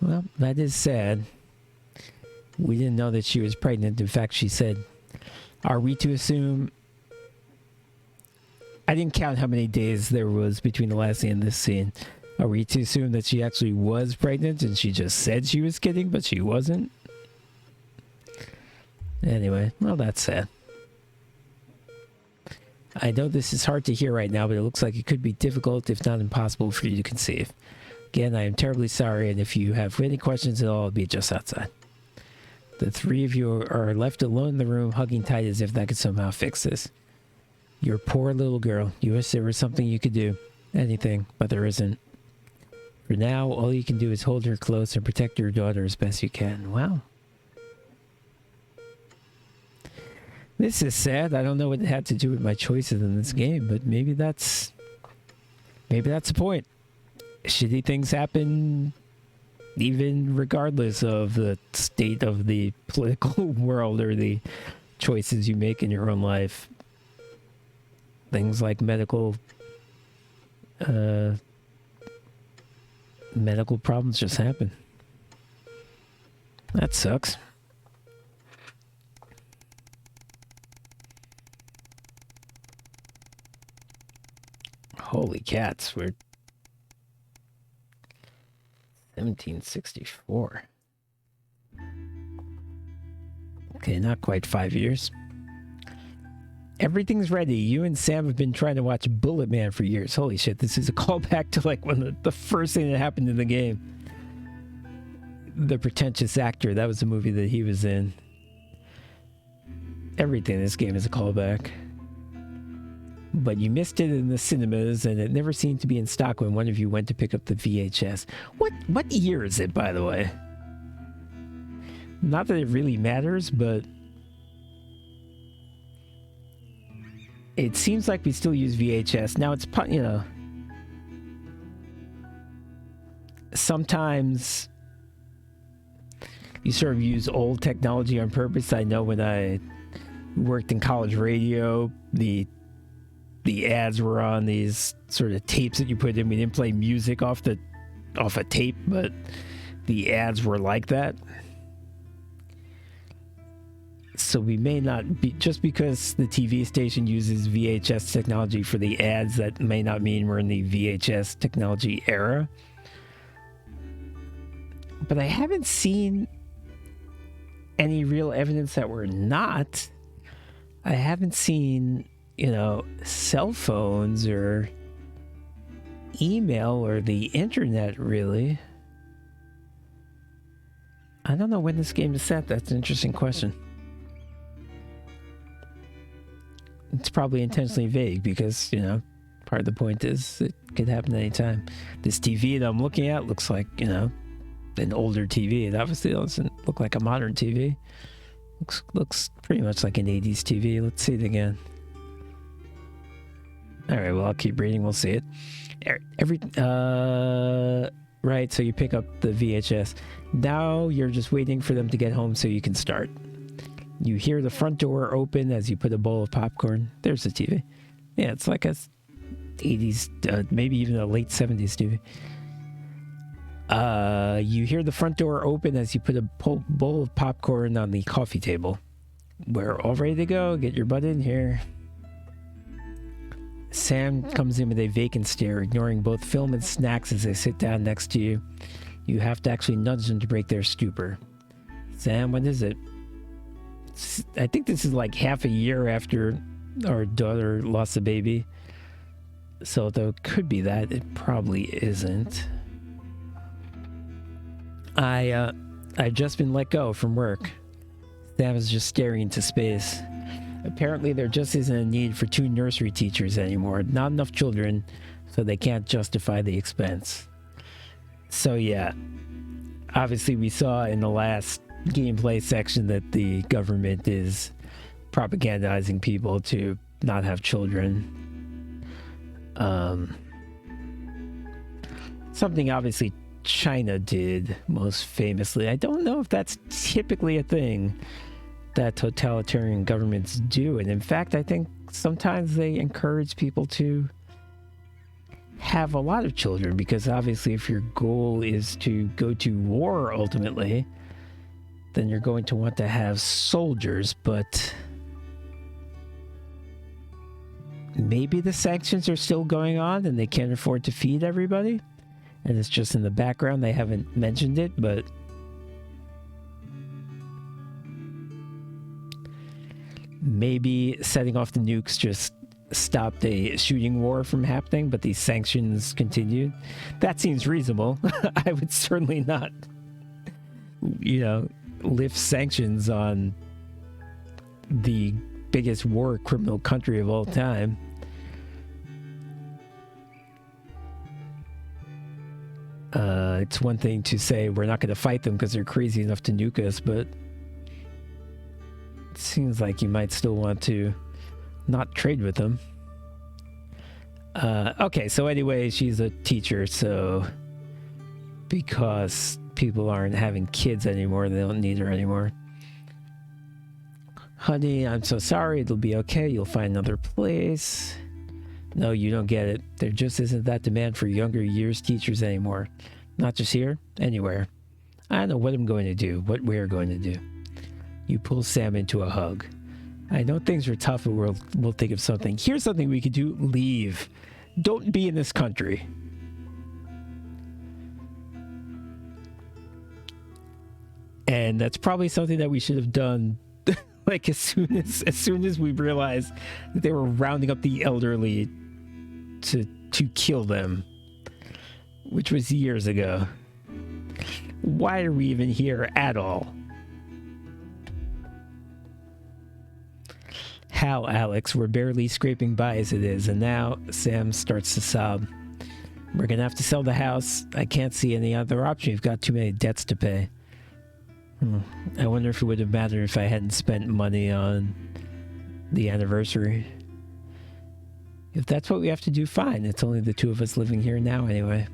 Well, that is sad. We didn't know that she was pregnant. In fact, she said, are we to assume... I didn't count how many days there was between the last scene and this scene. Are we to assume that she actually was pregnant and she just said she was kidding, but she wasn't? Anyway, well, that's sad. I know this is hard to hear right now, but it looks like it could be difficult, if not impossible, for you to conceive. Again, I am terribly sorry, and if you have any questions at all, I'll be just outside. The 3 of you are left alone in the room, hugging tight as if that could somehow fix this. Your poor little girl. You wish there was something you could do. Anything, but there isn't. For now, all you can do is hold her close and protect your daughter as best you can. Wow. This is sad. I don't know what it had to do with my choices in this game, but maybe that's the point. Shitty things happen even regardless of the state of the political world or the choices you make in your own life. Things like medical problems just happen. That sucks. Holy cats, we're 1764. Okay, not quite 5 years. Everything's ready. You and Sam have been trying to watch Bullet Man for years. Holy shit, this is a callback to like one of the first thing that happened in the game. The Pretentious Actor, that was the movie that he was in. Everything in this game is a callback. But you missed it in the cinemas, and it never seemed to be in stock when one of you went to pick up the VHS. What year is it, by the way? Not that it really matters, but it seems like we still use VHS. Now, it's, you know, sometimes you sort of use old technology on purpose. I know when I worked in college radio, the ads were on these sort of tapes that you put in. We didn't play music off a tape, but the ads were like that. So we may not be, just because the TV station uses VHS technology for the ads, that may not mean we're in the VHS technology era. But I haven't seen any real evidence that we're not. I haven't seen, cell phones or email or the internet, really. I don't know when this game is set. That's an interesting question. It's probably intentionally vague because, part of the point is it could happen anytime. This TV that I'm looking at looks like, an older TV. It obviously doesn't look like a modern TV. Looks pretty much like an 80s TV. Let's see it again. All right, well, I'll keep reading. We'll see it. Right, so you pick up the VHS. Now you're just waiting for them to get home so you can start. You hear the front door open as you put a bowl of popcorn. There's the TV. Yeah, it's like a 80s, maybe even a late 70s TV. You hear the front door open as you put a bowl of popcorn on the coffee table. We're all ready to go. Get your butt in here. Sam comes in with a vacant stare, ignoring both film and snacks as they sit down next to you. You have to actually nudge them to break their stupor. Sam, what is it? I think this is like half a year after our daughter lost a baby. So though it could be that, it probably isn't. I've just been let go from work. Sam is just staring into space. Apparently there just isn't a need for 2 nursery teachers anymore. Not enough children, so they can't justify the expense. So yeah, obviously we saw in the last gameplay section that the government is propagandizing people to not have children. Something obviously China did most famously. I don't know if that's typically a thing that totalitarian governments do, and in fact I think sometimes they encourage people to have a lot of children, because obviously if your goal is to go to war ultimately, then you're going to want to have soldiers. But maybe the sanctions are still going on and they can't afford to feed everybody, and it's just in the background, they haven't mentioned it. But maybe setting off the nukes just stopped a shooting war from happening, but these sanctions continued. That seems reasonable. I would certainly not, lift sanctions on the biggest war criminal country of all time. It's one thing to say we're not going to fight them because they're crazy enough to nuke us, but it seems like you might still want to not trade with them. Okay, so anyway, she's a teacher, so because people aren't having kids anymore, they don't need her anymore. Honey, I'm so sorry. It'll be okay. You'll find another place. No, you don't get it. There just isn't that demand for younger years teachers anymore. Not just here, anywhere. I don't know what I'm going to do, what we're going to do. You pull Sam into a hug. I know things are tough, but we'll think of something. Here's something we could do. Leave. Don't be in this country. And that's probably something that we should have done like as soon as we realized that they were rounding up the elderly to kill them, which was years ago. Why are we even here at all? How, Alex? We're barely scraping by as it is, and now Sam starts to sob. We're gonna have to sell the house. I can't see any other option. You've got too many debts to pay. I wonder if it would have mattered if I hadn't spent money on the anniversary. If that's what we have to do, fine. It's only the 2 of us living here now anyway.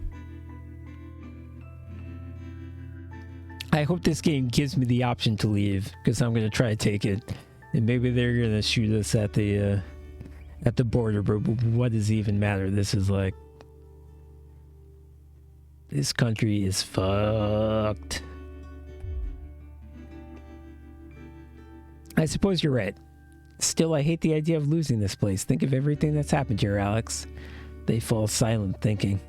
I hope this game gives me the option to leave, because I'm going to try to take it. And maybe they're gonna shoot us at the border, but what does it even matter? This is like, this country is fucked. I suppose you're right. Still, I hate the idea of losing this place. Think of everything that's happened here, Alex. They fall silent, thinking.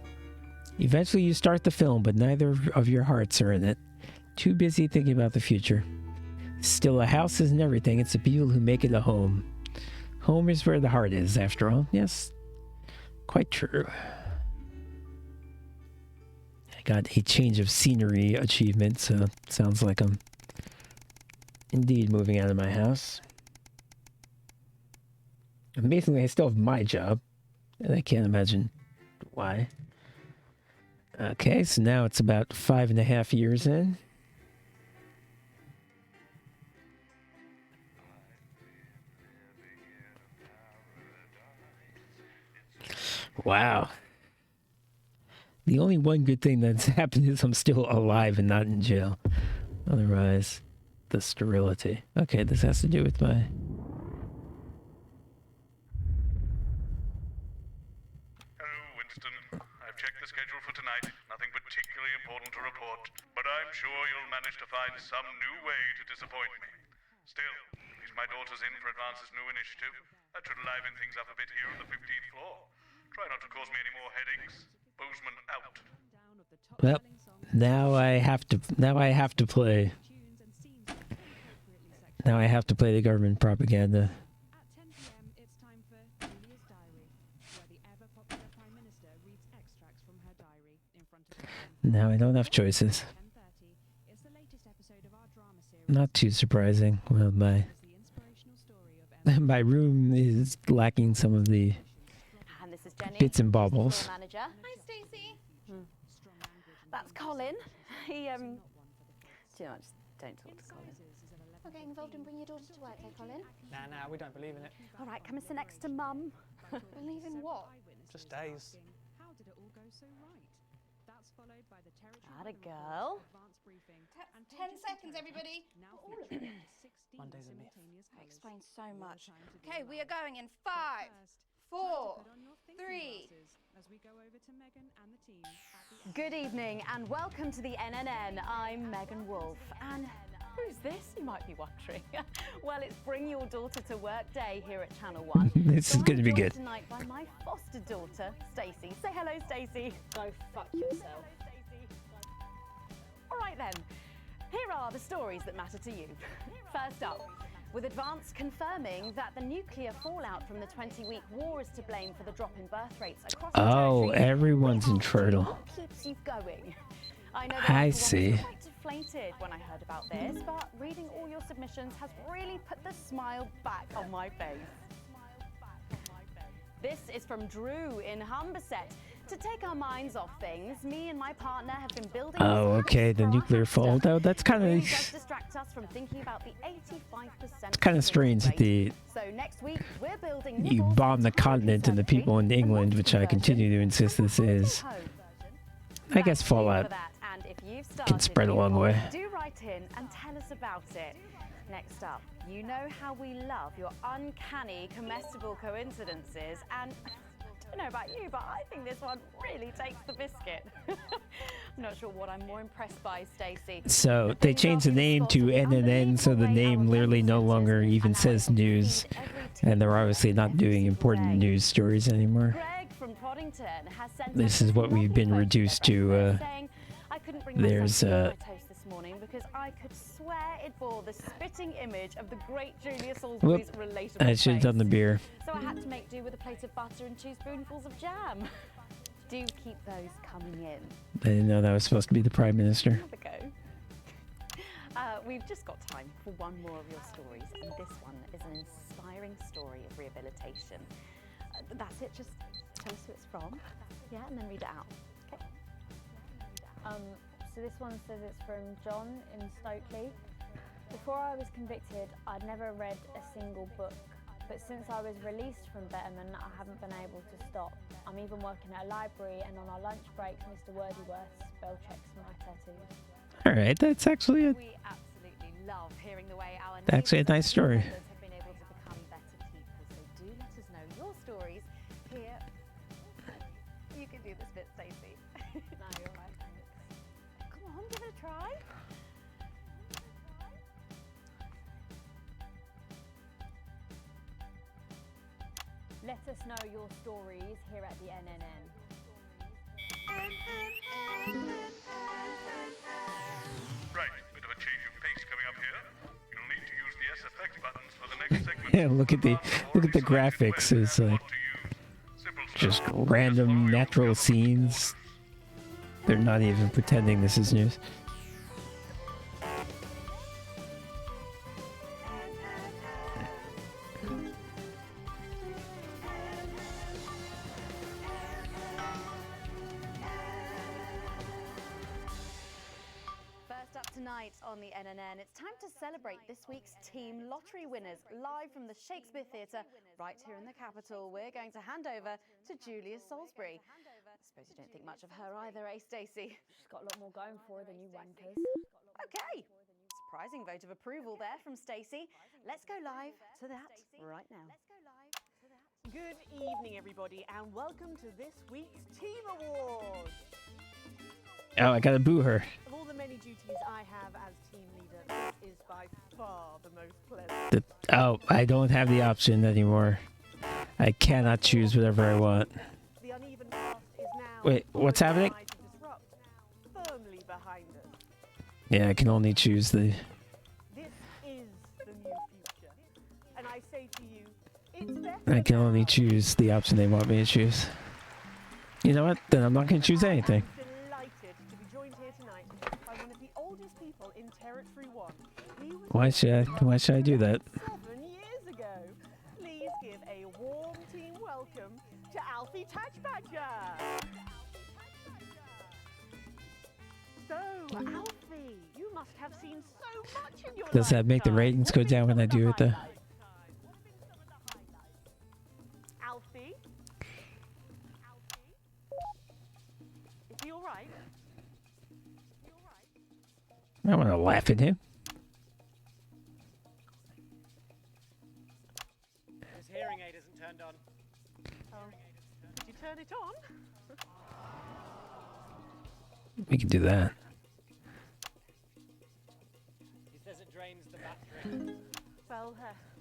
Eventually you start the film, but neither of your hearts are in it. Too busy thinking about the future. Still, a house isn't everything. It's the people who make it a home. Home is where the heart is, after all. Yes, quite true. I got a change of scenery achievement, so sounds like I'm indeed moving out of my house. Amazingly, I still have my job, and I can't imagine why. Okay, so now it's about 5.5 years in. Wow. The only one good thing that's happened is I'm still alive and not in jail. Otherwise, the sterility. Okay, this has to do with my... Hello, Winston. I've checked the schedule for tonight. Nothing particularly important to report. But I'm sure you'll manage to find some new way to disappoint me. Still, at least my daughter's in for Advance's new initiative. That should liven things up a bit here on the 15th floor. Try not to cause me any more headaches. Bozeman out. Well, now I have to play. Now I have to play the government propaganda. Now I don't have choices. Not too surprising. Well, my room is lacking some of the bits and bobbles. Manager. Hi, Stacey. That's Colin. He, do you know what, just don't talk to Colin. Not getting involved and bring your daughter to work, eh, Colin? Nah, we don't believe in it. All right, come and sit next to Mum. Believe in what? Just days. Atta girl. 10 seconds, everybody. Monday's a myth. That explains so much. Okay, we are going in 5, 4, 3. Good evening and welcome to the NNN. I'm Megan Wolf. And who's this, you might be wondering? Well, it's Bring Your Daughter to Work Day here at Channel 1. This is going to be good. Tonight by my foster daughter, Stacey. Say hello, Stacey. Go fuck yourself. All right then, here are the stories that matter to you. First up, with Advance confirming that the nuclear fallout from the 20-week war is to blame for the drop in birth rates across the Oh, territory. everyone's infertile. What keeps you going? I know that I everyone see. was quite deflated when I heard about this, but reading all your submissions has really put the smile back on my face. This is from Drew in Humberset. To take our minds off things, me and my partner have been building. Oh, okay, the nuclear fallout. That's kind of distract us from thinking about the 85%. kind of strange that So next week we're building. you bomb the continent and the people in England, which I continue to insist this is. I guess Fallout can spread a long way. Do write in and tell us about it. Next up, you know how we love your uncanny comestible coincidences, and I don't know about you, but I think this one really takes the biscuit. I'm not sure what I'm more impressed by, Stacey. So they changed the name to NNN, so the name literally no longer even says news, and they're obviously not doing important news stories anymore. Greg from Poddington has sent This is what we've been reduced to. saying, I couldn't bring There's myself to eat my toast this morning because I could swear it bore the spitting image of the great Julia Salisbury's relatable I should have done the beer. So I had to make do with a plate of butter and 2 spoonfuls of jam. Do keep those coming in. I didn't know that was supposed to be the Prime Minister. Have a go. We've just got time for one more of your stories, and this one is an inspiring story of rehabilitation. That's it, just tell us who it's from. Yeah, and then read it out. Okay. So this one says it's from John in Stokely. Before I was convicted, I'd never read a single book. But since I was released from Betterman, I haven't been able to stop. I'm even working at a library, and on our lunch breaks, Mr. Wordyworth spell checks my tattoos. All right, that's actually We absolutely love hearing the way our a nice story. have been able Let us know your stories here at the NNN. Right, bit of a change of pace coming up here. You'll need to use the SFX buttons for the next segment. Yeah, look at the graphics. It's like just random natural scenes. They're not even pretending this is news. First up tonight on the NNN, it's time to celebrate this week's Team Lottery winners live from the Shakespeare Theatre right here in the capital. We're going to hand over to Julia Salisbury. I suppose you don't think much of her either, eh, Stacey? She's got a lot more going for her than you wankers. Okay, surprising vote of approval there from Stacey. Let's go live to that right now. Good evening, everybody, and welcome to this week's Team Awards. Oh, I gotta boo her. Of all the many duties I have as team leader, this is by far the most pleasant. Oh, I don't have the option anymore. I cannot choose whatever I want. The uneven cast is now Wait, what's happening? firmly behind us. Yeah, I can only choose the... This is the new future. And I say to you, it's better. I can only choose the option they want me to choose. You know what? Then I'm not gonna choose anything. Delighted to be joined here tonight by one of the oldest people in Territory 1. He was Why should I do that? 7 years ago. Please give a warm team welcome to Alfie Tatchbadger. So, Alfie, you must have seen so much in your Does that make the lifetime. ratings go down when I do it though? Alfie? Is he alright? I want to laugh at him. His hearing aid isn't turned on. Oh, did you turn it on? We can do that. He says it drains the battery. Well,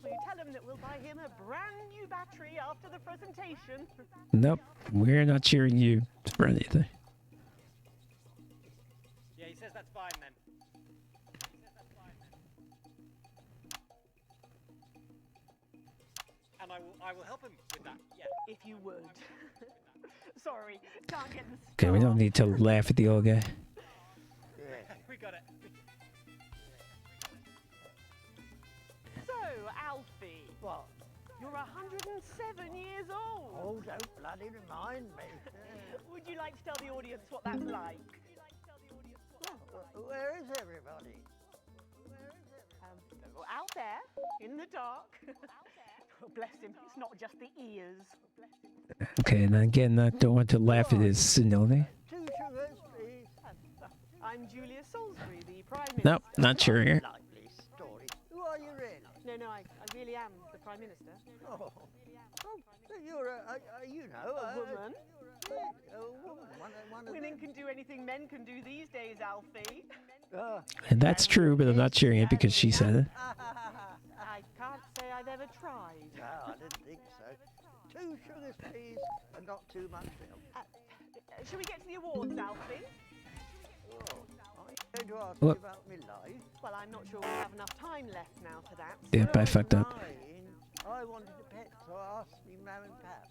will you tell him that we'll buy him a brand new battery after the presentation? Nope, we're not cheering you for anything. Yeah, he says that's fine then. And I will help him with that, yeah. If you would. Sorry, can't get the Okay, we don't need to laugh at the old guy. We got it. So, Alfie. What? You're 107 years old. Oh, don't bloody remind me. Would you like to tell the audience what that's like? Where is everybody? Out there, in the dark. Oh, bless him, it's not just the ears. Okay, and again, I don't want to laugh at his senility. 2 sugars, please. I'm Julia Salisbury, the Prime Minister. Nope, not cheering her. Lovely story. Who are you really? No, I really am the Prime Minister. Oh, so you're a woman. A woman. One of Women can do anything men can do these days, Alfie. And that's true, but I'm not cheering it because she said it. I can't say I've ever tried. No, I didn't think so. 2 sugars, please, and not too much milk. Shall we get to the awards, Alfie? I'm going to ask What? you about my life. Well, I'm not sure we have enough time left now for that. Yep, I fucked up. I wanted a pet, so I asked me Mam and Pap.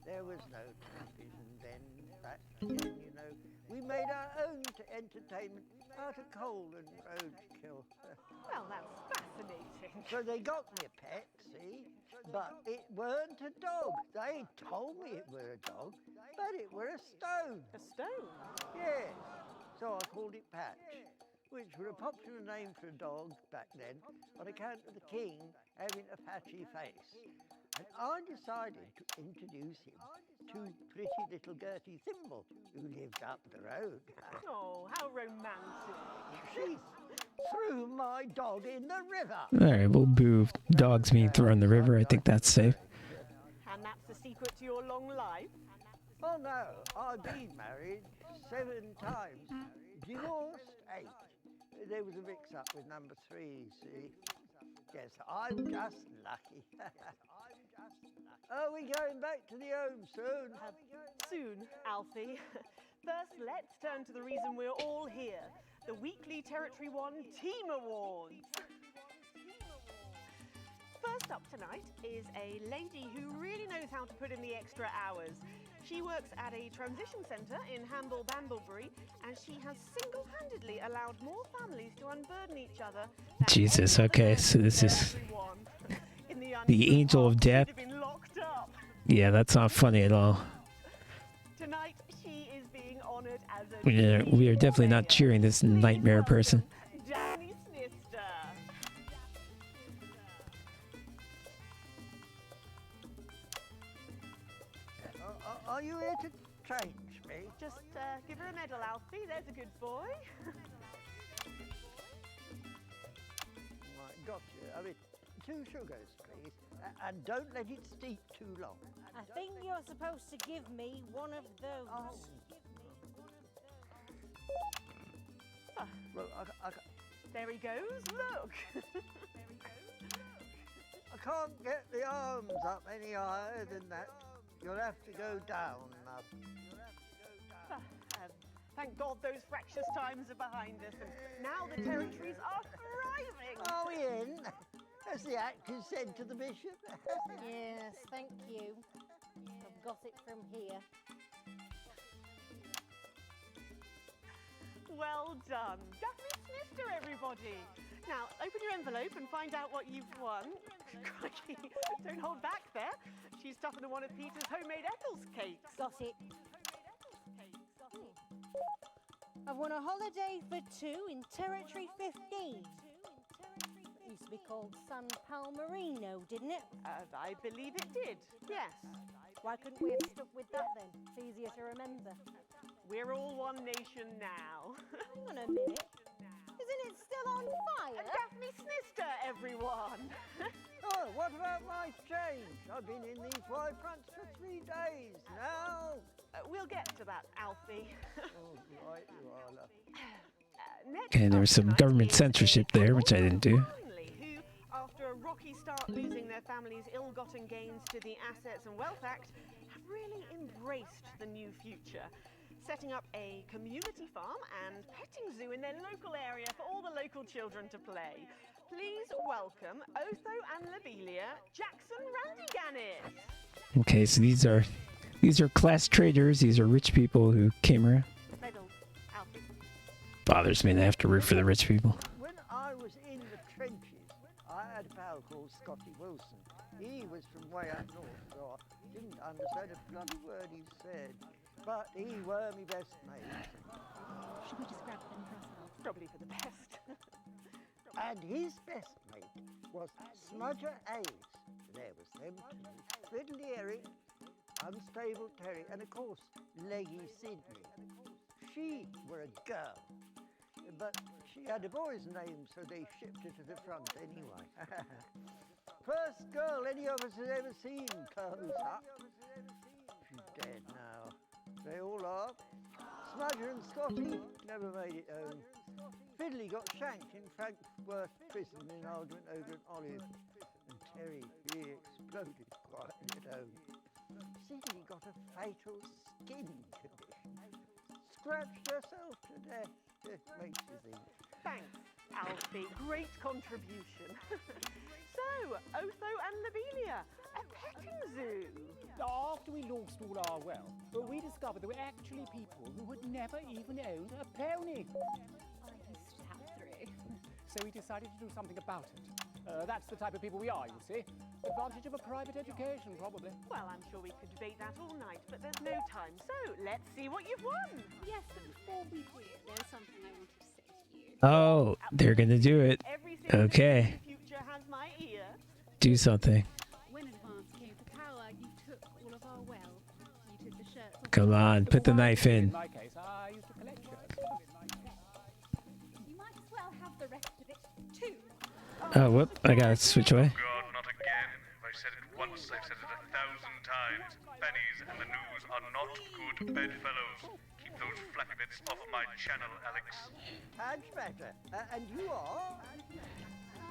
There was no television then, back then, you know. We made our own entertainment out of coal and roadkill. Well, that's fascinating. So they got me a pet, see? But it weren't a dog. They told me it were a dog, but it were a stone. A stone? Yes. So I called it Patch, which was a popular name for a dog back then on account of the king having a patchy face. And I decided to introduce him to pretty little Gertie Thimble, who lived up the road. Oh, how romantic. She threw my dog in the river. Alright, we'll boo dogs being thrown in the river. I think that's safe. And that's the secret to your long life? Oh no, I've been married 7 times, divorced 8. There was a mix-up with number 3, see? Yes, I'm just lucky. Are we going back to the home soon? Soon, Alfie. First, let's turn to the reason we're all here. The weekly Territory 1 Team Awards. First up tonight is a lady who really knows how to put in the extra hours. She works at a transition centre in Hamble-Bamblebury, and she has single-handedly allowed more families to unburden each other. Jesus, okay, so this is the angel of death. Yeah, that's not funny at all. Tonight, she is being honoured as a We are definitely not cheering this nightmare person. Danny Snister. Are you here to change me? Just give her a medal, Alfie. There's a good boy. Right, got you. I mean, 2 sugars, please. And don't let it steep too long. I think you're supposed to give me one of those. Well, There he goes. Look. I can't get the arms up any higher than that. You'll have to go down, love. Thank God those fractious times are behind us, and now the territories are thriving. Are we in? As the actors said to the bishop. Yes, thank you. I've got it from here. Well done. Daphne Snister, everybody. Now, open your envelope and find out what you've won. Crikey, don't hold back there. She's stuffing one of Peter's homemade Eccles cakes. Got it. I've won a holiday for 2 in Territory 15. It used to be called San Palmerino, didn't it? I believe it did, yes. Why couldn't we have stuck with that then? It's easier to remember. We're all one nation now. Hang on a minute. Isn't it still on fire? Daphne Snister, everyone. Oh, what about my change? I've been in these wide fronts for 3 days now. We'll get to that, Alfie. Oh, right you are, love. Okay, there was some government censorship there, which I didn't do. Who, after a rocky start losing their family's ill-gotten gains to the Assets and Wealth Act, have really embraced the new future, setting up a community farm and petting zoo in their local area for all the local children to play. Please welcome Otho and Lobelia, Jackson Randiganis. Okay, so these are class traders. These are rich people who came around. Medal, Alfie. Bothers me to have to root for the rich people. When I was in the trenches, I had a pal called Scotty Wilson. He was from way up north, so I didn't understand a bloody word he said. But he were my best mate. Should we just grab them for ourselves? Probably for the best. And his best mate was Smudger Ace. There was them two. Fiddly Eric, Unstable Terry, and of course, Leggy Sydney. She were a girl, but she had a boy's name, so they shipped her to the front anyway. First girl any of us has ever seen, close up. She's dead now. They all are. Smudger and Scotty never made it home. Fiddly got shanked in Frankworth prison in an argument over an olive. And Terry, he exploded quietly at home. Sidney got a fatal skin condition. Scratched herself to death. It makes you think. Thanks, Alfie. Great contribution. So, Otho and Lobelia, a petting zoo. After we lost all our wealth, we discovered there were actually people who had never even owned a pony. I used to have 3. So we decided to do something about it. That's the type of people we are, you see. Advantage of a private education, probably. Well, I'm sure we could debate that all night, but there's no time. So, let's see what you've won. Yes, but before we do, there's something I wanted to say to you. Oh, they're gonna do it. Okay, Future has my ear. do something. When advance came to power, you took all of our wealth. You took the shirts off. Come on, put the knife in. In my case, I used to collect shirts. You might as well have the rest of it too. Oh, whoop! I gotta switch away. God, not again. If I've said it once, I've said it 1,000 times. Bennies and the news are not good bedfellows. Keep those flappy bits off my channel, Alex. Much better. And you are?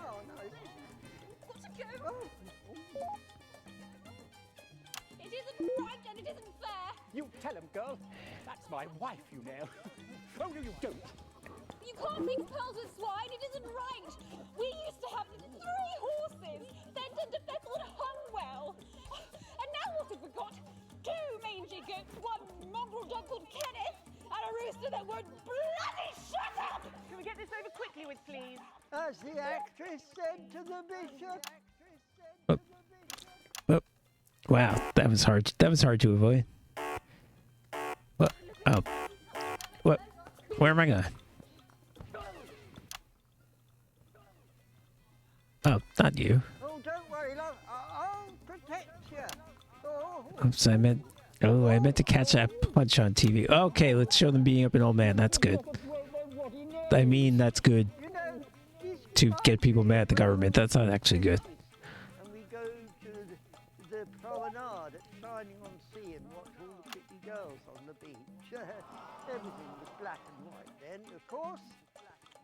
Oh, no. Jacob! It isn't right and it isn't fair. You tell him, girl. That's my wife, you know. Oh, no, you don't. You can't mix pearls with swine. It isn't right. We used to have 3 horses sent into Thistlewood Hungwell. And now what have we got? 2 mangy goats, 1 mongrel dog called Kenneth, and a rooster that won't bloody shut up! Can we get this over quickly with, please? As the actress said to the bishop. Oh, wow, that was hard. That was hard to avoid. What? Oh, what? Where am I going? Oh, not you. Oh, don't worry, love. I'll protect you. Oh. Oops, I meant to catch that punch on TV. Okay, let's show them beating up an old man. That's good. I mean, that's good to get people mad at the government. That's not actually good. And we go to the promenade at Shining on Sea and watch all the pretty girls on the beach. Everything was black and white then. Of course,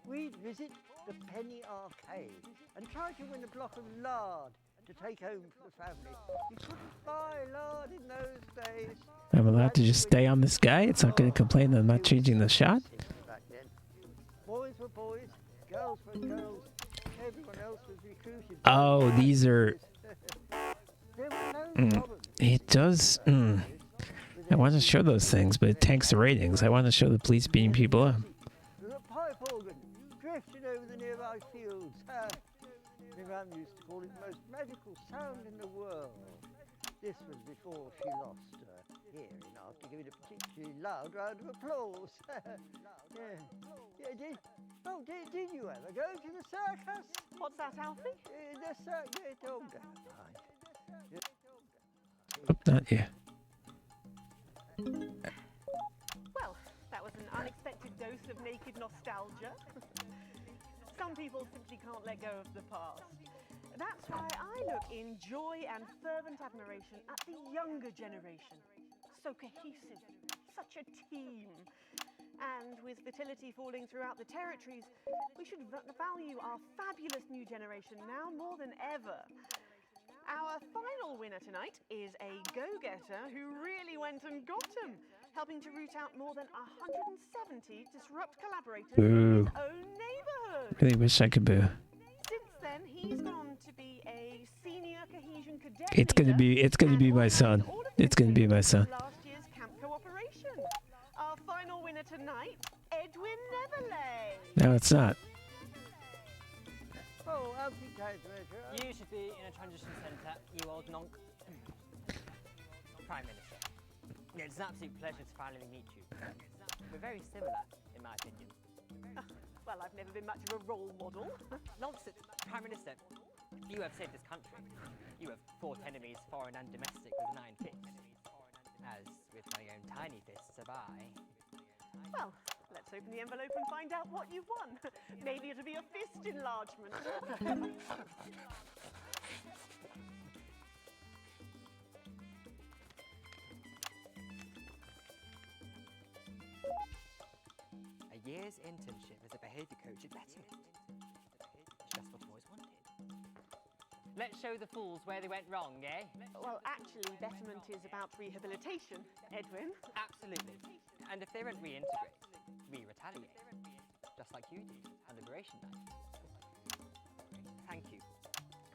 we'd visit the Penny Arcade and try to win a block of lard to take home for the family. You couldn't buy lard in those days. I'm allowed to just stay on this guy? It's not going to complain that I'm not changing the shot? Back then. Boys were boys, girls were girls. Everyone else was recruited. Oh, these are... There were no problems. It does... I want to show those things, but it tanks the ratings. I want to show the police beating people up. The pipe organ drifted over the nearby fields. My mum used to call it the most magical sound in the world. This was before she lost her hearing after giving a particularly loud round of applause. Did you ever go to the circus? What's that, Alfie? The circus. Oh, never mind. Oh, not you. Well, that was an unexpected dose of naked nostalgia. Some people simply can't let go of the past. That's why I look in joy and fervent admiration at the younger generation. So cohesive, such a team. And with fertility falling throughout the territories, we should value our fabulous new generation now more than ever. Our final winner tonight is a go-getter who really went and got him, helping to root out more than 170 disrupt collaborators in his own neighborhood. Really wish I could boo. Since then, he's gone to be a senior cohesion cadet. It's gonna be my son. It's gonna be my son. Last year's camp cooperation. Our final winner tonight, Edwin Neverlay. No, it's not. Oh, Alfie Treasure. You should be in a transition centre, you old nonk. Prime Minister. It's an absolute pleasure to finally meet you. We're very similar, in my opinion. Well, I've never been much of a role model. Nonsense. Prime Minister, you have saved this country. You have fought enemies, foreign and domestic, with an iron fist. As with my own tiny fists have I. Well, let's open the envelope and find out what you've won. Maybe it'll be a fist enlargement. A year's internship as a behaviour coach at Betterment. Just what I've always wanted. Let's show the fools where they went wrong, eh? Well, actually, Betterment is about rehabilitation, Edwin. Absolutely. And if they don't reintegrate, we retaliate. Just like you did on Liberation Night. Thank you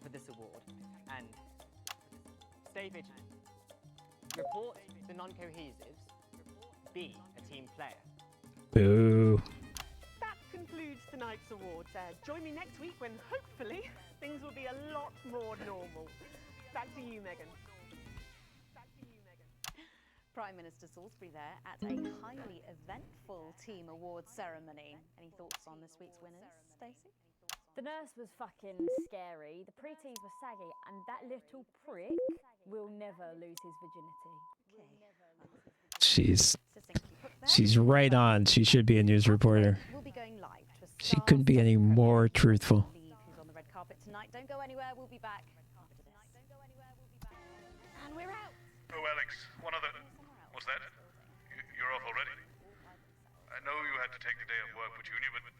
for this award. And stay vigilant. Report the non-cohesives. Be a team player. Boo. That concludes tonight's awards. Join me next week when, hopefully, things will be a lot more normal. Back to you, Megan. Prime Minister Salisbury there at a highly eventful team awards ceremony. Any thoughts on this week's winners, Stacey? The nurse was fucking scary, the pretties were saggy, and that little prick will never lose his virginity. She's right on. She should be a news reporter. We'll be going live to a She couldn't be any more truthful. who's on the red carpet tonight. Don't go anywhere, we'll be back. And we're out. Oh, Alex, one other... What's that? You're off already? I know you had to take the day off work, Petunia, but...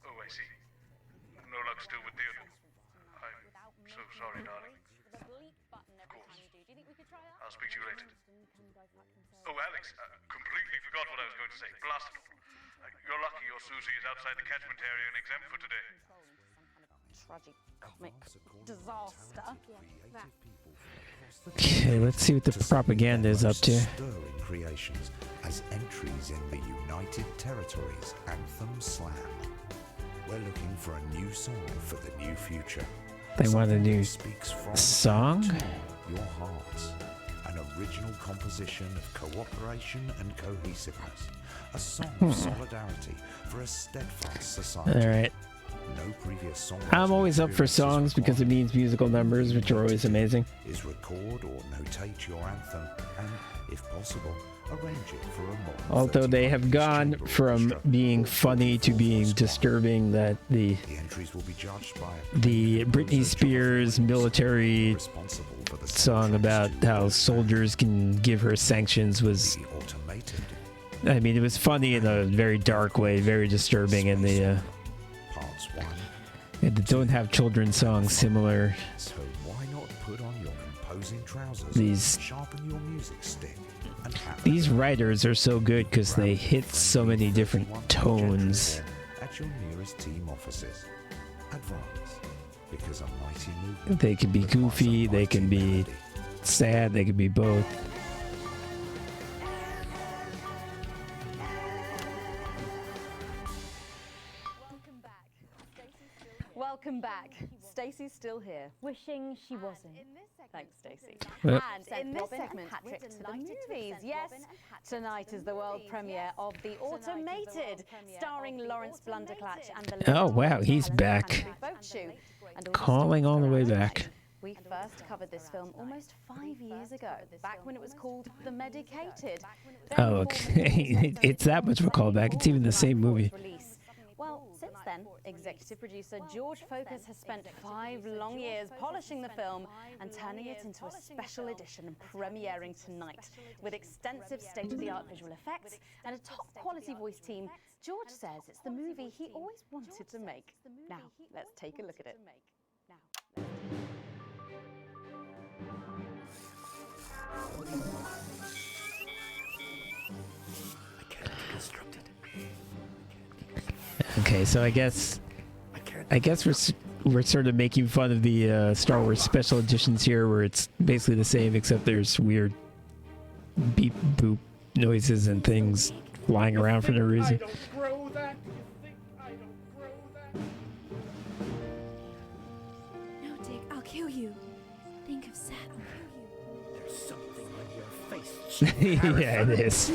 Oh, I see. No luck still with Theodore. So sorry, darling. The bleep button every time you do. Do you think we could try that? I'll speak to you later. Oh, Alex, completely forgot what I was going to say. Blast it all. You're lucky your Susie is outside the catchment area and exempt for today. Tragic comic disaster. Okay, let's see what the propaganda is up to. Stirring creations as entries in the United Territories Anthem Slam. We're looking for a new song for the new future. They want a new song? Your hearts. An original composition of cooperation and cohesiveness. A song of solidarity for a steadfast society. Alright. No previous song. I'm always up for songs because it means musical numbers, which are always amazing. Is record or notate your anthem and, if possible, arrange it for a more. Although they have gone from being funny to being disturbing, that the entries will be judged by Britney Spears military song about how soldiers can give her sanctions was, I mean, it was funny in a very dark way, very disturbing, and the Don't Have Children song similar. So why not put on your composing trousers, These- sharpen your music stick, and have These writers are so good because they hit so many different tones. at your nearest team offices. Advance, because a mighty movement. They can be goofy, they can be sad, they can be both. Welcome back. Stacey's still here. Wishing she wasn't. Thanks, Stacey. Yep. And in this segment, Patrick, to the movies. Yes, tonight is the world premiere of The Automated, starring Lawrence Blunderclatch and the Oh wow, he's back. Calling all the way back. We first covered this film almost 5 years ago, back when it was called The Medicated. Oh, okay. It's that much of a callback. It's even the same movie. Well, since then, executive producer George Focus has spent 5 long years polishing the film and turning it into a special edition premiering tonight. With extensive state-of-the-art visual effects and a top-quality voice team, George says it's the movie he always wanted to make. Now, let's take a look at it. Okay, so I guess we're sort of making fun of the Star Wars special editions here, where it's basically the same except there's weird beep boop noises and things flying around for no reason. No, Dick, I'll kill you. Think of Sat, I'll kill you. There's something on your face. Yeah, it is.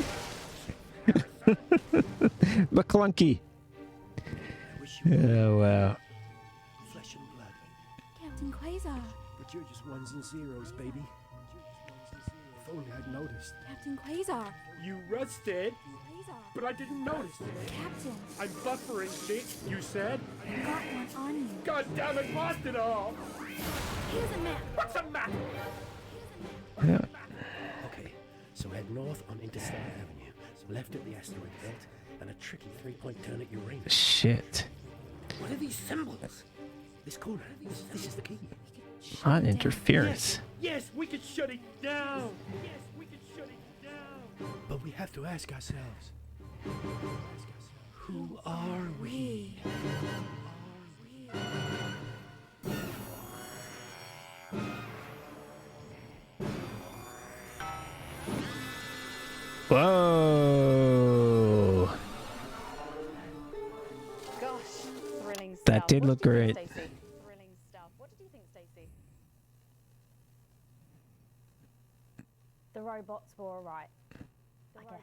McClunky. Oh wow. Flesh and blood. Captain Quasar. But you're just ones and zeros, baby. If only I'd noticed. Captain Quasar. You rusted, Quasar. but I didn't notice it. Captain. I'm buffering, Dick, you said. I've got one on you. God damn it, lost it all. Here's a map. What's a map? Yeah. Okay, so head north on Interstate Avenue, left at the asteroid belt, and a tricky 3-point turn at Uranus. Shit. What are these symbols? This corner. This is the key. On interference. Yes, we could shut it down. Yes, we could shut it down. But we have to ask ourselves, who are we? Whoa. Gosh, thrilling stuff. That did What look did you think, great. Stacey? Thrilling stuff. What did you think, Stacey? The robots were alright. I guess.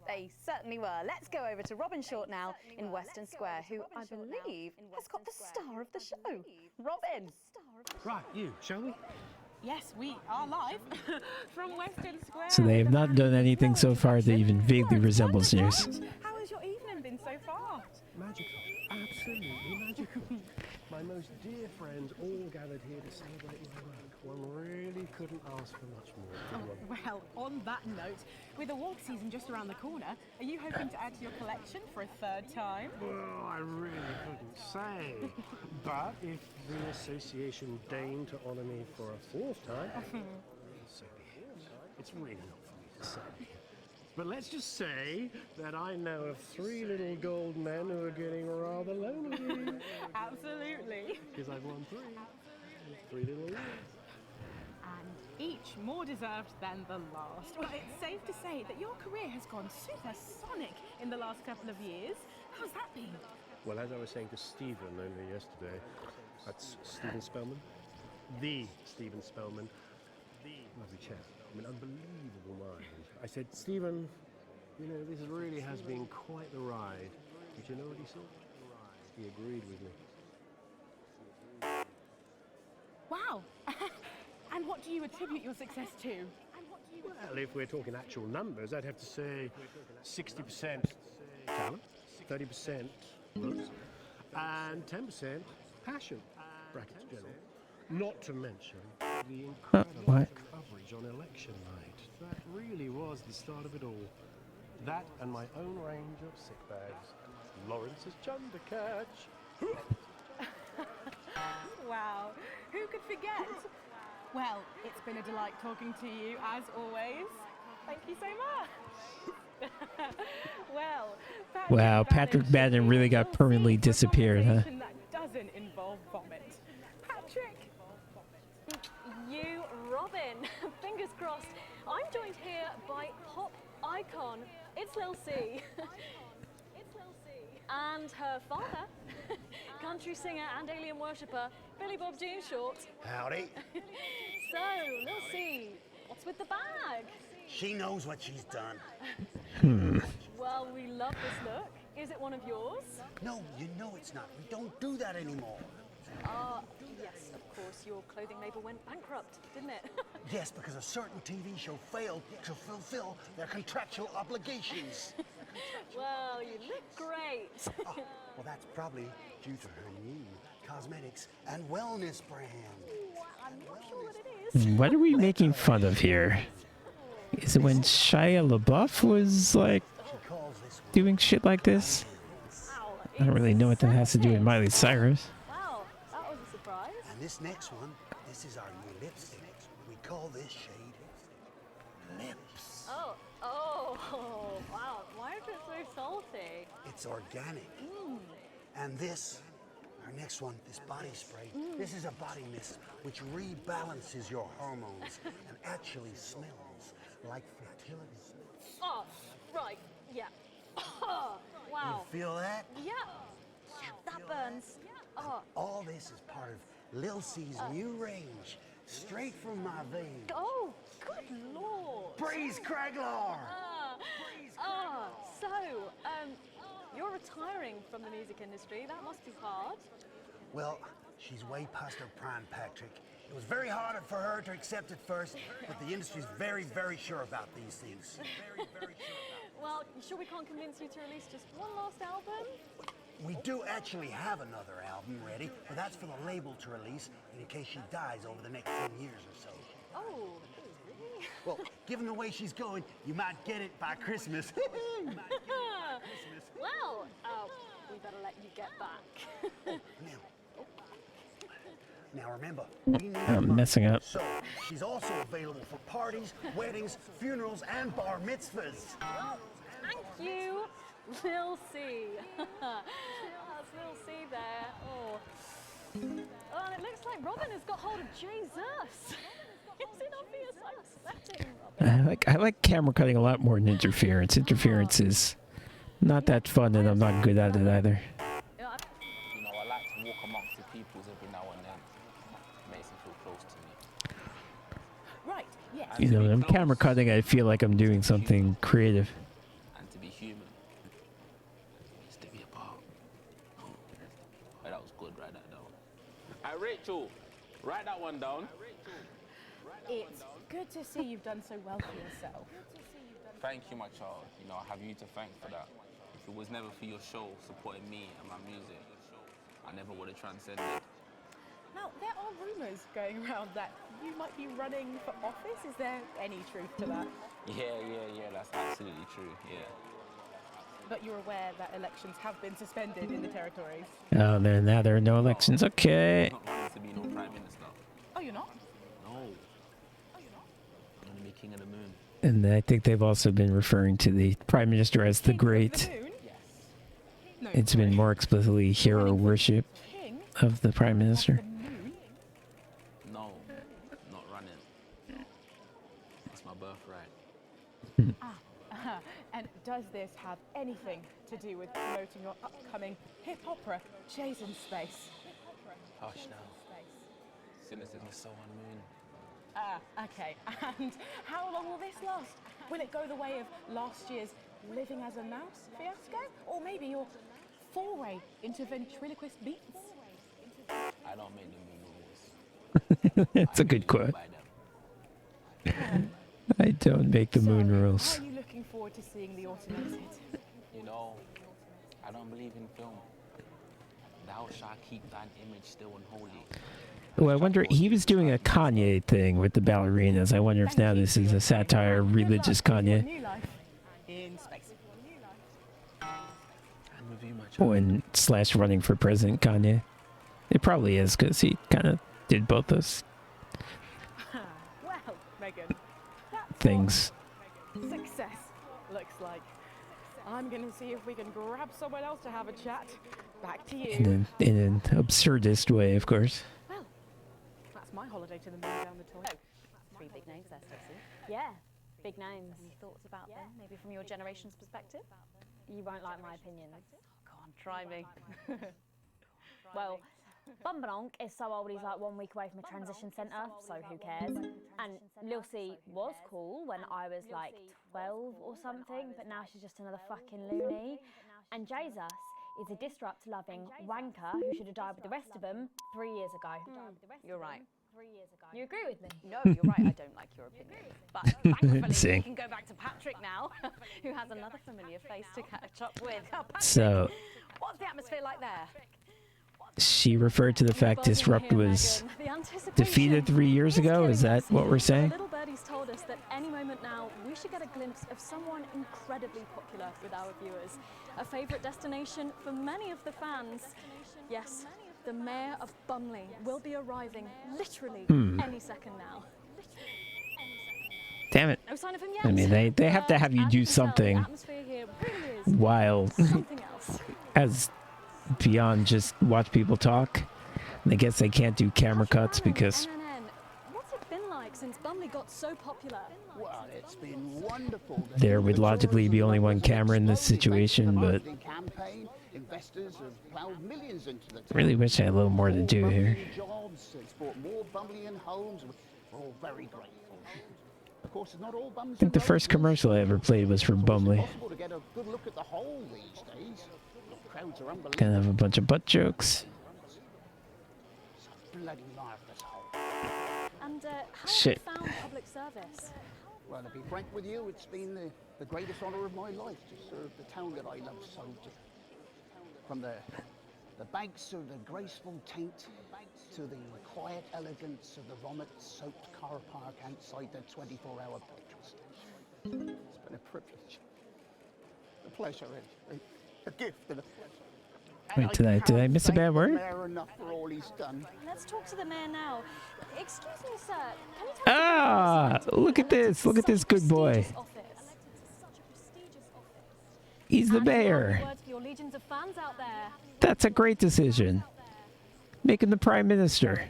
They certainly were. Let's go over to Robin Short now in Western Square, who I believe has got the star of the show. Robin. Right, you, shall we? Yes, we are live from Western Square. So they have not done anything so far that even vaguely resembles news. How has your evening been so far? Magical. Absolutely magical. My most dear friends all gathered here to celebrate my work. One really couldn't ask for much more. Oh, well, on that note, with award season just around the corner, are you hoping to add to your collection for a third time? Well, I really couldn't say. But if the association deign to honour me for a fourth time, so be it. It's really not for me to say. But let's just say that I know of 3 little gold men who are getting rather lonely. Absolutely. Because I've won 3. 3 little men. And each more deserved than the last. Well, it's safe to say that your career has gone supersonic in the last couple of years. How's that been? Well, as I was saying to Stephen only yesterday, that's Stephen Spellman. The Stephen Spellman. Lovely chap. I mean, unbelievable mind. I said, Stephen, you know, this really has been quite the ride. But you know what he said? He agreed with me. Wow. And what do you attribute your success to? Well, if we're talking actual numbers, I'd have to say 60% talent, 30% looks, and 10% passion, brackets general. Not to mention the incredible coverage on election night. That really was the start of it all. That and my own range of sick bags. Lawrence's Chundercatch. Wow, who could forget? Well, it's been a delight talking to you, as always. Thank you so much. Well, Wow, Patrick Bannon really got permanently disappeared, huh? that doesn't involve vomit. Patrick! You, Robin. Fingers crossed. I'm joined here by pop icon. It's Lil C. And her father, country singer and alien worshipper, Billy Bob Jean Short. Howdy. So, Lil C, what's with the bag? She knows what she's done. Well, we love this look. Is it one of yours? No, you know it's not. We don't do that anymore. Yes, of course. Your clothing label went bankrupt, didn't it? Yes, because a certain TV show failed to fulfill their contractual obligations. Well, you look great. Well, that's probably due to her new cosmetics and wellness brand. Well, I'm not sure what it is. What are we making fun of here? Is it when Shia LaBeouf was like doing shit like this? I don't really know what that has to do with Miley Cyrus. Wow, that was a surprise. And this next one, this is our new lipstick. We call this shade Lips. Oh, wow. Why is it so salty? It's organic. And this, our next one, this body spray, this is a body mist which rebalances your hormones and actually smells like fertility. Oh, right, yeah. Wow. You feel that? Yeah. That burns. Oh. All this is part of Lil C's new range, straight from my veins. Oh, good lord. Breeze Craglar! So, you're retiring from the music industry. That must be hard. Well, she's way past her prime, Patrick. It was very hard for her to accept it first, but the industry's very, very sure about these things. Well, you sure we can't convince you to release just one last album? We do actually have another album ready, but that's for the label to release in case she dies over the next 10 years or so. Oh, really? Well, given the way she's going, you might get it by Christmas. Well, we better let you get back. Now remember, we need I'm messing up. So she's also available for parties, weddings, funerals, and bar mitzvahs. Thank you, Lil C. That's Lil C there. Oh, and it looks like Robin has got hold of Jesus. Is it obvious I'm sweating, Robin? I like camera cutting a lot more than interference. Interference is not that fun, and I'm not good at it either. You know, I like to walk amongst the peoples every now and then. It makes them feel close to me. Right, yes. You know, when I'm camera cutting, I feel like I'm doing something creative. And to be human is to be apart. Oh, that was good. Write that down. Hey, Rachel, write that one down. It's good to see you've done so well for yourself. Thank you, my child. You know, I have you to thank for that. If it was never for your show supporting me and my music, I never would have transcended. Now, there are rumours going around that you might be running for office. Is there any truth to that? Yeah, that's absolutely true, yeah. but you're aware that elections have been suspended in the territories. Oh, now there are no elections. Okay. Not running to be no prime minister. Oh, you're not? No. I'm gonna be king of the moon. And I think they've also been referring to the prime minister as the Great. It's been more explicitly hero worship of the prime minister. No, not running. It's my birthright. And does this have anything to do with promoting your upcoming hip opera, Jason Space? Hush now. Cynicism is so unmoon. Okay. And how long will this last? Will it go the way of last year's Living as a Mouse fiasco? Or maybe your foray into ventriloquist beats? I don't make the moon rules. That's a good quote. I don't make the moon rules. How are you looking forward to seeing the automated? You know, I don't believe in film. Thou shalt keep thine image still unholy. Oh, I wonder, he was doing a Kanye thing with the ballerinas. I wonder if now this is a satire, religious Kanye. New life in space. And with you, my child. Oh, and / running for president Kanye. It probably is, because he kind of did both those Well, Megan, that's things. what success looks like. I'm going to see if we can grab someone else to have a chat. Back to you. In an absurdist way, of course. Well, that's my holiday to the moon down the toilet. 3 big names there, Stacey. Yeah, big names. Any thoughts about them, maybe from your generation's perspective? You won't like my opinion. Go on, try me. Well, Bumbanonk is so old he's like 1 week away from a transition centre, so who cares? And Lil C was cool when I was like 12 or something, but now she's just another fucking loony. And Jesus is a disrupt-loving wanker who should have died with the rest of them 3 years ago. You're right. You agree with me? No, you're right, I don't like your opinion. But thankfully, See. we can go back to Patrick now, who has another familiar face to catch up with. Patrick, So, what's the atmosphere like there? she referred to the fact Disrupt was defeated 3 years ago. Is that what we're saying? Little Birdie's told us that any moment now we should get a glimpse of someone incredibly popular with our viewers. A favourite destination for many of the fans. Yes, the Mayor of Bumley will be arriving literally any second now. Damn it. No sign of him yet. I mean, they have to have you do something Atmosphere here really is while, something else. as beyond just watch people talk. And I guess they can't do camera cuts because NNN, what's it been like since Bumley got so popular? Well, it's been wonderful. there would logically be only one camera in this situation, but Campaign. Investors have plowed millions into the really wish I had a little more to do here. jobs. It's brought more Bumleyan homes. We're all very grateful. Of course, it's not all bums. I think the first commercial I ever played was for Bumley. Possible to get a good look at the whole these days. The crowds are unbelievable. Kind of a bunch of butt jokes. Bloody marvelous hole. And how Shit. have you found public service? Well, to be frank with you, it's been the greatest honour of my life to serve the town that I love so dearly. From the banks of the graceful Taint to the quiet elegance of the vomit-soaked car park outside the 24-hour petrol station. It's been a privilege, a pleasure, a gift and a pleasure. Wait, did I miss a bad word? Mayor enough for all he's done. Let's talk to the mayor now. Excuse me, sir. Can you tell Ah, look at this. Look at this good boy. He's the mayor. Word for your legions of fans out there. That's a great decision. Make him the prime minister.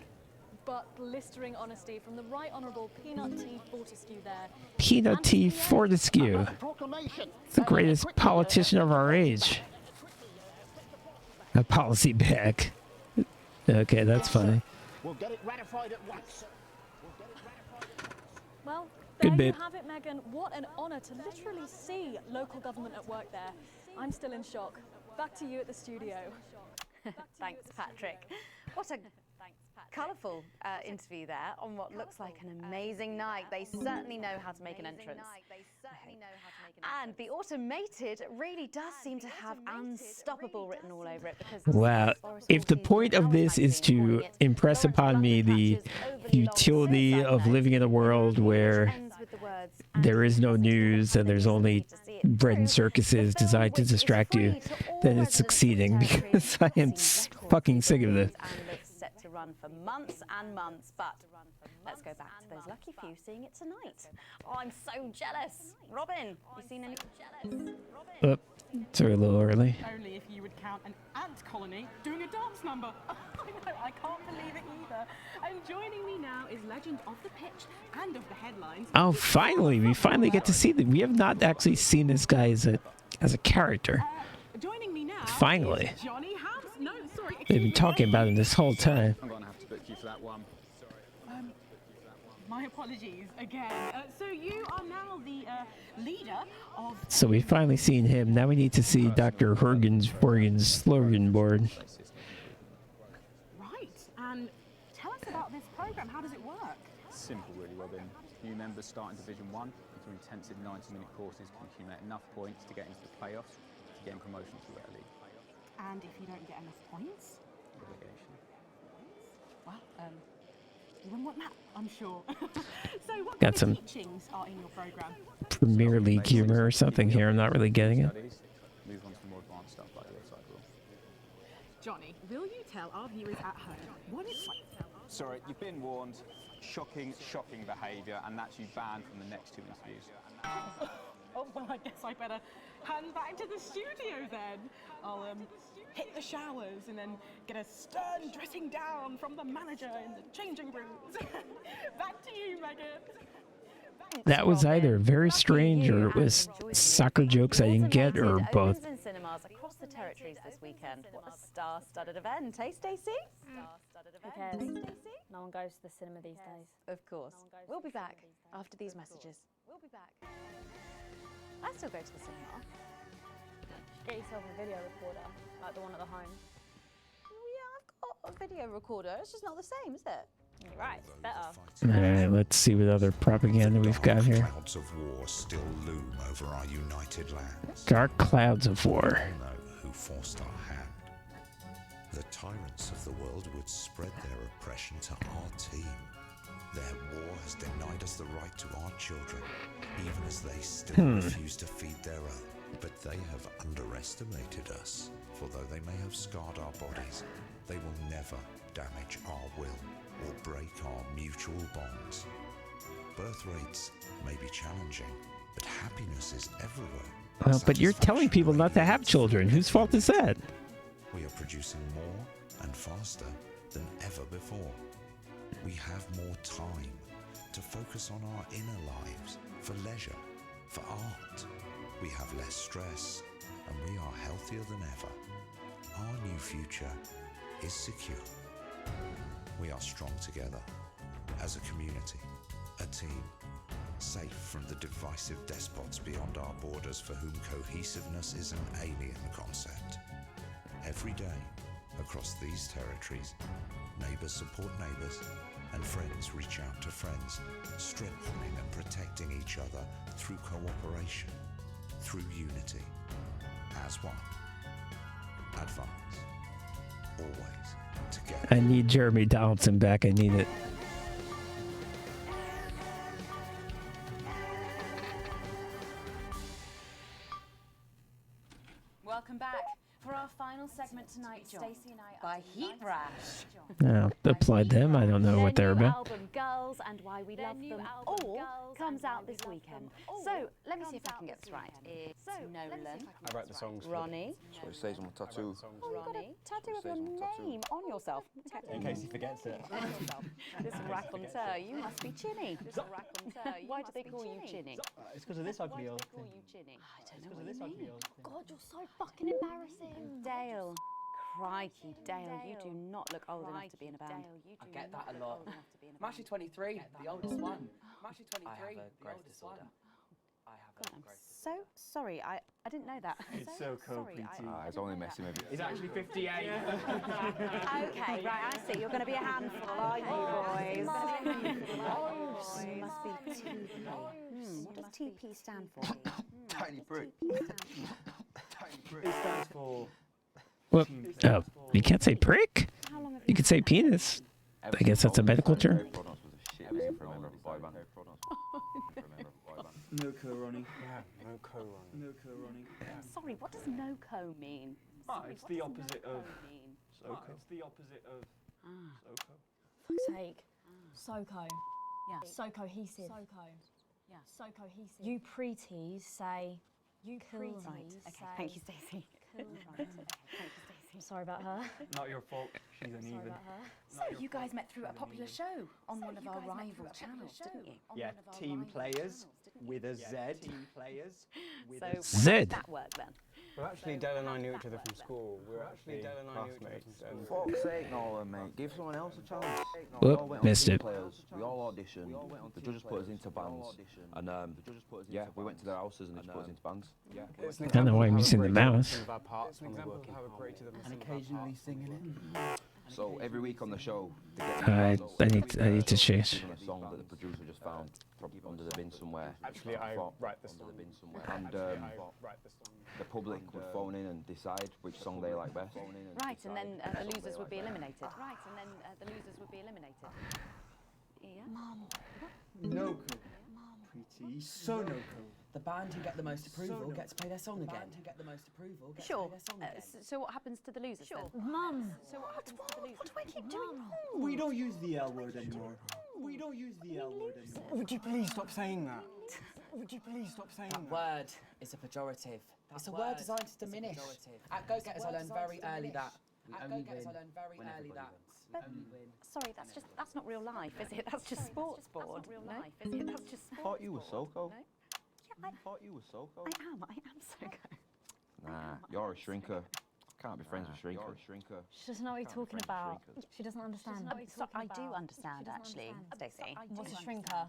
But blistering honesty from the Right Honourable Peanut T. Fortescue there. Peanut T. Fortescue. It's the greatest politician of our age. A policy bag. Okay, that's funny. We'll get it ratified at once. Well, Good there bit. you have it, Megan. What an honour to literally see local government at work there. I'm still in shock. Back to you at the studio. Thanks, Patrick. What a colourful interview there on what looks like an amazing night. They certainly know how to make an entrance. And the automated really does seem to have unstoppable written all over it because Wow. If the point of this is to impress upon me the futility of living in a world where there is no news and there's only bread and circuses designed to distract you, then it's succeeding, because I am fucking sick of this. And it's set to run for months and months, but let's go back to those lucky few seeing it tonight. Oh, I'm so jealous. Robin, you seen any jealous? Oh, it's a little early. Only if you would count an ant colony doing a dance number. I know, I can't believe it either. And joining me now is legend of the pitch and of the headlines. Oh, finally, we finally get to see that. We have not actually seen this guy as a character. Joining me now Finally. is Johnny Hams. No, sorry. They've been talking about him this whole time. I'm going to have to book you for that one. My apologies again. So you are now the leader of... So we finally seen him. Now we need to see Dr. Horgan's slogan board. Right, and tell us about this program. How does it work? Simple, really, Robin. New members start in Division 1 through intensive 90-minute courses can accumulate enough points to get into the playoffs to gain promotion to Rare League. And if you don't get enough points? Relegation. Well, you wouldn't want that, I'm sure. So what Got kind some of teachings are in your program? Premier League humor or something here. I'm not really getting it. Move on to the more advanced stuff like the offside rule. Johnny, will you tell our viewers at home what it's like? Sorry, you've been warned. Shocking behaviour, and that's you banned from the next 2 interviews. Oh, well, I guess I better hand back to the studio then. I'll hit the showers and then get a stern dressing down from the manager in the changing rooms. Back to you, Megan. That was either very strange or it was soccer jokes I didn't get, or both. Opens in cinemas across the territories this weekend. What a star-studded event, hey, Stacey? Who cares? No one goes to the cinema these days. Of course. We'll be back after these messages. We'll be back. I still go to the cinema. Get yourself a video recorder, like the one at the home. Yeah, I've got a video recorder. It's just not the same, is it? You're right, it's better. Alright, let's see what other propaganda we've got here. Clouds of war still loom over our united lands. Dark clouds of war. We all know who forced our hand. The tyrants of the world would spread their oppression to our team. Their war has denied us the right to our children, even as they still refuse to feed their own. But they have underestimated us, for though they may have scarred our bodies, they will never damage our will or break our mutual bonds. Birth rates may be challenging, but happiness is everywhere. Well, but you're telling people not to have children. Whose fault is that? We are producing more and faster than ever before. We have more time to focus on our inner lives, for leisure, for art. We have less stress, and we are healthier than ever. Our new future is secure. We are strong together, as a community, a team, safe from the divisive despots beyond our borders for whom cohesiveness is an alien concept. Every day, across these territories, neighbours support neighbours, and friends reach out to friends, strengthening and protecting each other through cooperation, through unity, as one. Advance, always together. I need Jeremy Donaldson back. I need it. Welcome back. For our final segment tonight, Stacey and I by Heat Rash. No, applaud them. I don't know what they're Their new about. album Girls and Why We Love Them All comes out this weekend. So let me see if I can get this right. It's Nolan, I write the songs. Ronnie. That's what it says on my tattoo. Oh, you've got a tattoo of your name on yourself. Okay. In case he forgets it. This raconteur, you must be Chinny. Why do they call you Chinny? It's because of this ugly old thing. I don't know what you mean. God, you're so fucking embarrassing. Dale. Crikey, Dale, you do not look old enough to be in a band. I get that a lot. I'm actually 23, the oldest one. I'm actually 23, I have a the growth oldest disorder. one. I have God, a I'm growth so sorry. I didn't know that. It's so complicated. It's only messing with you. He's actually 58. Okay, right, I see. You're going to be a handful, aren't you, boys? You must be TP. What does TP stand for? Tiny prick. It stands for... Well, you can't say prick. You could say penis. I guess that's a medical term. No co, Ronnie. Yeah, no co, Ronnie. No co, Ronnie. Sorry, what does no co mean? Sorry, It's what the does opposite no-co of mean? Soko. It's the opposite of Soko. Fuck's sake. Soko. Yeah. So cohesive. Soko. Yeah. So cohesive. You pretees say. You pretees Right. say. Okay. Thank you, Stacey. Cool. Right. Okay. Thank you, Stacey. I'm sorry about her. Not your fault. She's Sorry uneven. about her. So you guys met through a popular show on one of our rival channels, didn't you? Yeah, Team Players with a Z. Team Players with a So Z. how did that work then? Well, actually, Dell and I knew each other from school. We were actually classmates. And Fuck's sake, Nolan, mate. Give someone else a chance. Whoop, We all went on missed Team it. Players. We all auditioned. The judges put us into bands. And yeah, we went to their houses and they just put us into bands. Yeah. I don't know why I'm using the mouse. Some of our parts when we're working hard. And occasionally singing it. So every week on the show, they get I need to change. given a song that the producer just found probably under the bin somewhere. Actually, I write the under song. the bin somewhere. And the public would phone in and decide which song they like best. Right, and then the losers would be eliminated. Right, and then the losers would be eliminated. Yeah. Mum. No co. Pretty. So no co. The band who get the most approval gets to play their song again. Who get the most approval gets Sure. to play their song again. So what happens to the losers then? Mum. So what happens to the losers? What do I keep doing? We don't use the L word anymore. We don't use the L word anymore. Would you please stop saying that? Would you please stop saying That that? word is a pejorative. It's a word designed to diminish. At Go Getters, I learned very early that we only win when everybody wins. Sorry, that's not real life, is it? That's just sports board. That's not real life, is it? That's just I sports. thought you were Soko. Yeah, I thought you were Soko. I am Soko. Nah, you're a shrinker. Can't be friends with shrinker. She doesn't know what you're talking about. She doesn't understand. I do understand, actually, Stacey. What's a shrinker?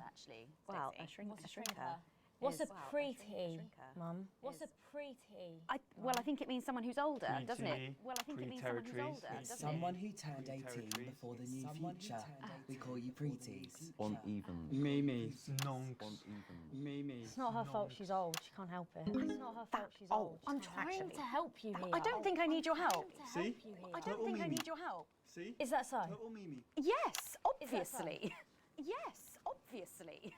Well, a shrinker. What's a is- preety, Mum? What's a preety? Well, I think it means someone who's older, doesn't it? Pre-T, Well, I think it means someone who's pre-territories. older, It's doesn't it? someone who turned 18 before the new future. We call you pretees. Uneven. Mimi. Nonks. Uneven. Mimi. It's not her fault she's old. She can't help it. It's not her fault she's old. I'm She can't trying actually. to help you here. I don't think I need your help. See? I don't think I need your help. See? Is that so? Total Mimi. Yes, Is that so? obviously. Yes, obviously.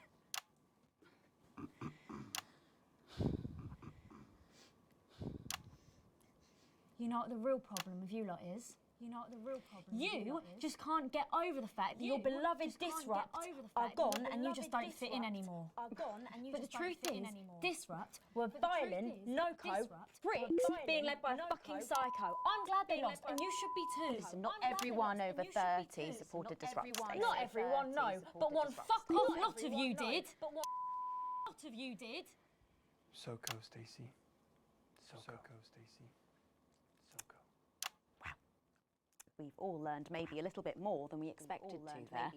You know what the real problem with you lot is? You know what the real problem You just can't get over the fact that your beloved Disrupt are gone and you just don't fit in anymore. But the truth is, Disrupt were violent, no-co, bricks, being led by a fucking psycho. I'm glad they lost, and you should be too. Listen, not everyone over 30 supported Disrupt. Not everyone, no, but one fuck off lot of you did. But one lot of you did. Soko, Stacey. Soko, Stacey. Soko. We've all learned maybe a little bit more than we expected to there.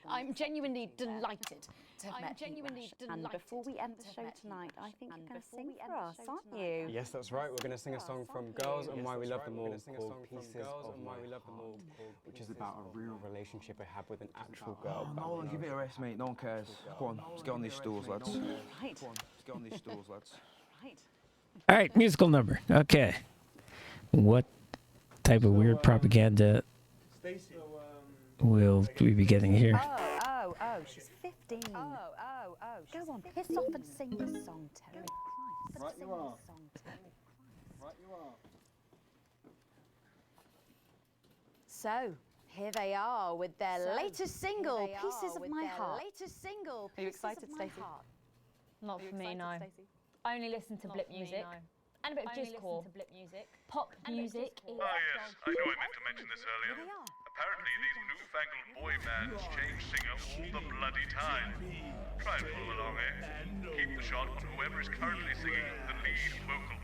I'm genuinely delighted to have met you, Ash. And before we end the show tonight, I think you're going to sing for us, aren't you? Yes, that's right. We're going to sing a song from Girls and Why We Love Them All called Pieces of My Heart, which is about a real relationship I have with an actual girl. Nolan, give it a rest, mate. No one cares. Go on, let's get on these stools, lads. Right. Go on, let's get on these stools, lads. Right. All right, musical number. Okay. What type of weird propaganda will we be getting here? Oh, she's 15. Go on, piss off and sing the song, Terry. Right you are. Right you are. So, here they are with their latest single, Pieces of My Heart. Are you excited, Stacey? Not for me, no. Only listen to blip music. And a bit of jizzcore. Pop music. Ah, yes, I know I meant to mention this earlier. Apparently, these newfangled boy bands change singer all the bloody time. Try and follow along, eh? Keep the shot on whoever is currently singing the lead vocal.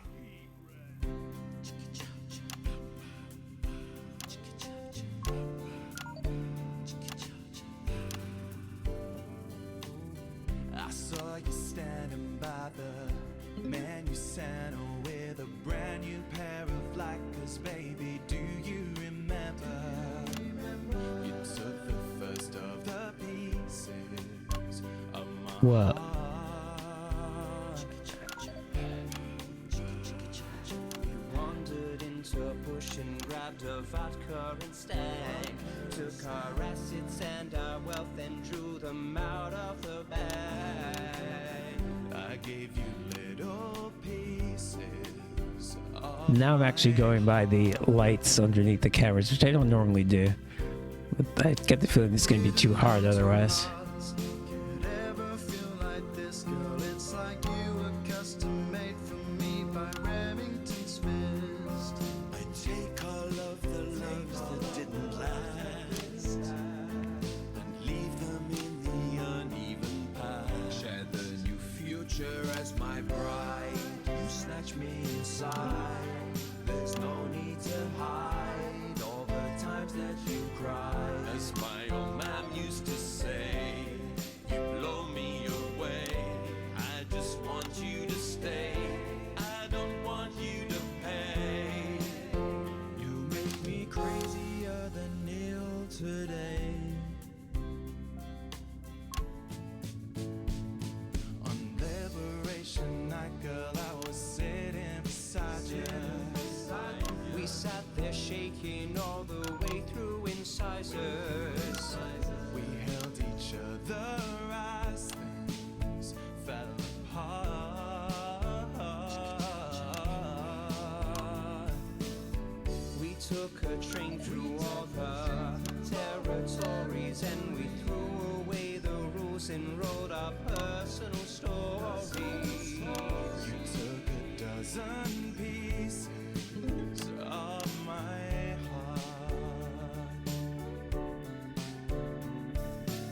I saw you standing by the menu center with a brand new pair of Lakers, baby. Do you remember? You took the first of the pieces of my What? heart. You wandered into a bush and grabbed a vodka and stank. Took our assets and our wealth and drew them out of the bag. I gave you little pieces of Now I'm actually going by the lights underneath the cameras, which I don't normally do. But I get the feeling it's going to be too hard otherwise. could ever feel like this, girl. It's like you were custom made for me by Remington's fist. I take all of the loves that didn't last and leave them in the uneven past. Share the new future as my bride. You snatch me inside. There's no need to hide all the times that you cried. As my old man used to say, you blow me away. I just want you to stay. I don't want you to pay. You make me crazier than Neil today. On Liberation Night, girl, I was sitting beside you. We sat there shaking all the way through incisors. We held each other as things fell apart. We took a train through all the territories and we threw away the rules and wrote our personal stories. You took a dozen pieces of my heart.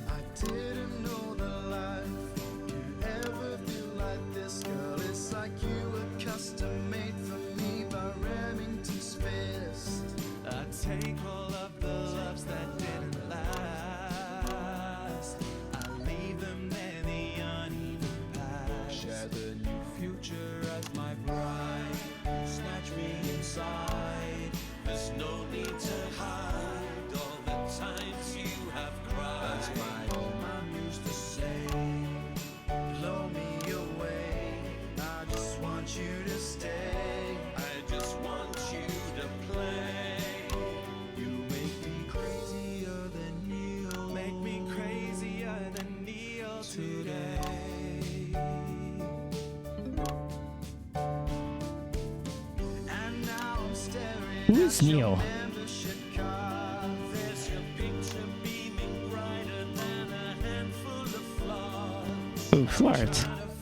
I didn't know that life could ever feel like this, girl. It's like you were custom made for me by Remington's fist. I take all of the loves that didn't last. I leave them there, the uneven past. Share the new future as my bride. Snatch me inside. There's no need to hide all the times you have cried. As my old man used to say, blow me away. I just want you to stay. I just want you to play. You make me crazier than Neil. Make me crazier than Neil today. And now I'm staring. Who is Neil? membership card. There's your picture beaming brighter than a handful of flowers. Ooh, Flart.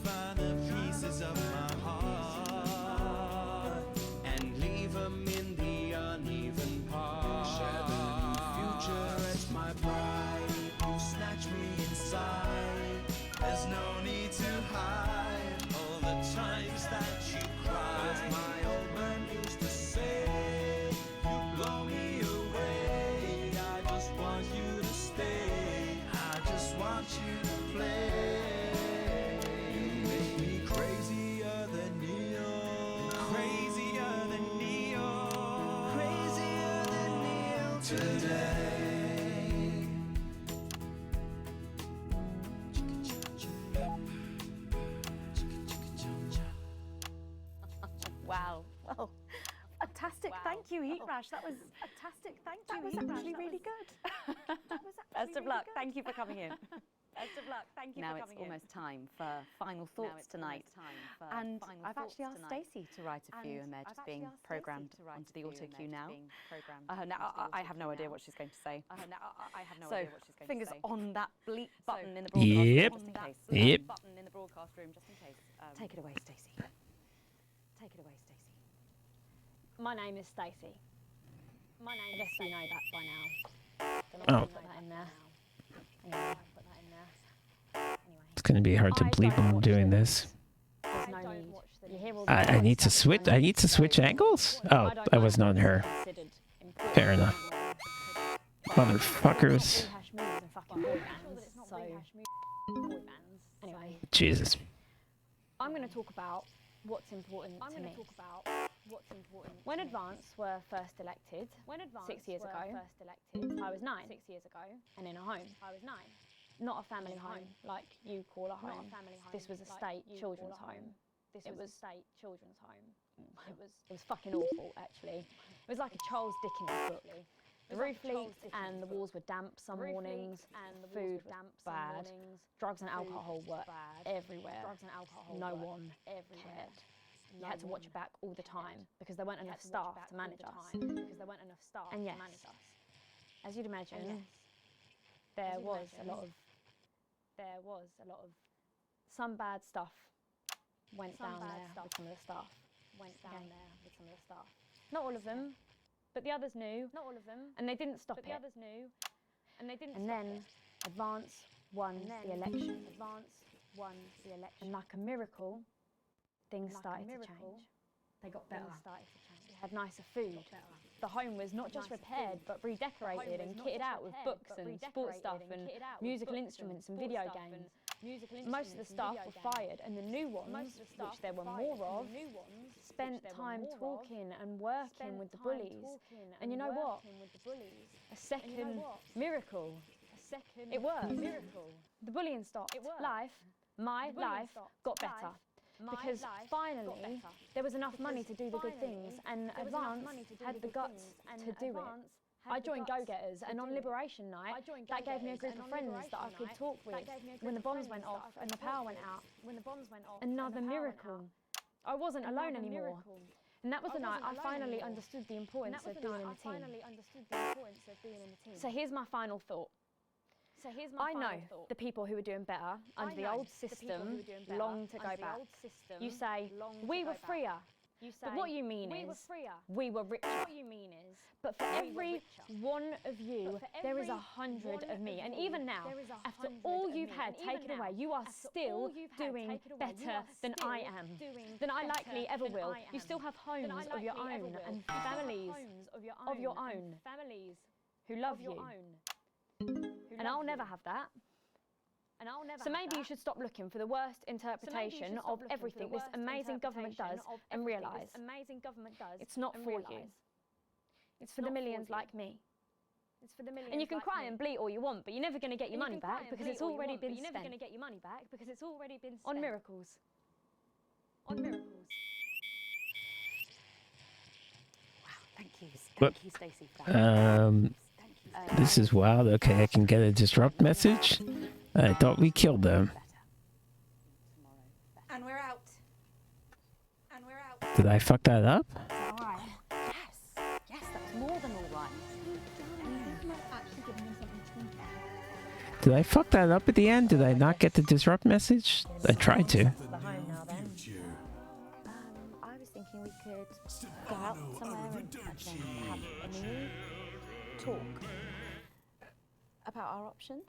Find the pieces of my heart and leave them in the uneven part. Share the new future as my bride. You snatch me inside. There's no need to hide all the times that you cried. As my old man used to say, you blow me away. I just want you to stay. I just want you to play. You make me crazier than Neil. Crazier than Neil. Crazier than Neil today. Wow. Well, fantastic. Thank you, Heat Rash. That was fantastic. Thank you. That was actually really good. Best of luck. Thank you for coming in. Best of luck. Thank you for coming in. Now it's almost time for final thoughts tonight. And I've actually asked Stacey to write a few, and they're just being programmed onto the auto cue now. Now I have no idea what she's going to say. So fingers on that bleep button in the broadcast room, just in case. Yep. Button in the broadcast room, just in case. Take it away, Stacey. Take it away, Stacey. My name is Stacey. My name. I guess you know that by now. Oh. Put that in there. Anyway, put that in there. It's going to be hard to believe I'm doing this. There's no need. You hear all I need to switch. I need to switch angles. Oh, I wasn't on her. Fair enough. Motherfuckers. Anyway, Jesus. I'm going to talk about what's important to me. When Advance were first elected, 6 years ago, I was 9. 6 years ago, and in a home. I was 9. Not a family home like you call a home. This was a state children's home. It was state children's home. It was fucking awful, actually. It was like a Charles Dickens book. The roof leaked and the walls were damp some mornings. Food was bad. Drugs and alcohol were everywhere. No one cared. You had to watch your back all the time because there weren't enough staff to manage us. And yes, as you'd imagine, there was a lot of some bad stuff went down there with some of the staff. Not all of them, but the others knew. And they didn't stop it. And then Advance won the election. And like a miracle, things started to change. They got better. We had nicer food. The home was not just repaired, but redecorated and kitted out with books and sports stuff and musical instruments and video games. Most of the staff were fired, and the new ones, which there were more of, spent time talking and working with the bullies. And you know what? A second miracle. It worked. The bullying stopped. My life got better. Because finally, there was enough money to do the good things, and Advance had the guts to do it. I joined Go Getters, and on Liberation Night, that gave me a group of friends that I could talk with when the bombs went off and the power went out. Another miracle. I wasn't alone anymore. And that was the night I finally understood the importance of being in a team. So here's my final thought. I know the people who were doing better under the old system long to go back. You say, we were freer. But what you mean is, we were richer. But for every one of you, there is 100 of me. And even now, after all you've had taken away, you are still doing better than I am, than I likely ever will. You still have homes of your own and families of your own who love you. And I'll never have that. So maybe you should stop looking for the worst interpretation of everything this amazing government does and realise it's not for you. It's for the millions like me. And you can cry and bleat all you want, but you're never going to get your money back because it's already been spent on miracles. Wow, thank you, Stacey, for that. This is wild. Okay, I can get a disrupt message. I thought we killed them. And we're out. Did I fuck that up? All right. Yes, that's more than all right. Did I fuck that up at the end? Did I not get the disrupt message? I tried to. I was thinking we could go out somewhere and have a mini talk About our options,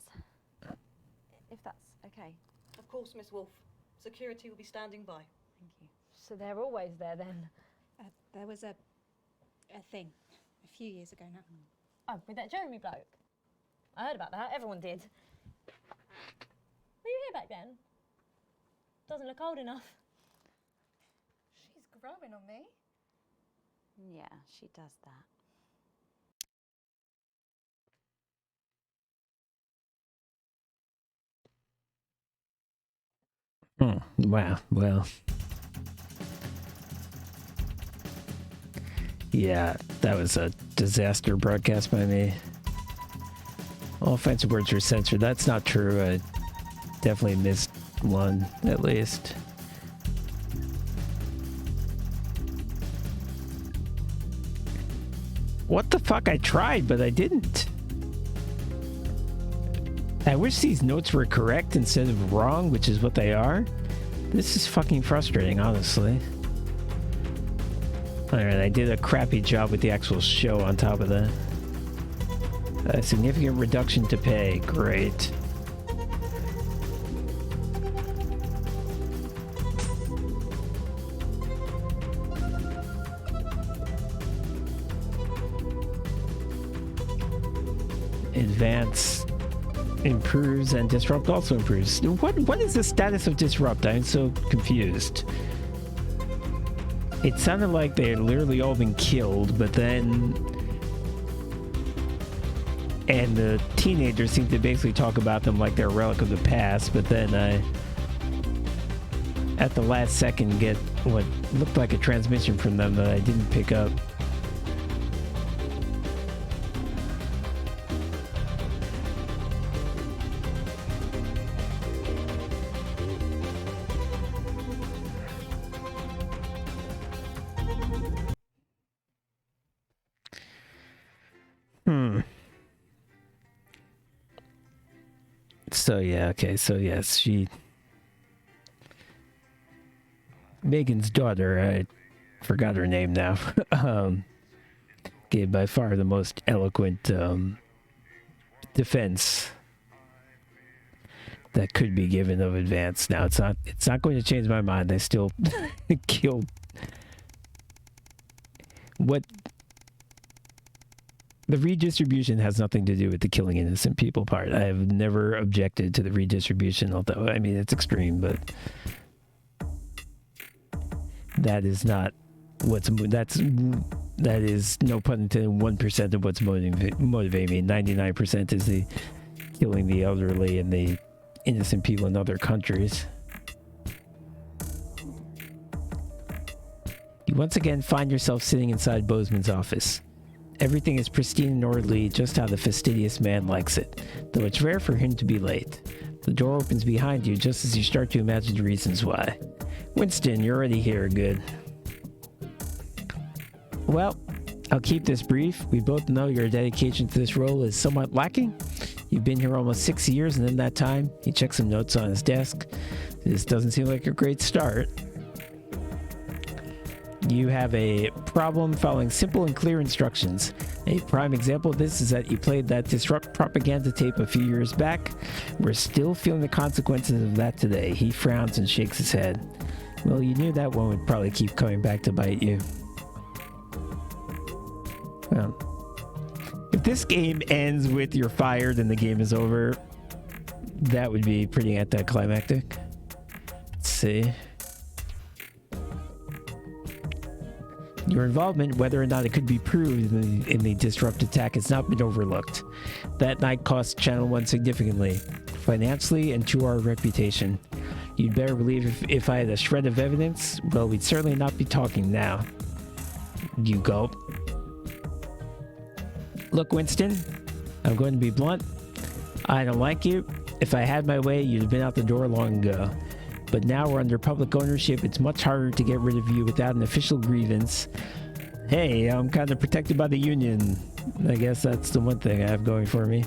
if that's okay. Of course, Miss Wolf. Security will be standing by. Thank you. So they're always there then? There was a thing a few years ago now. Oh, with that Jeremy bloke? I heard about that, everyone did. Were you here back then? Doesn't look old enough. She's growing on me. Yeah, she does that. Wow, well. Yeah, that was a disaster broadcast by me. All offensive words were censored. That's not true. I definitely missed one, at least. What the fuck? I tried, but I didn't. I wish these notes were correct instead of wrong, which is what they are. This is fucking frustrating, honestly. Alright, I did a crappy job with the actual show on top of that. A significant reduction to pay. Great. Advance improves and Disrupt also improves. What is the status of Disrupt? I'm so confused. It sounded like they had literally all been killed, but then... And the teenagers seem to basically talk about them like they're a relic of the past, but then I... at the last second get what looked like a transmission from them that I didn't pick up. So yeah, okay, so yes, Megan's daughter, I forgot her name now, gave by far the most eloquent defense that could be given of Advance. Now it's not going to change my mind. They still killed what the redistribution has nothing to do with the killing innocent people part. I have never objected to the redistribution, although I mean it's extreme, but that is not what's that is, no pun intended, 1% of what's motivating me. 99% is the killing the elderly and the innocent people in other countries. You once again find yourself sitting inside Bozeman's office. Everything is pristine and orderly, just how the fastidious man likes it, though it's rare for him to be late. The door opens behind you just as you start to imagine the reasons why. Winston, you're already here. Good. Well, I'll keep this brief. We both know your dedication to this role is somewhat lacking. You've been here almost 6 years, and in that time, he checks some notes on his desk. This doesn't seem like a great start. You have a problem following simple and clear instructions. A prime example of this is that you played that Disrupt propaganda tape a few years back. We're still feeling the consequences of that today. He frowns and shakes his head. Well, you knew that one would probably keep coming back to bite you. Well, if this game ends with you're fired and the game is over, that would be pretty anticlimactic. Let's see. Your involvement, whether or not it could be proved in the Disrupt attack, has not been overlooked. That night cost Channel 1 significantly, financially and to our reputation. You'd better believe if I had a shred of evidence, well, we'd certainly not be talking now. You gulp. Look, Winston, I'm going to be blunt. I don't like you. If I had my way, you'd have been out the door long ago. But now we're under public ownership. It's much harder to get rid of you without an official grievance. Hey, I'm kind of protected by the union. I guess that's the one thing I have going for me.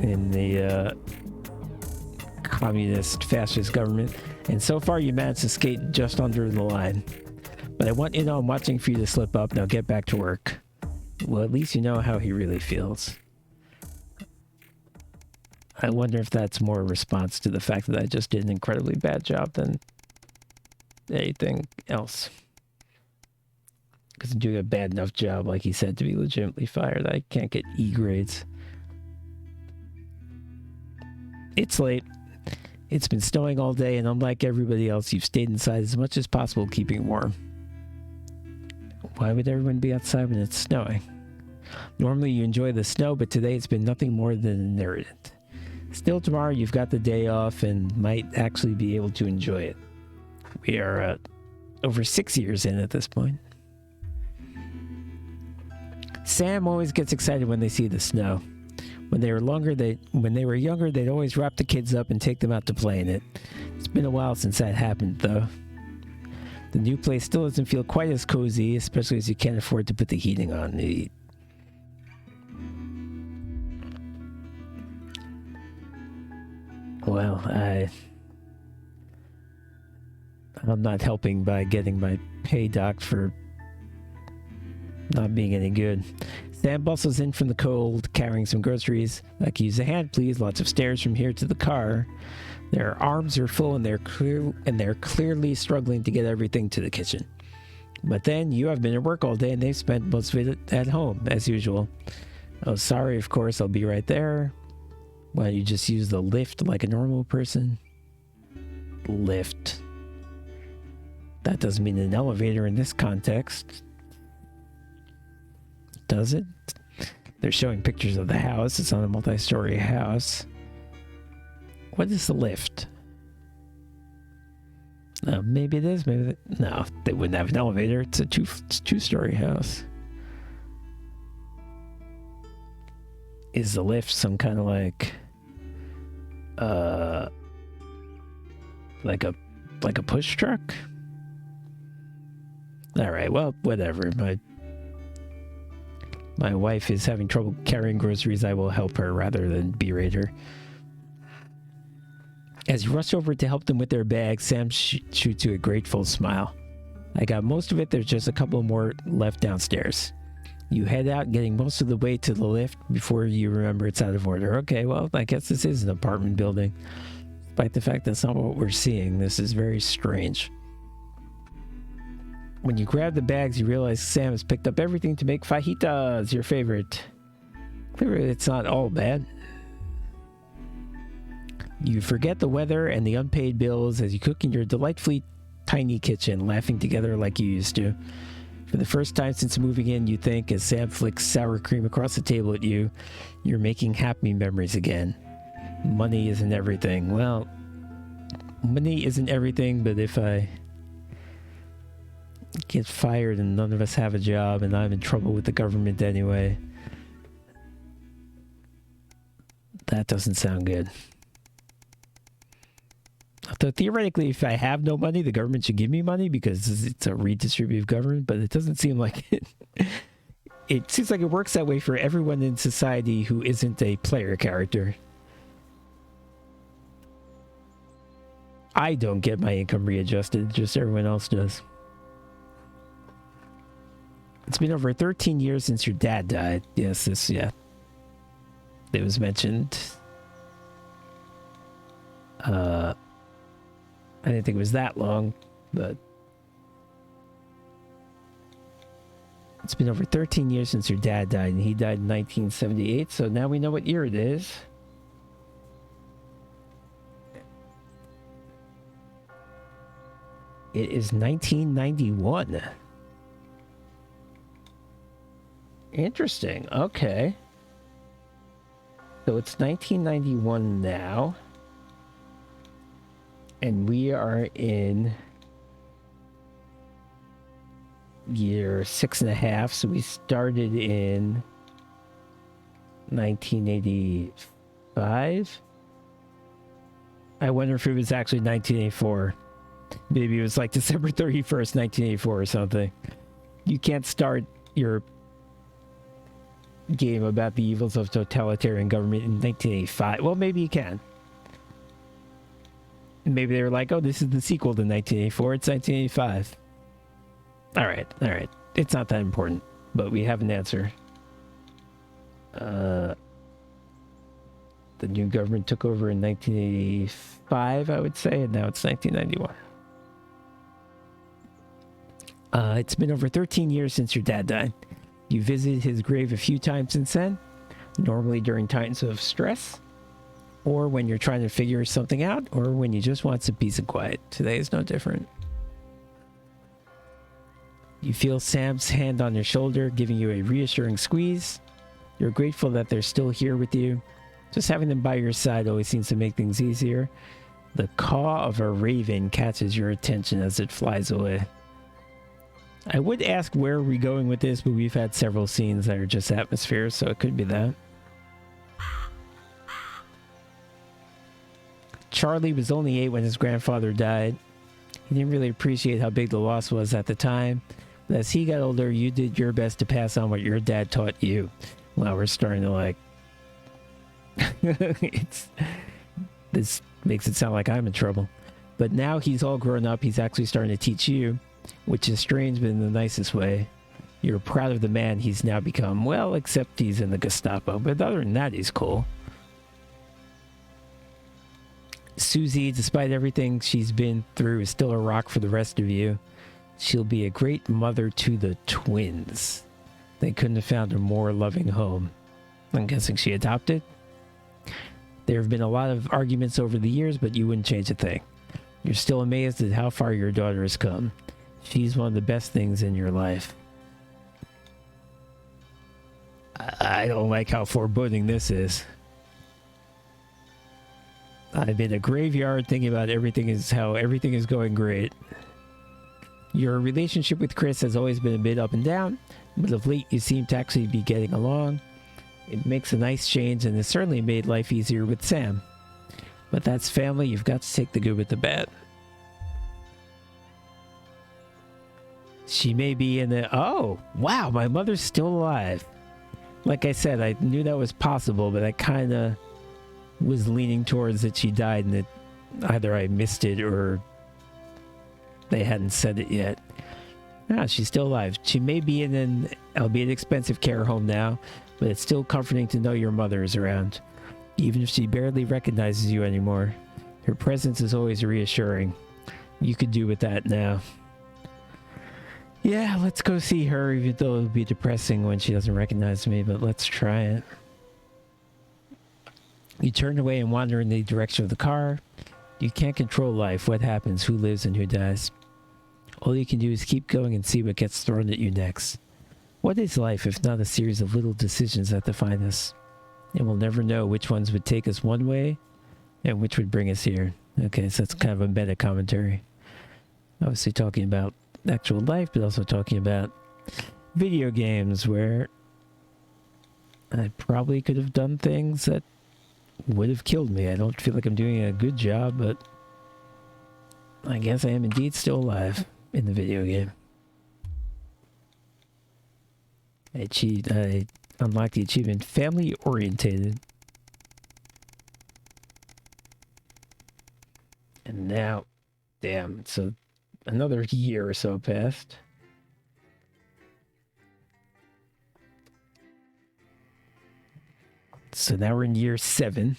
In the communist, fascist government. And so far you managed to skate just under the line. But I want you to know I'm watching for you to slip up. Now get back to work. Well, at least you know how he really feels. I wonder if that's more a response to the fact that I just did an incredibly bad job than anything else. Because I'm doing a bad enough job, like he said, to be legitimately fired. I can't get E grades. It's late. It's been snowing all day, and unlike everybody else, you've stayed inside as much as possible, keeping warm. Why would everyone be outside when it's snowing? Normally you enjoy the snow, but today it's been nothing more than an irritant. Still, tomorrow you've got the day off and might actually be able to enjoy it. We are over 6 years in at this point. Sam always gets excited when they see the snow. When they were younger, they'd always wrap the kids up and take them out to play in it. It's been a while since that happened, though. The new place still doesn't feel quite as cozy, especially as you can't afford to put the heating on. Well, I'm not helping by getting my pay docked for not being any good. Sam bustles in from the cold, carrying some groceries. I can use a hand, please. Lots of stairs from here to the car. Their arms are full, and they're clearly struggling to get everything to the kitchen. But then you have been at work all day, and they've spent most of it at home, as usual. Oh, sorry, of course, I'll be right there. Why don't you just use the lift like a normal person? Lift. That doesn't mean an elevator in this context. Does it? They're showing pictures of the house. It's not a multi-story house. What is the lift? Maybe it is. Maybe no, they wouldn't have an elevator. It's a two-story house. Is the lift some kind of like a push truck? All right. Well, whatever. My wife is having trouble carrying groceries. I will help her rather than berate her. As you rush over to help them with their bags, Sam shoots you a grateful smile. I got most of it, there's just a couple more left downstairs. You head out, getting most of the way to the lift before you remember it's out of order. Okay, well, I guess this is an apartment building. Despite the fact that's not what we're seeing, this is very strange. When you grab the bags, you realize Sam has picked up everything to make fajitas, your favorite. Clearly, it's not all bad. You forget the weather and the unpaid bills as you cook in your delightfully tiny kitchen, laughing together like you used to. For the first time since moving in, you think, as Sam flicks sour cream across the table at you, you're making happy memories again. Money isn't everything. Well, money isn't everything, but if I get fired and none of us have a job and I'm in trouble with the government anyway, that doesn't sound good. So theoretically, if I have no money, the government should give me money because it's a redistributive government, but it doesn't seem like it. It seems like it works that way for everyone in society who isn't a player character. I don't get my income readjusted, just everyone else does. It's been over 13 years since your dad died. Yes, it was mentioned. I didn't think it was that long, but it's been over 13 years since your dad died, and he died in 1978, so now we know what year it is. It is 1991. Interesting. Okay. So it's 1991 now. And we are in year 6.5, so we started in 1985. I wonder if it was actually 1984. Maybe it was like December 31st, 1984 or something. You can't start your game about the evils of totalitarian government in 1985. Well, maybe you can. Maybe they were like, oh, this is the sequel to 1984. It's 1985. All right. It's not that important, but we have an answer. The new government took over in 1985, I would say, and now it's 1991. It's been over 13 years since your dad died. You visited his grave a few times since then, normally during times of stress, or when you're trying to figure something out, or when you just want some peace and quiet. Today is no different. You feel Sam's hand on your shoulder, giving you a reassuring squeeze. You're grateful that they're still here with you. Just having them by your side always seems to make things easier. The caw of a raven catches your attention as it flies away. I would ask where are we going with this, but we've had several scenes that are just atmosphere, so it could be that. Charlie was only 8 when his grandfather died. He didn't really appreciate how big the loss was at the time. But as he got older, you did your best to pass on what your dad taught you. Well, we're starting to like... This makes it sound like I'm in trouble. But now he's all grown up, he's actually starting to teach you, which is strange, but in the nicest way. You're proud of the man he's now become. Well, except he's in the Gestapo, but other than that, he's cool. Susie, despite everything she's been through, is still a rock for the rest of you. She'll be a great mother to the twins. They couldn't have found a more loving home. I'm guessing she adopted? There have been a lot of arguments over the years, but you wouldn't change a thing. You're still amazed at how far your daughter has come. She's one of the best things in your life. I don't like how foreboding this is. I'm in a graveyard thinking about how everything is going great. Your relationship with Chris has always been a bit up and down, but of late you seem to actually be getting along. It makes a nice change and has certainly made life easier with Sam. But that's family, you've got to take the good with the bad. She may be in the... Oh, wow, my mother's still alive. Like I said, I knew that was possible, but I kind of was leaning towards that she died and that either I missed it or they hadn't said it yet. She's still alive. She may be in an albeit expensive care home now, but it's still comforting to know your mother is around. Even if she barely recognizes you anymore, her presence is always reassuring. You could do with that now. Yeah, let's go see her, even though it'll be depressing when she doesn't recognize me, but let's try it. You turn away and wander in the direction of the car. You can't control life, what happens, who lives and who dies. All you can do is keep going and see what gets thrown at you next. What is life if not a series of little decisions that define us? And we'll never know which ones would take us one way and which would bring us here. Okay, so that's kind of a meta commentary. Obviously talking about actual life, but also talking about video games where I probably could have done things that would have killed me. I don't feel like I'm doing a good job, but I guess I am indeed still alive in the video game. I unlocked the achievement Family Orientated. And now, damn, so another year or so passed. So now we're in year 7.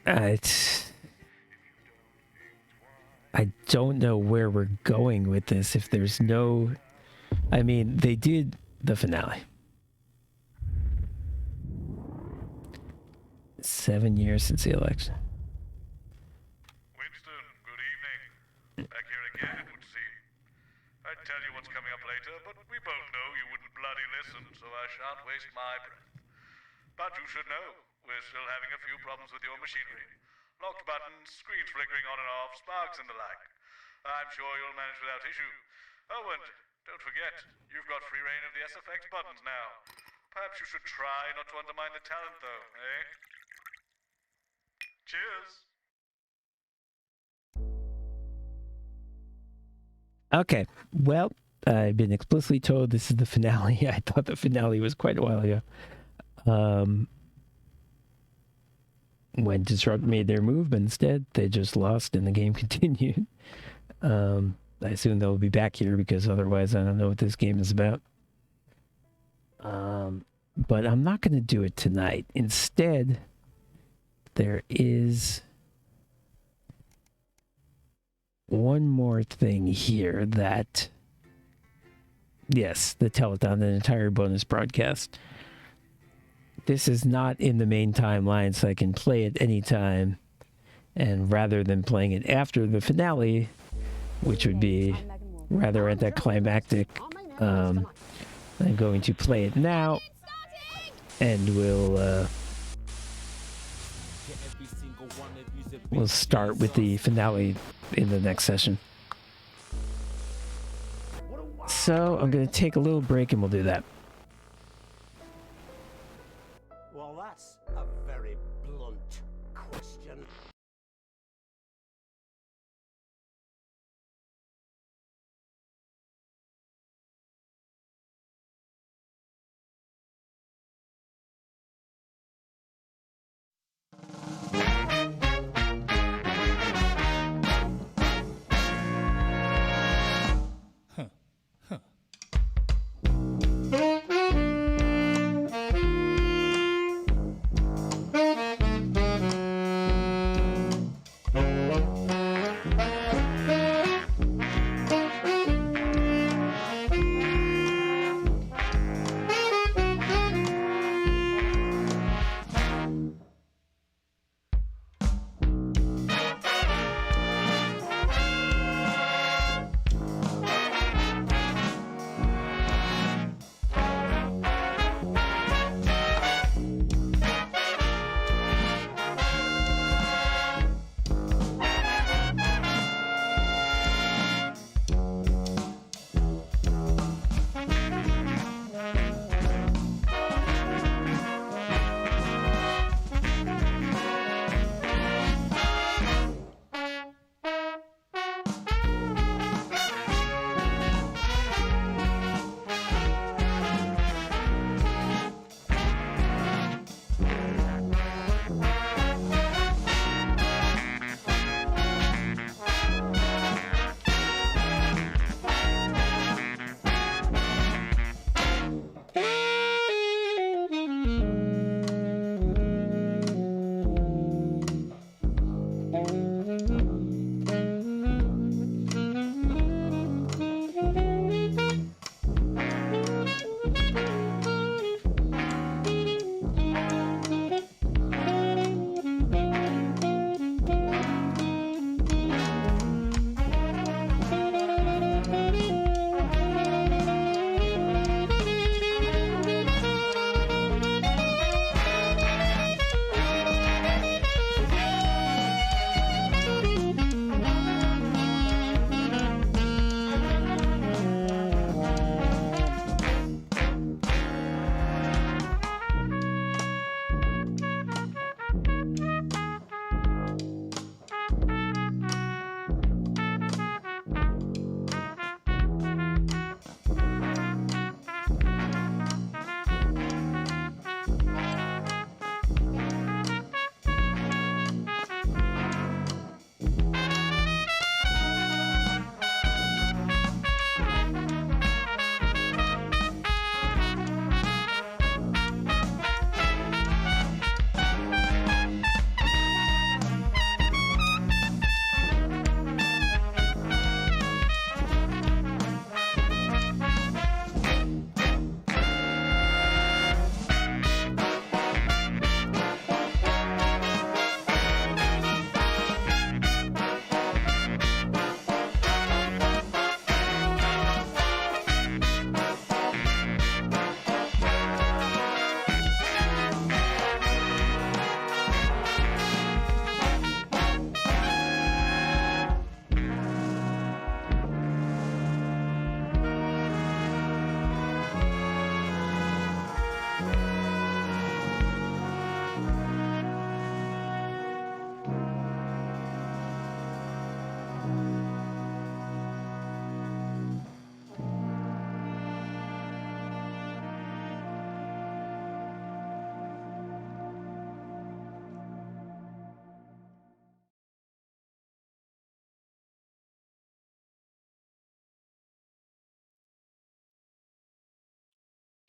I don't know where we're going with this. If there's no... I mean, they did the finale. 7 years since the election. Winston, good evening. Back here again, it would seem. I'd tell you what's coming up later, but we both know you wouldn't bloody listen, so I shan't waste my breath. But you should know, we're still having a few problems with your machinery. Locked buttons, screens flickering on and off, sparks and the like. I'm sure you'll manage without issue. Oh, and don't forget, you've got free reign of the SFX buttons now. Perhaps you should try not to undermine the talent, though, eh? Cheers! Okay, well, I've been explicitly told this is the finale. I thought the finale was quite a while ago. When Disrupt made their move, but instead they just lost and the game continued. I assume they'll be back here because otherwise I don't know what this game is about. But I'm not going to do it tonight. Instead, there is one more thing here that... Yes, the telethon, an entire bonus broadcast. This is not in the main timeline, so I can play it anytime. And rather than playing it after the finale, which would be rather anticlimactic, I'm going to play it now. And we'll start with the finale in the next session. So I'm going to take a little break and we'll do that. Well, that's a very blunt question.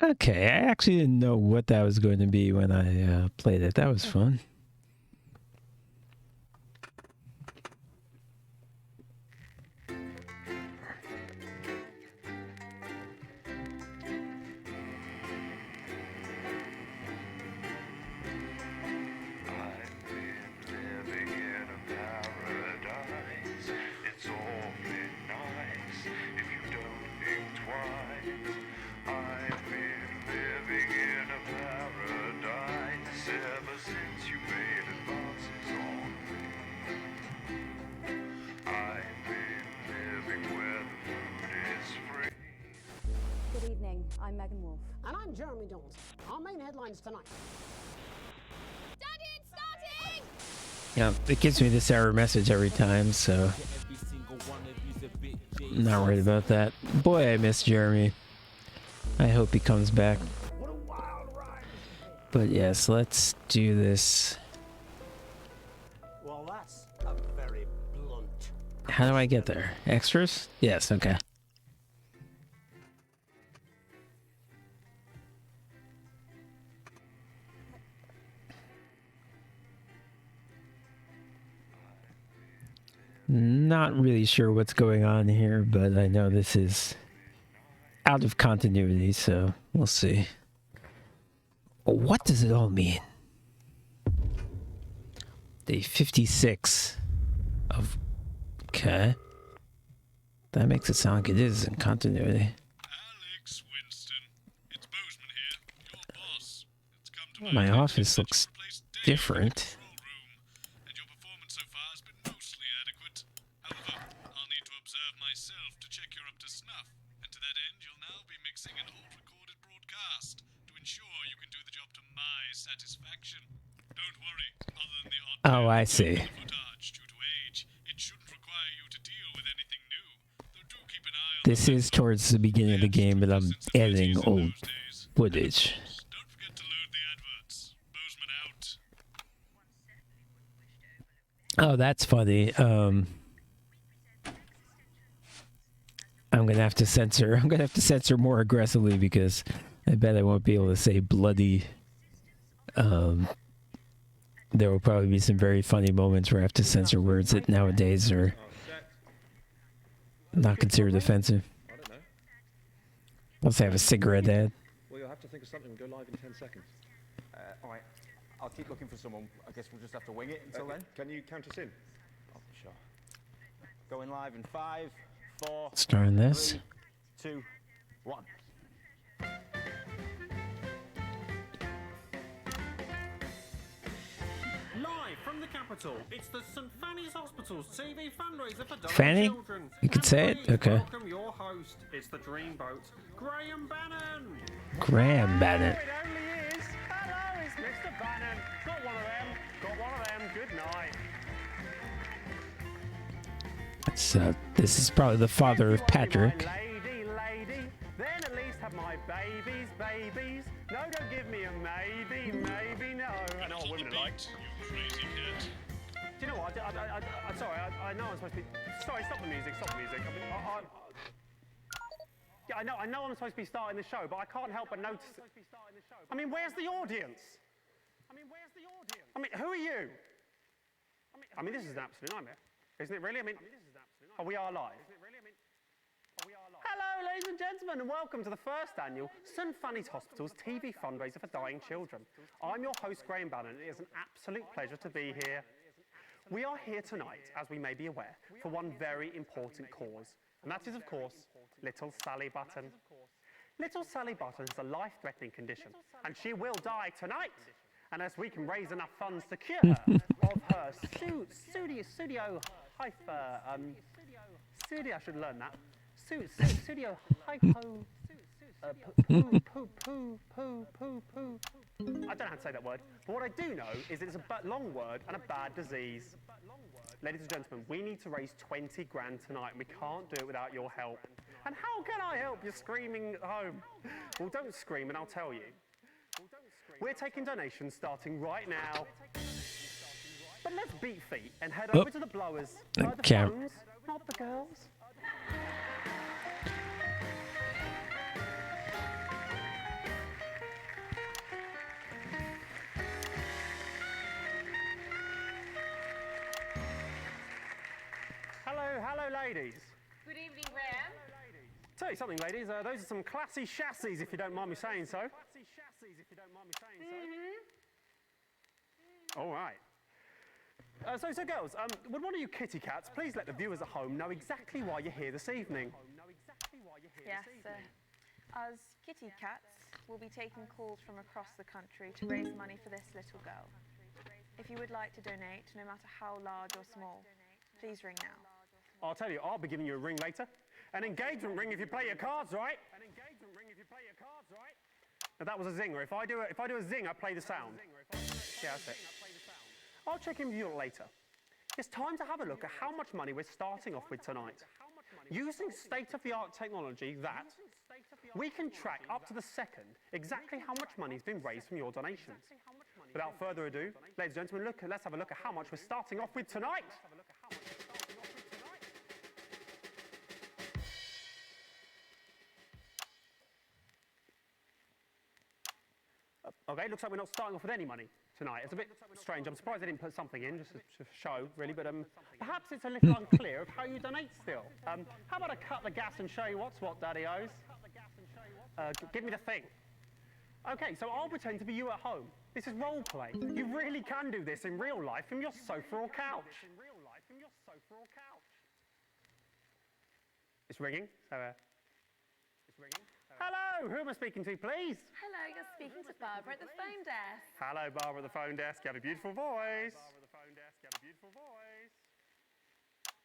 Okay, I actually didn't know what that was going to be when I played it. That was fun. Good evening. I'm Megan Wolf. And I'm Jeremy Jones. Our main headlines tonight. Yeah, it gives me this error message every time, so I'm not worried about that. Boy, I miss Jeremy. I hope he comes back. But yes, let's do this. Well, that's a very blunt. How do I get there? Extras? Yes, okay. Not really sure what's going on here, but I know this is out of continuity, so we'll see. What does it all mean? Day 56 of... Okay. That makes it sound like it is in continuity. Alex Winston, it's Bozeman here, your boss. It's come to My office looks different. and your performance so far has been mostly adequate. However, I'll need to observe myself to check you're up to snuff, and to that end, you'll now be mixing an old recorded broadcast to ensure you can do the job to my satisfaction. Don't worry, other than the odd Oh, I see. footage due to age, it shouldn't require you to deal with anything new. Though do keep an eye on This is towards the beginning of the game, but I'm editing old footage. Oh, that's funny. I'm gonna have to censor. I'm gonna have to censor more aggressively because I bet I won't be able to say bloody. There will probably be some very funny moments where I have to censor words that nowadays are not considered offensive. I don't know. Let's have a cigarette ad. Well, you'll have to think of something and go live in 10 seconds. All right, I'll keep looking for someone. I guess we'll just have to wing it until then. Can you count us in? Oh, sure. Going live in 5, 4, Starting this. 3, 2, 1. Live from the capital, it's the St. Fanny's Hospital's TV fundraiser for dying Fanny? children. You could say it? Please Okay. welcome your host. It's the Dreamboat, Graham Bannon. Graham Bannon. It only is. Hello, it's Mr. Bannon. Got one of them. Got one of them. Good night. This is probably the father of Patrick. Lady, then at least have my babies. No, don't give me a maybe, no. I know what women are like. Do you know what? I'm sorry. I know I'm supposed to be. Sorry, stop the music. I mean, yeah, I know I'm supposed to be starting the show, but I can't help but notice. I mean, where's the audience? I mean, who are you? I mean, this is an absolute nightmare, isn't it? Really? I mean, oh, we are live. Hello, ladies and gentlemen, and welcome to the first annual St. Fanny's Hospital's TV fundraiser for dying children. I'm your host, Graham Bannon, and it is an absolute pleasure to be here. We are here tonight, as we may be aware, for one very important cause, and that is, of course, little Sally Button. Little Sally Button has a life-threatening condition, and she will die tonight, unless we can raise enough funds to cure her of her studio hyper, studio, I should learn that. Studio hypo, poo. I don't know how to say that word, but what I do know is it's a long word and a bad disease. Ladies and gentlemen, we need to raise 20 grand tonight, and we can't do it without your help. And how can I help? You're screaming at home. Well, don't scream, and I'll tell you. We're taking donations starting right now. But let's beat feet and head over to the blowers. The phones, not the girls. ladies. Good evening, Graham. Tell you something, ladies. Those are some classy chassis, if you don't mind me saying so. All right. So girls, would one of you kitty cats please let the viewers at home know exactly why you're here this evening? Yes, us kitty cats will be taking calls from across the country to raise money for this little girl. If you would like to donate, no matter how large or small, please ring now. I'll tell you, I'll be giving you a ring later. An engagement ring if you play your cards right. Now that was a zinger. If I do a zinger, play the sound. Yeah, that's it. I'll check in with you later. It's time to have a look at how much money we're starting off with tonight. Using state-of-the-art technology that we can track up to the second exactly how much money has been raised from your donations. Without further ado, ladies and gentlemen, let's have a look at how much we're starting off with tonight. Okay, looks like we're not starting off with any money tonight. It's a bit strange. I'm surprised they didn't put something in, just to show, really, but perhaps it's a little unclear of how you donate still. How about I cut the gas and show you what's what, Daddy-O's? Give me the thing. Okay, so I'll pretend to be you at home. This is role play. You really can do this in real life from your sofa or couch. It's ringing. It's ringing. Hello, who am I speaking to, please? Hello, you're speaking to Barbara at the phone desk. Hello, Barbara at the phone desk. You have a beautiful voice.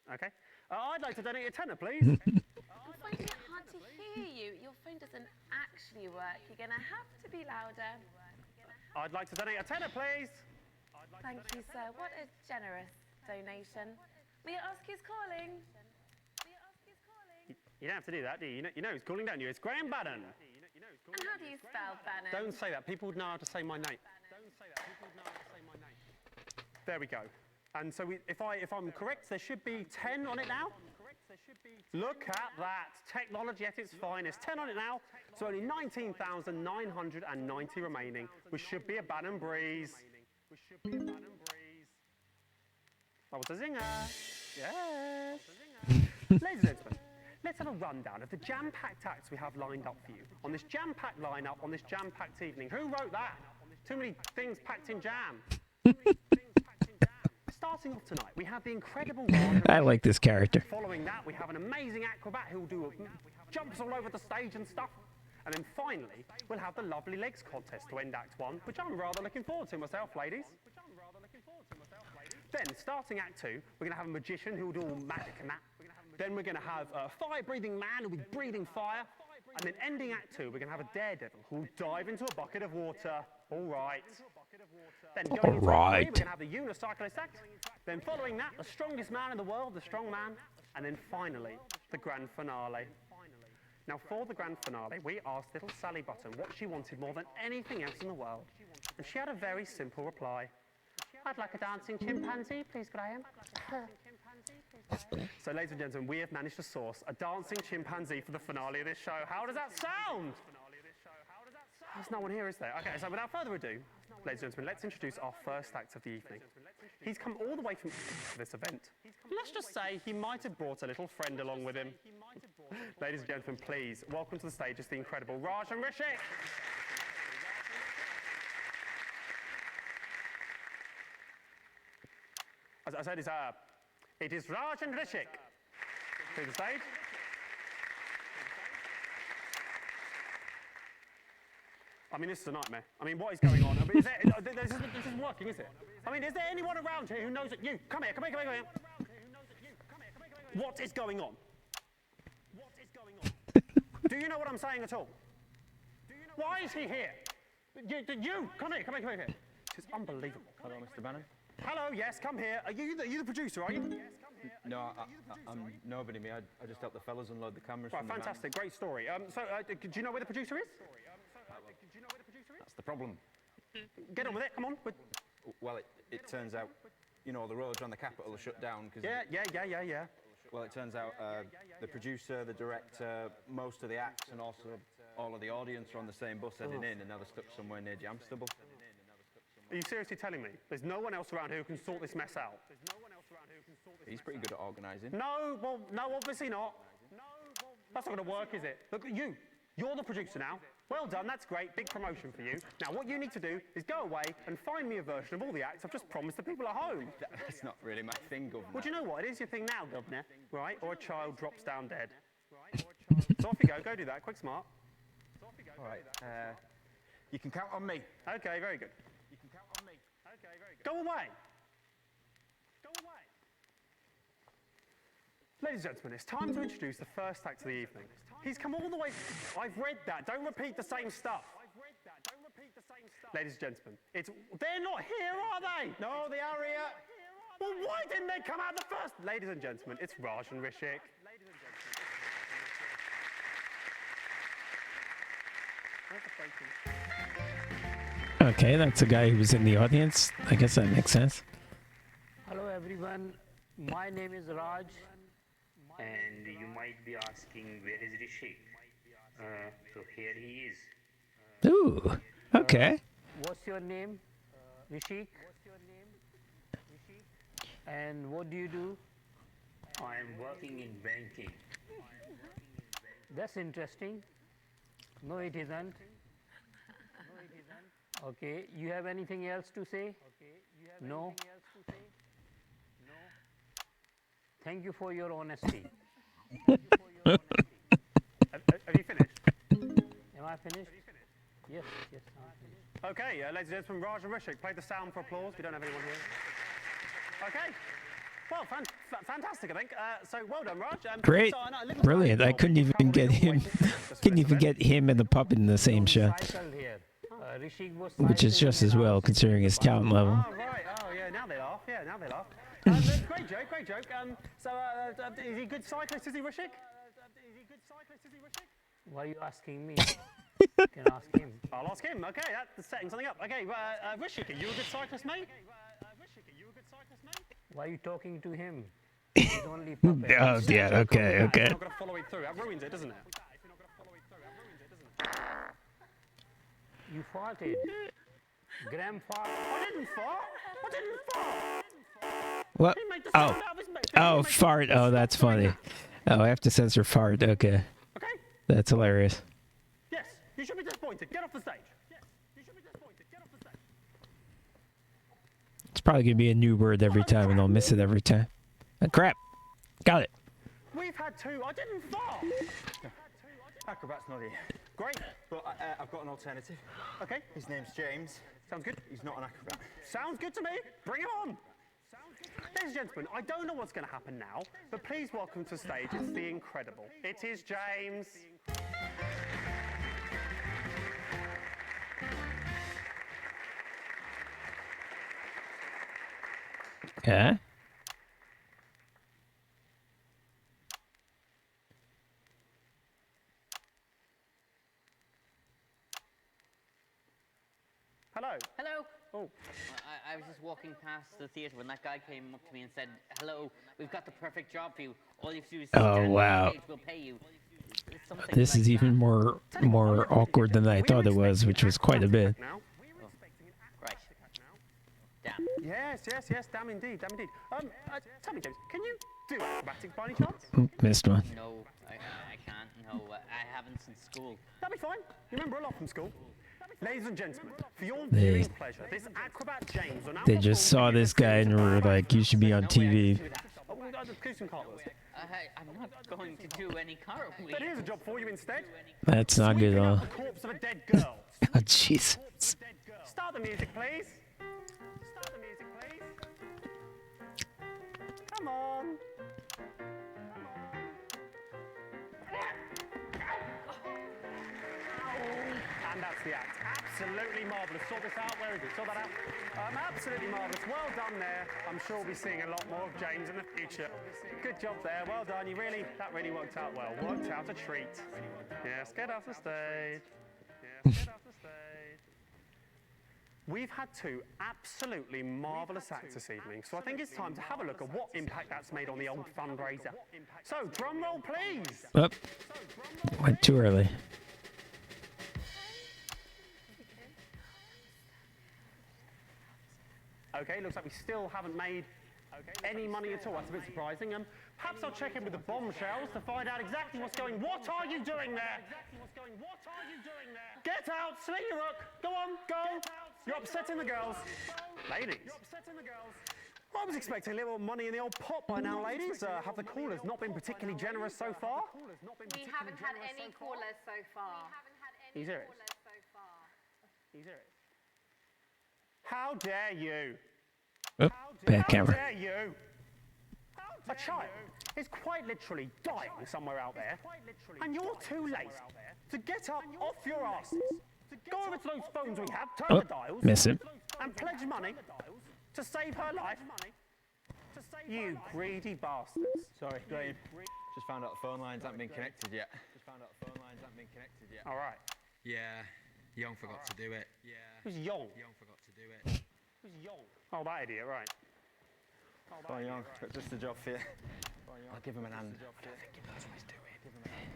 Okay. I'd like to donate a tenner, please. I'm finding it hard to hear you. Your phone doesn't actually work. You're going to have to be louder. I'd like to donate a tenner, please. Thank you, sir. What a generous donation. May I ask who's calling? You don't have to do that, do you? You know who's calling, don't you? It's Graham Bannon. And how do you spell Bannon? Don't say that. People would know how to say my name. There we go. And so if I'm correct, there should be 10 on it now. Look at that. Technology at its finest. 10 on it now. So only 19,990 remaining, which should be a Bannon breeze. That was a zinger. Yes. Ladies and gentlemen, let's have a rundown of the jam-packed acts we have lined up for you on this jam-packed lineup on this jam-packed evening. Who wrote that? Too many things packed in jam. Starting off tonight, we have the incredible I like this character. Following that, we have an amazing acrobat who will do jumps all over the stage and stuff. And then finally, we'll have the Lovely Legs contest to end Act 1, which I'm rather looking forward to myself, ladies. Then, starting Act 2, we're going to have a magician who will do all magic and that. Then we're going to have a fire-breathing man who will be breathing fire. And then ending Act 2, we're going to have a daredevil who will dive into a bucket of water. All right. Then going into Act 3, we're going to have the unicyclist act. Then following that, the strongest man in the world, the strong man. And then finally, the grand finale. Now, for the grand finale, we asked little Sally Button what she wanted more than anything else in the world. And she had a very simple reply. I'd like a dancing chimpanzee, please, Graham. So, ladies and gentlemen, we have managed to source a dancing chimpanzee for the finale of this show. How does that sound? There's no one here, is there? Okay, so without further ado, ladies and gentlemen, let's introduce our first act of the evening. He's come all the way from this event. Let's just say he might have brought a little friend along with him. Ladies and gentlemen, please, welcome to the stage is the incredible Rajan Rishik. As I said, it is Rajan Rishik. To the stage. I mean, this is a nightmare. I mean, what is going on? I mean, this isn't working, is it? I mean, is there anyone around here who knows that you... Come here. What is going on? Do you know what I'm saying at all? Why is he here? You! Come here. This is unbelievable. Hello, Mr. Bannon. Hello, yes, come here. Are you the producer, are you? No, I'm nobody, me. I just help the fellas unload the cameras Right, from the van. fantastic, great story. Do you know where the producer is? That's the problem. Get on with it, come on. Well, it turns out, you know, the roads around the capital are shut down. Cause Yeah. Well, it turns out the producer, the director, most of the acts, and also all of the audience are on the same bus heading in, and now they're stuck somewhere near Jamstable. Are you seriously telling me there's no one else around here who can sort this mess out? He's pretty good at organising. No, well, no, obviously not. That's not going to work, is it? Look, you're the producer now. Well done, that's great. Big promotion for you. Now, what you need to do is go away and find me a version of all the acts I've just promised the people at home. That's not really my thing, Governor. Well, do you know what? It is your thing now, Governor, right? Or a child drops down dead. So off you go. Go do that. Quick, smart. All right. You can count on me. Okay, very good. You can count on me. Okay, very good. Go away. Go away. Ladies and gentlemen, it's time to introduce the first act of the evening. He's come all the way... I've read that. Don't repeat the same stuff. Ladies and gentlemen, they're not here, are they? No, they are here. Well, why didn't they come out the first? Ladies and gentlemen, it's Raj and Rishik. Okay, that's a guy who was in the audience. I guess that makes sense. Hello everyone, my name is Raj and you might be asking where is Rishik? So here he is. Ooh, okay. What's your name? Rishik? And what do you do? I am working in banking. That's interesting. No, it isn't. Okay, you have anything else to say? No? Thank you for your honesty. Have you finished? Am I finished? Yes, yes, I'm finished. Okay, ladies and gentlemen, Raj and Rishik, play the sound for applause. We don't have anyone here. Okay. Well, fantastic, I think. So well done, Raj. Great, brilliant. I couldn't even get him. Couldn't even get him and the puppet in the same show, which is just as well considering his talent level. Oh right. Oh yeah. Now they laugh. Yeah. Now they laugh. Great joke. Great joke. So is he a good cyclist? Is he Rishik? Why are you asking me? You can ask him. I'll ask him. Okay, that's setting something up. Okay, Rishik, are you a good cyclist, mate? Why are you talking to him? He's only puppet. Oh yeah. Okay. If Okay. you're not going to follow it through, that ruins it, doesn't it? You farted. Graham farted. I didn't fart. I didn't fart. What? He made the Oh. sound out of his mouth. Oh, fart. Oh, that's funny. Oh, I have to censor fart. Okay. Okay. That's hilarious. Yes, you should be disappointed. Get off the stage. Yes, you should be disappointed. Get off the stage. It's probably gonna be a new word every time, and I'll miss it every time. Crap. Got it. We've had two. I didn't fart. Acrobat's not here. Great. But I've got an alternative. Okay. His name's James. Sounds good. He's not an acrobat. Sounds good to me. Bring him on. Ladies and gentlemen, I don't know what's going to happen now, but please welcome to the stage, it's the incredible. It is James. Yeah. Hello. Hello. Oh. I was just walking past the theatre when that guy came up to me and said, "Hello, we've got the perfect job for you. All you have to do is sit Oh, down wow. on stage, we'll pay you." It's something This like is that. even more awkward than I thought it was, which was quite a bit. Right. Damn. Yes, damn indeed. Tell me, James, can you do acrobatics by any chance? Missed one. No, I can't. No, I haven't since school. That'll be fine. You remember a lot from school. Ladies and gentlemen, for your They- viewing pleasure, this acrobat James will now They just saw this guy and were like, "You should be on TV." do some cartwheels. I'm not going to do any cartwheels. But here's a job for you instead. That's not good at all. The corpse of a dead girl. Oh, Jesus. Start the music, please. Start the music, please. Come on. And that's the act. Absolutely marvellous. Sort this out. Where is it? Sort that out. Absolutely marvellous. Well done there. I'm sure we'll be seeing a lot more of James in the future. Good job there. Well done. That really worked out well. Worked out a treat. Yes, get off the stage. Yes, get off the stage. We've had two absolutely marvellous acts this evening, so I think it's time to have a look at what impact that's made on the old fundraiser. So, drum roll, please. Oh, went too early. Okay, looks like we still haven't made Any money at all? That's a bit surprising. Perhaps I'll check in with the bombshells to find out exactly what's going. What are you doing there? Get out, slit your hook. Go on, go. You're upsetting the girls. Ladies. I was expecting a little money in the old pot by now, ladies. Have the callers not been particularly generous so far? We haven't had any callers so far. Are you serious? Are you serious? How dare you? Oh, bad camera. How dare you? A child is quite literally dying somewhere out there, and you're too late to get up off your asses, go over to those phones we have, turn the dials, miss it. and pledge money to save her life. You greedy bastards. Sorry, Graham. Just found out the phone lines haven't been connected yet. All right. Yeah, Young forgot to do it. Yeah. Who's Young? Young forgot to do it. Who's Young? Oh, that idiot, right. Go on, Young. Got just a job for you. I'll give him an hand. I don't think he knows what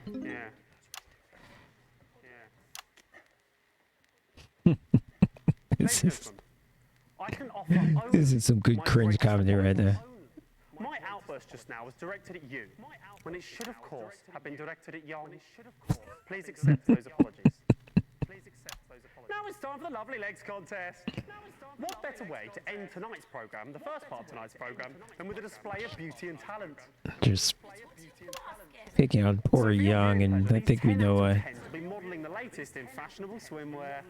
he's doing. Yeah. This is, I can offer only this is some good cringe comedy right there. My outburst just now was directed at you, when it should, of course, have been directed at Young. Please accept those apologies. Now it's time for the Lovely Legs contest. What better way to end tonight's programme, the first part of tonight's programme, than with a display of beauty and talent? Just picking on poor Young, and I think we know why. To be modelling the latest in fashionable swimwear.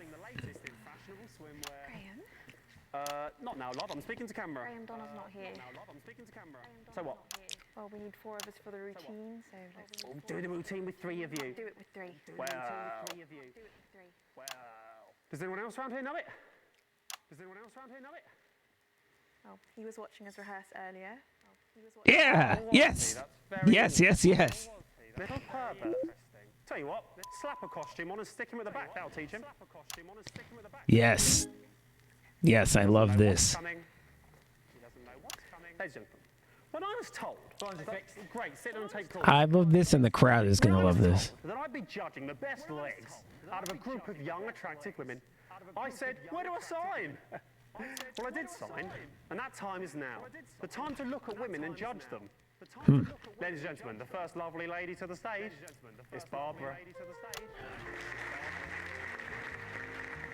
Not now, love. I'm speaking to camera. Graham, Donna's not here. So what? Well, we need 4 of us for the routine, so let's... We'll do the routine with 3 of you. Do it with 3. Well... Does anyone else around here know it? Oh, he was watching us rehearse earlier. Yeah, yes, yes. Little pervert. Tell you what, slap a costume on and stick him at the back. That'll teach him. Yes. Yes, I love this. Ladies and gentlemen, when I was told, great, sit down and take calls. I love this, and the crowd is gonna love this. That I'd be judging the best legs out of a group of young, attractive women, I said, where do I sign? Well, I did sign, and that time is now. The time to look at women and judge them. Ladies and gentlemen, the first lovely lady to the stage is Barbara.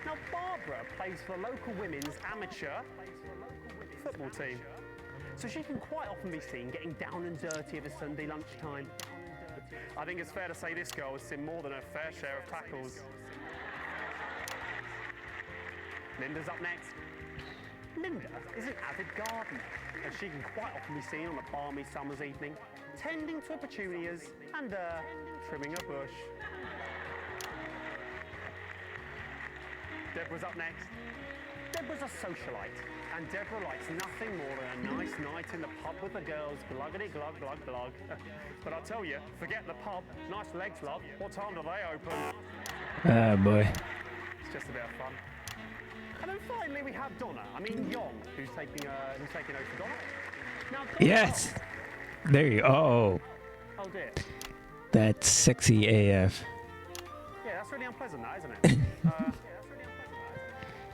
Now, Barbara plays for the local women's amateur football team, so she can quite often be seen getting down and dirty of a Sunday lunchtime. I think it's fair to say this girl has seen more than her fair share of tackles. Linda's up next. Linda is an avid gardener, and she can quite often be seen on a balmy summer's evening, tending to her petunias and trimming a bush. Deborah's up next. Deborah's a socialite, and Deborah likes nothing more than a nice night in the pub with the girls, gluggity glug glug glug. But I'll tell you, forget the pub, nice legs, love. What time do they open? Oh boy. It's just a bit of fun. And then finally we have Donna. I mean Young, who's taking over for Donna. Now, Donna, Yes. There you. Oh, oh dear. that's sexy AF. Yeah, that's really unpleasant, that, isn't it?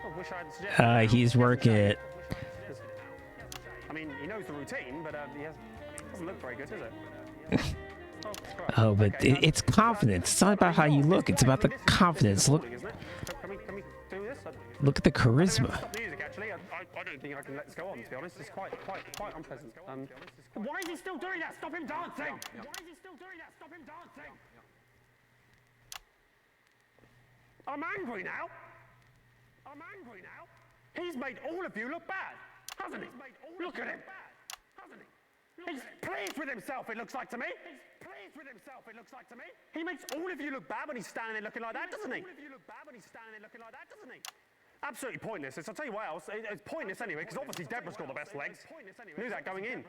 I wish I'd suggested. He's working it. I mean, he knows the routine, but he doesn't look very good, does it? Oh, but it's confidence. It's not about how you look. It's about the confidence. Look, Can we do this? look at the charisma. Stop the music, actually. I don't think I can let this go on, to be honest. It's quite unpleasant. Why is he still doing that? Stop him dancing! Why is he still doing that? Stop him dancing! I'm angry now. He's made all of you look bad, hasn't he? Look at him. He's pleased with himself, it looks like to me. He makes all of you look bad when he's standing there looking like that, doesn't he? Absolutely pointless. I'll tell you what else. It's pointless anyway, because obviously Deborah's got the best legs. Knew that going in.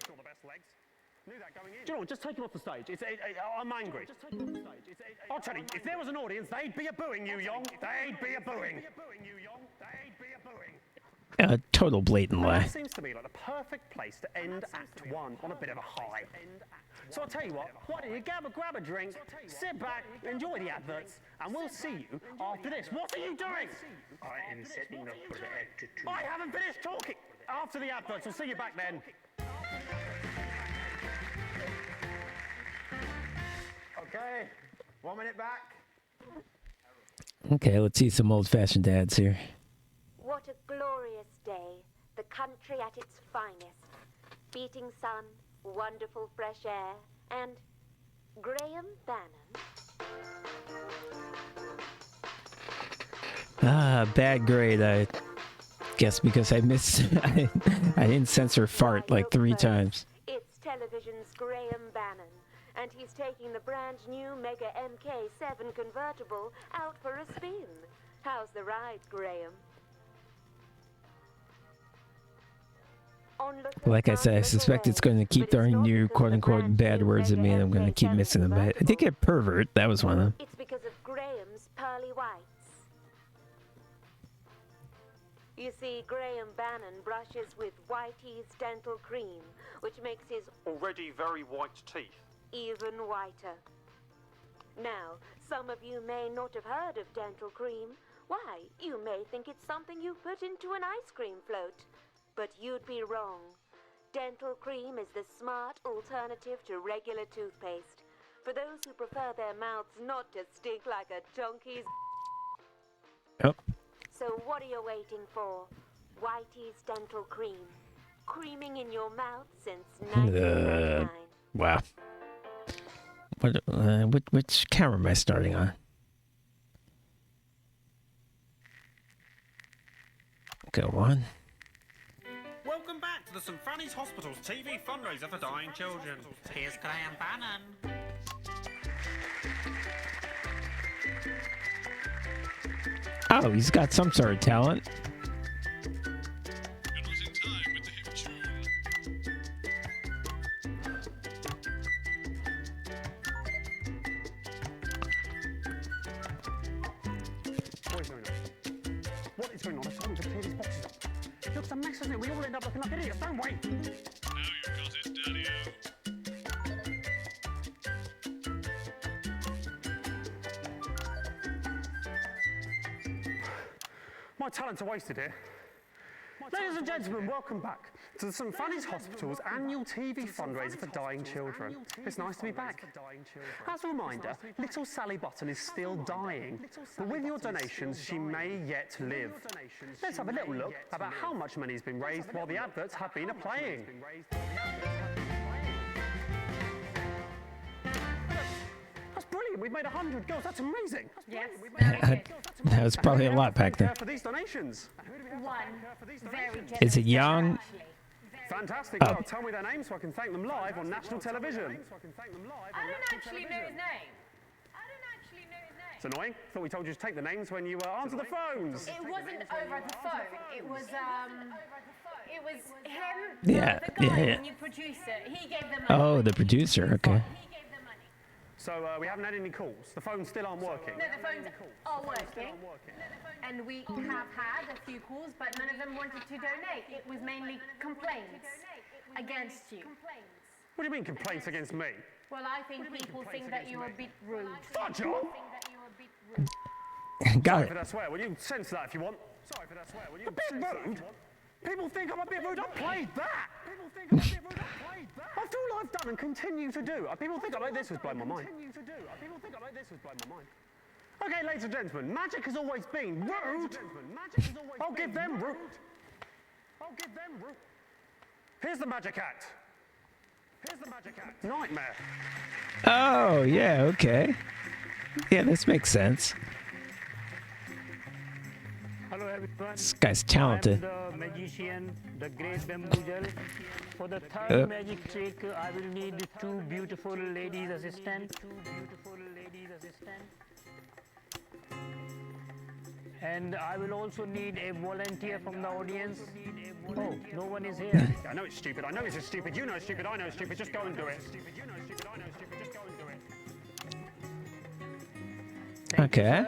Do you know what? Just take him off the stage. I'm angry. I'll tell you, if there was an audience, they'd be a-booing you, Young. They'd be a-booing. A total blatant lie. That seems to me like the perfect place to end Act 1 on a bit of a high. So I'll tell you what, why don't you grab a drink, sit back, enjoy the adverts, and we'll see you after this. What are you doing? I am setting up for the Act 2. I haven't finished talking. After the adverts, we'll see you back then. Okay, 1 minute back. Okay, let's see some old-fashioned ads here. What a glorious day. The country at its finest. Beating sun, wonderful fresh air, and Graham Bannon. Ah, bad grade. I guess because I missed. I didn't censor fart like 3 times. It's television's Graham Bannon, and he's taking the brand new Mega MK7 convertible out for a spin. How's the ride, Graham? Like I said, I suspect it's going to keep throwing new quote-unquote bad words at me, and I'm going to keep missing them. But I did get pervert. That was one of them. It's because of Graham's pearly whites. You see, Graham Bannon brushes with Whitey's dental cream, which makes his already very white teeth even whiter. Now, some of you may not have heard of dental cream. Why, you may think it's something you put into an ice cream float. But you'd be wrong. Dental cream is the smart alternative to regular toothpaste. For those who prefer their mouths not to stink like a donkey's. Oh. So what are you waiting for? Whitey's Dental Cream. Creaming in your mouth since 1999. Wow. Which camera am I starting on? Go on. Welcome back to the St Fanny's Hospital's TV fundraiser for dying children. Here's Graham Bannon. Oh, he's got some sort of talent. It was in time with the hip tune. What is going on? I told him to clear these boxes up. It looks a mess, isn't it? We all end up looking like idiots, don't we? Now you've got it, Daddy-o. My talents are wasted here. Ladies and gentlemen, welcome back to the St Fanny's Hospital's annual TV fundraiser for dying children. It's nice to be back. As a reminder, little Sally Button is still dying, but with your donations, she may yet live. Let's have a little look about how much money has been raised while the adverts have been playing. That's brilliant. We've made 100 girls. That's amazing. Yes. That was probably a lot back then. For these donations. One very Is it young? Fantastic. Oh. Well, tell me their names so I can thank them live on national television. I don't actually know his name. It's annoying. Thought we told you to take the names when you answer the phones. It wasn't over the phone. It was him. Yeah, the guy, yeah. the new producer. He gave them money. Oh, the producer. Okay. So we haven't had any calls. The phones still aren't working. No, the phones are working. And we have had a few calls, but none of them wanted to donate. It was mainly complaints against you. What do you mean complaints against me? Well, I think people think that you're a bit rude. Fudge off! Got Sorry it. for that swear. Will you censor that if you want? Sorry for that swear. Will you? A bit rude? People think I'm a bit rude. I played that. People think I'm a bit rude. I played that. After all I've done and continue to do, people think I like this was blowing my mind. People think I like this was blowing my mind. Okay, ladies and gentlemen, magic has always been rude. I'll give them rude. Here's the magic act. Nightmare. Oh, yeah, okay. Yeah, this makes sense. Hello everyone. This guy's talented. I am the magician, the great Bamboozle. For the third magic trick, I will need two beautiful ladies assistants. And I will also need a volunteer from the audience. Oh, no one is here. I know it's stupid. I know it's stupid. You know it's stupid. I know it's stupid. Just go and do it. Okay.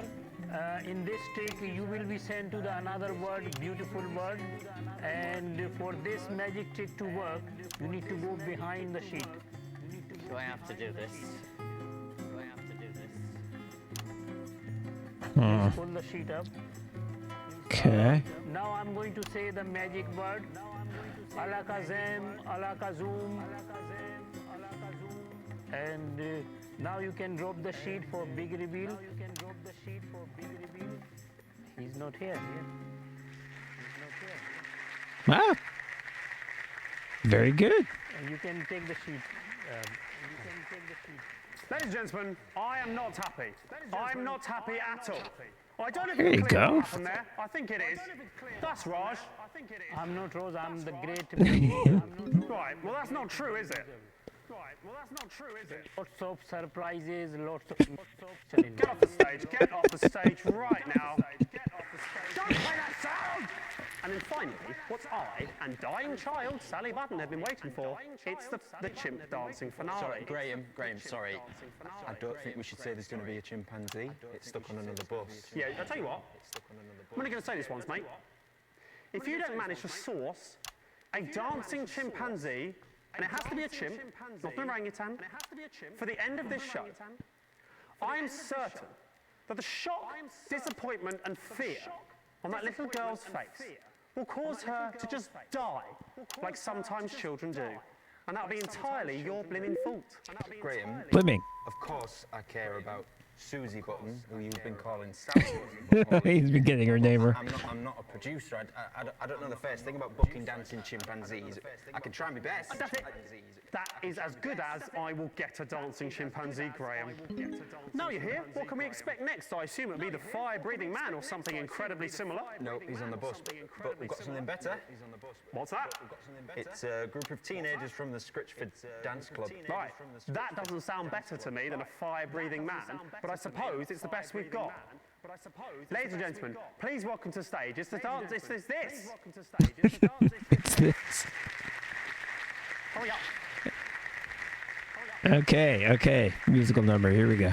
In this trick, you will be sent to the another word, beautiful word. And for this magic trick to work, you need to go behind the sheet. Do I have to do this? Just pull the sheet up. Okay. Now I'm going to say the magic word. Alakazam, Alakazum. And Now you can drop the sheet for big reveal. He's not here. Wow. Very good. You can take the sheet. Ladies and gentlemen, I am not happy. I'm not happy at all. I don't know if There it's you clear go. what happened there. I think it is. That's Raj. I'm not Rose, I'm the great. Right, well that's not true, is it? Lots of surprises, lots of. Get off the stage, get off the stage right now. Don't play that sound! And then finally, what I and dying child Sally Button have been waiting for, it's the chimp dancing finale. Sorry, Graham, sorry. I don't think we should say there's going to be a chimpanzee. It's stuck on another bus. Yeah, I'll tell you what. I'm only going to say this once, mate. If you don't manage to source a dancing chimpanzee, and it has to be a chimp, not an orangutan, for the end of this show, I am certain that the shock, disappointment and fear on that little girl's face will cause her to just die, like sometimes children do. And that'll be entirely your blimmin' fault. Graham, Blimming. of course I care about Susie Button, who you've been calling Sally Button. He's been getting her name wrong. I'm not a producer. I don't know the first thing about booking dancing chimpanzees. I can try my best. That's it. That is as good as I will get a dancing chimpanzee, Graham. Now you're here, what can we expect next? I assume it'll be the fire-breathing man or something incredibly similar. No, he's on the bus. But we've got something better. What's that? It's a group of teenagers from the Scritchford Dance Club. Right, that doesn't sound better to me than a fire-breathing man, but I suppose it's the best we've got. Ladies and gentlemen, please welcome to stage. It's the dance. It's this. It's this. Hurry up. Okay. Musical number. Here we go.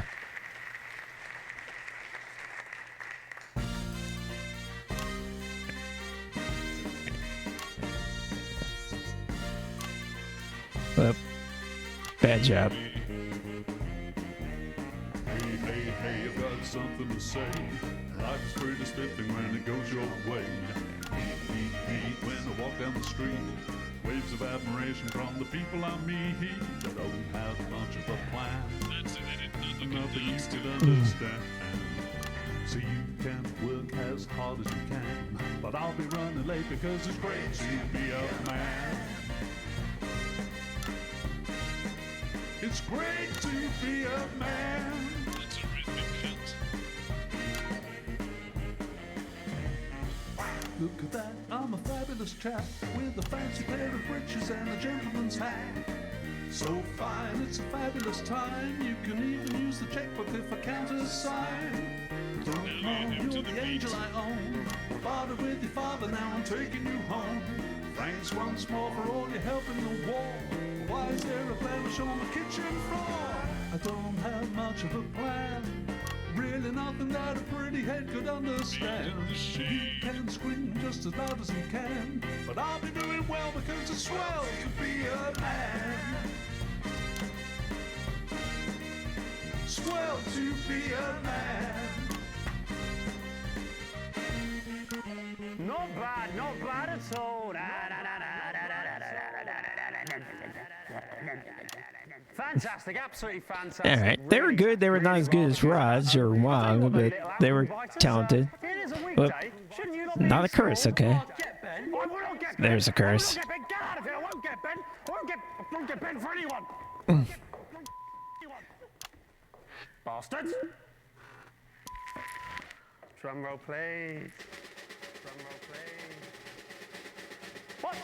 Well, bad job. Hey, I've got something to say. Life's pretty spiffing when it goes your way. Beat, when I walk down the street. Waves of admiration from the people I meet. I don't have much of a plan. Nothing you could understand. So you can work as hard as you can. But I'll be running late because it's great to be a man. It's great to be a man. That's a rhythmic cut. Look at that, I'm a fabulous chap with a fancy pair of breeches and a gentleman's hat. So fine, it's a fabulous time. You can even use the checkbook if a counter's sign. Don't know you're the angel I own. Bartered with your father, now I'm taking you home. Thanks once more for all your help in the war. Why is there a blemish on the kitchen floor? I don't have much of a plan. Really nothing that a pretty head could understand. You can scream just as loud as you can, but I'll be doing well because it's swell to be a man. Swell to be a man. Not bad at all. Fantastic, absolutely fantastic. All right, they were good. They were not as good as Raj or Wong, but they were talented. Well, not a curse, okay? There's a curse. Get out of here! I won't get Ben. I won't get Ben for anyone. Bastards! Drum roll, please. What?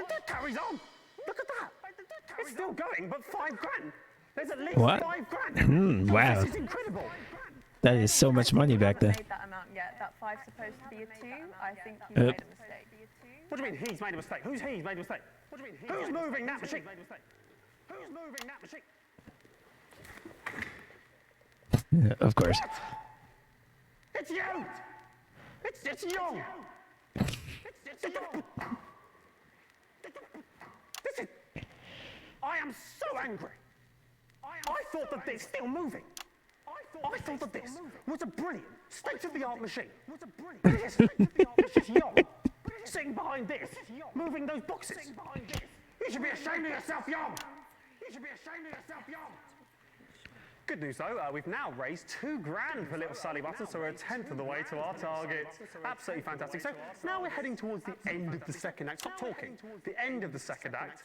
That carries on. Look at that. It's still going, but $5 grand. There's at least What? $5 grand. Wow. This is incredible. That is so much money back then. Made that amount yet. That 5's supposed to be a 2. I think you made a mistake. What do you mean he's made a mistake? Who's he's made a mistake? What do you mean who's moving that machine? Who's moving that machine? Yeah, of course. It's you! It's you! This is... I am so angry. I thought that this still moving. I thought that this was a brilliant, state-of-the-art machine. But it is. It's just Young sitting behind this, moving those boxes. You should be ashamed of yourself, Young. You should be ashamed of yourself, young. Good news though, we've now raised £2,000 for little Sally Button, so we're a tenth of the way to our target. Absolutely fantastic. So now we're heading towards the end of the second act. Stop talking. The end of the second act.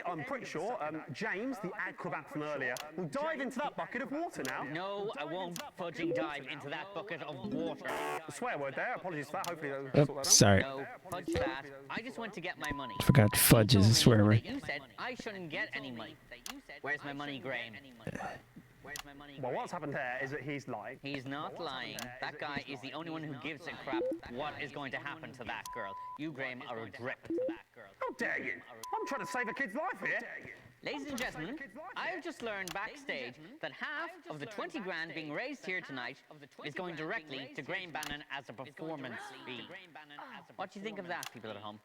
I'm pretty sure James, the acrobat from earlier, will dive into that bucket of water now. No, I won't fudging dive into that bucket of water. A swear word there. Apologies for that. Hopefully they'll sort that out. Sorry. No, fudge that. I just went to get my money. Forgot fudge is a swear word. You said I shouldn't get any money. Where's my money, Graham? Well, what's happened there is that he's lying. He's not lying. That guy is the only one who gives a crap what is going to happen to that girl. You, Graham, are a drip to that girl. How dare you? I'm trying to save a kid's life here. Ladies and gentlemen, I've just learned backstage that half of the 20 grand being raised here tonight is going directly to Graham Bannon as a performance fee. What do you think of that, people at home?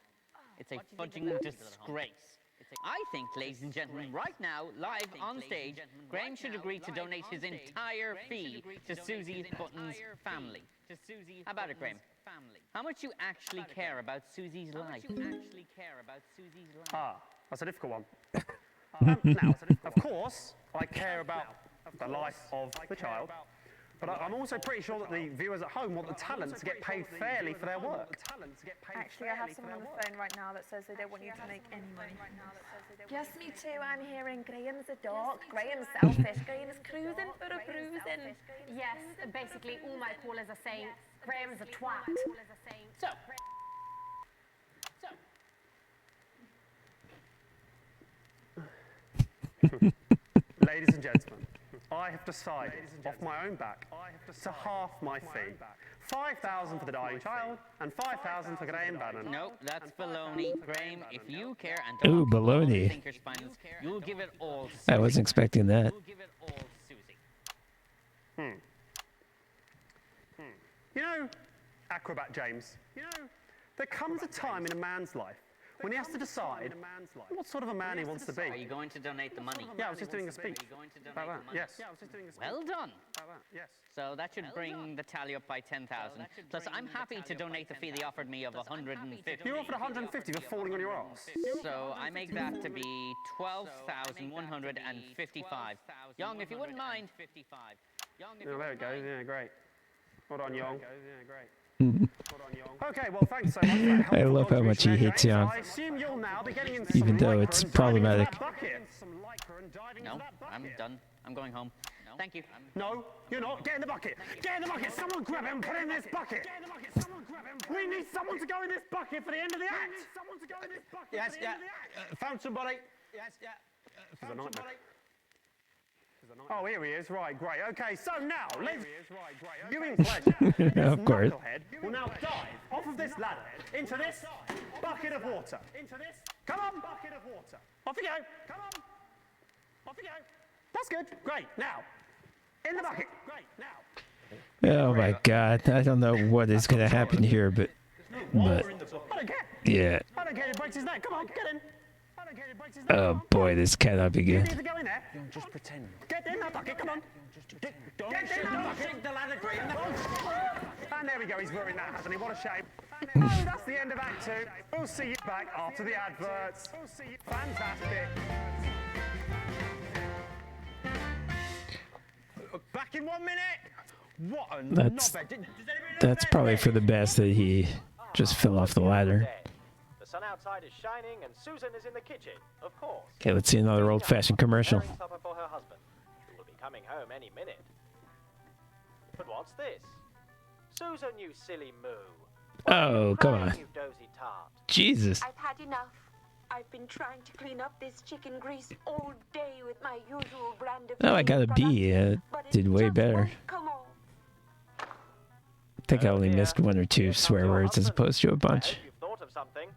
It's a fudging disgrace. I think, ladies and gentlemen, right now, live on stage, Graham should agree to donate his entire fee to Susie Button's family. How about it, Graham? How much you actually care about Susie's life? Ah, that's a difficult one. Now, of course, I care about the life of the child, but I'm also pretty sure that the viewers at home want the talent to get paid fairly for their work. Actually, I have someone on the phone right now that says they don't want you to make any money. Yes, me too. I'm hearing Graham's a dog, Graham's selfish, Graham's cruising for a bruising. Yes, basically all my callers are saying Graham's a twat. Ladies and gentlemen, I have decided off my own back to half my fee. 5,000 for the dying child and 5,000 for Graham Bannon. No, that's baloney. Graham, if you care and Ooh, baloney. think your spine, you'll give it all to I wasn't expecting that. You'll give it all to Susie. You know, Acrobat James, there comes a time in a man's life when he has to decide what sort of a man he wants to be. Are you going to donate the money? Yeah, I was just doing a speech about that. Yes. Well done. Yes. So that should bring the tally up by 10,000. Plus, I'm happy to donate the fee they offered me of 150. You offered 150 for falling on your arse. So I make that to be 12,155. Young, if you wouldn't mind. Oh, there it goes. Yeah, great. Well done, Young. Okay, well, thanks so much for that I love how much he hates Young, I assume you'll now be getting in even some though lycra it's and diving into problematic. that bucket. No, I'm done. I'm going home. Thank you. No, you're not. Get in the bucket. Get in the bucket. Someone grab him and put him in this bucket. We need someone to go in this bucket for the end of the act. Yes, yeah. Found somebody. Yes, yeah. This is a nightmare. Oh, here he is. Right, great. Okay, so now, let's... Viewing pleasure. Of course. Knucklehead will now dive off of this ladder into this bucket of water. Come on. Bucket of water. Off you go. Come on. Off you go. That's good. Great. Now, in the bucket. Great. Now. Oh my god, I don't know what is going to happen here, but I don't care. yeah. I don't care. It breaks his neck. Come on, get in. Oh boy, this cannot be You good. need to go in there. Just pretend. Get in that bucket. Come on. Get in that bucket. The ladder, Graham. And there we go. He's ruined that, hasn't he? What a shame. Oh, that's the end of Act 2. We'll see you back after the adverts. Fantastic. Back in 1 minute. What a That's knobhead. that's probably for the best that he just fell off the ladder. The sun outside is shining and Susan is in the kitchen, of course. Okay, let's see another old-fashioned commercial. Preparing supper for her husband, who will be coming home any minute. But what's this? Susan, you silly moo. Oh, come on. You dozy tart. Jesus. I've had enough. I've been trying to clean up this chicken grease all day with my usual brand of No, I got a B. Did way better. Come on. I think I only missed one or two swear words as opposed to a bunch. You've thought of something.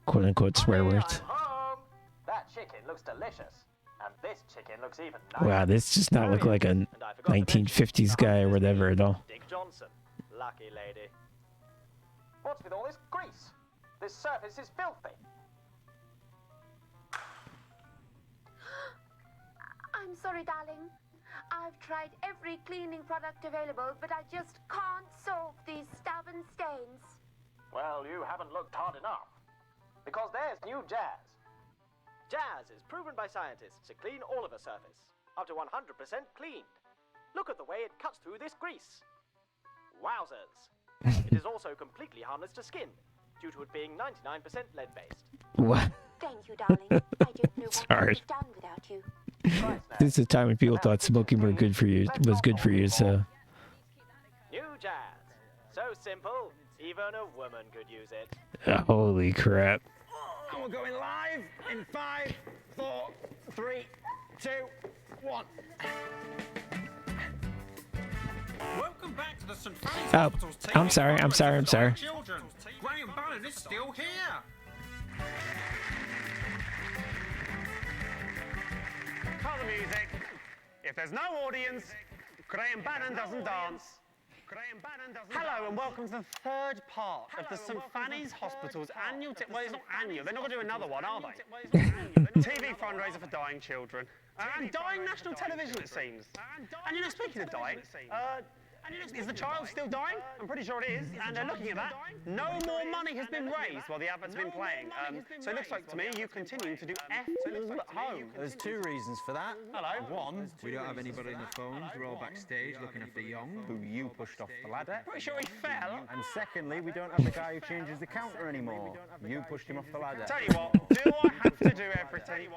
Quote-unquote swear words. Home. That chicken looks delicious. And this chicken looks even nicer. Wow, this does not look like a 1950s guy or whatever at all. Dick Johnson. Lucky lady. What's with all this grease? This surface is filthy. I'm sorry, darling. I've tried every cleaning product available, but I just can't solve these stubborn stains. Well, you haven't looked hard enough. Because there's new jazz. Jazz is proven by scientists to clean all of a surface, up to 100% cleaned. Look at the way it cuts through this grease. Wowzers. It is also completely harmless to skin, due to it being 99% lead-based. What? Thank you, darling. I don't know what I Sorry. would have done without you. This is a time when people thought smoking was good for you. So New Jazz. So simple, even a woman could use it. holy crap! And we're going live in 5, 4, 3, 2, 1. Welcome back to the St. Fanny's Oh, Hospital's TV I'm sorry. Children. Graham Bannon is still here. Cut the music. If there's no audience, Graham Bannon doesn't dance. Hello and welcome to the third part of the St. Fanny's Hospital's annual... Well, it's not annual. They're not going to do another one, are they? TV fundraiser for dying children. And dying national television, it seems. And you know, speaking of dying, is the child still dying? I'm pretty sure it is. And looking at that, no more money has been raised while the advert's been playing. So it looks like to me you continue to do F all at home. There's 2 reasons for that. Hello. One, We don't have anybody on the phones. We're all backstage looking after Young. who you pushed off the ladder. Pretty sure he fell. And secondly, we don't have the guy who changes the counter anymore. You pushed him off the ladder. Tell you what, do I have to do everything?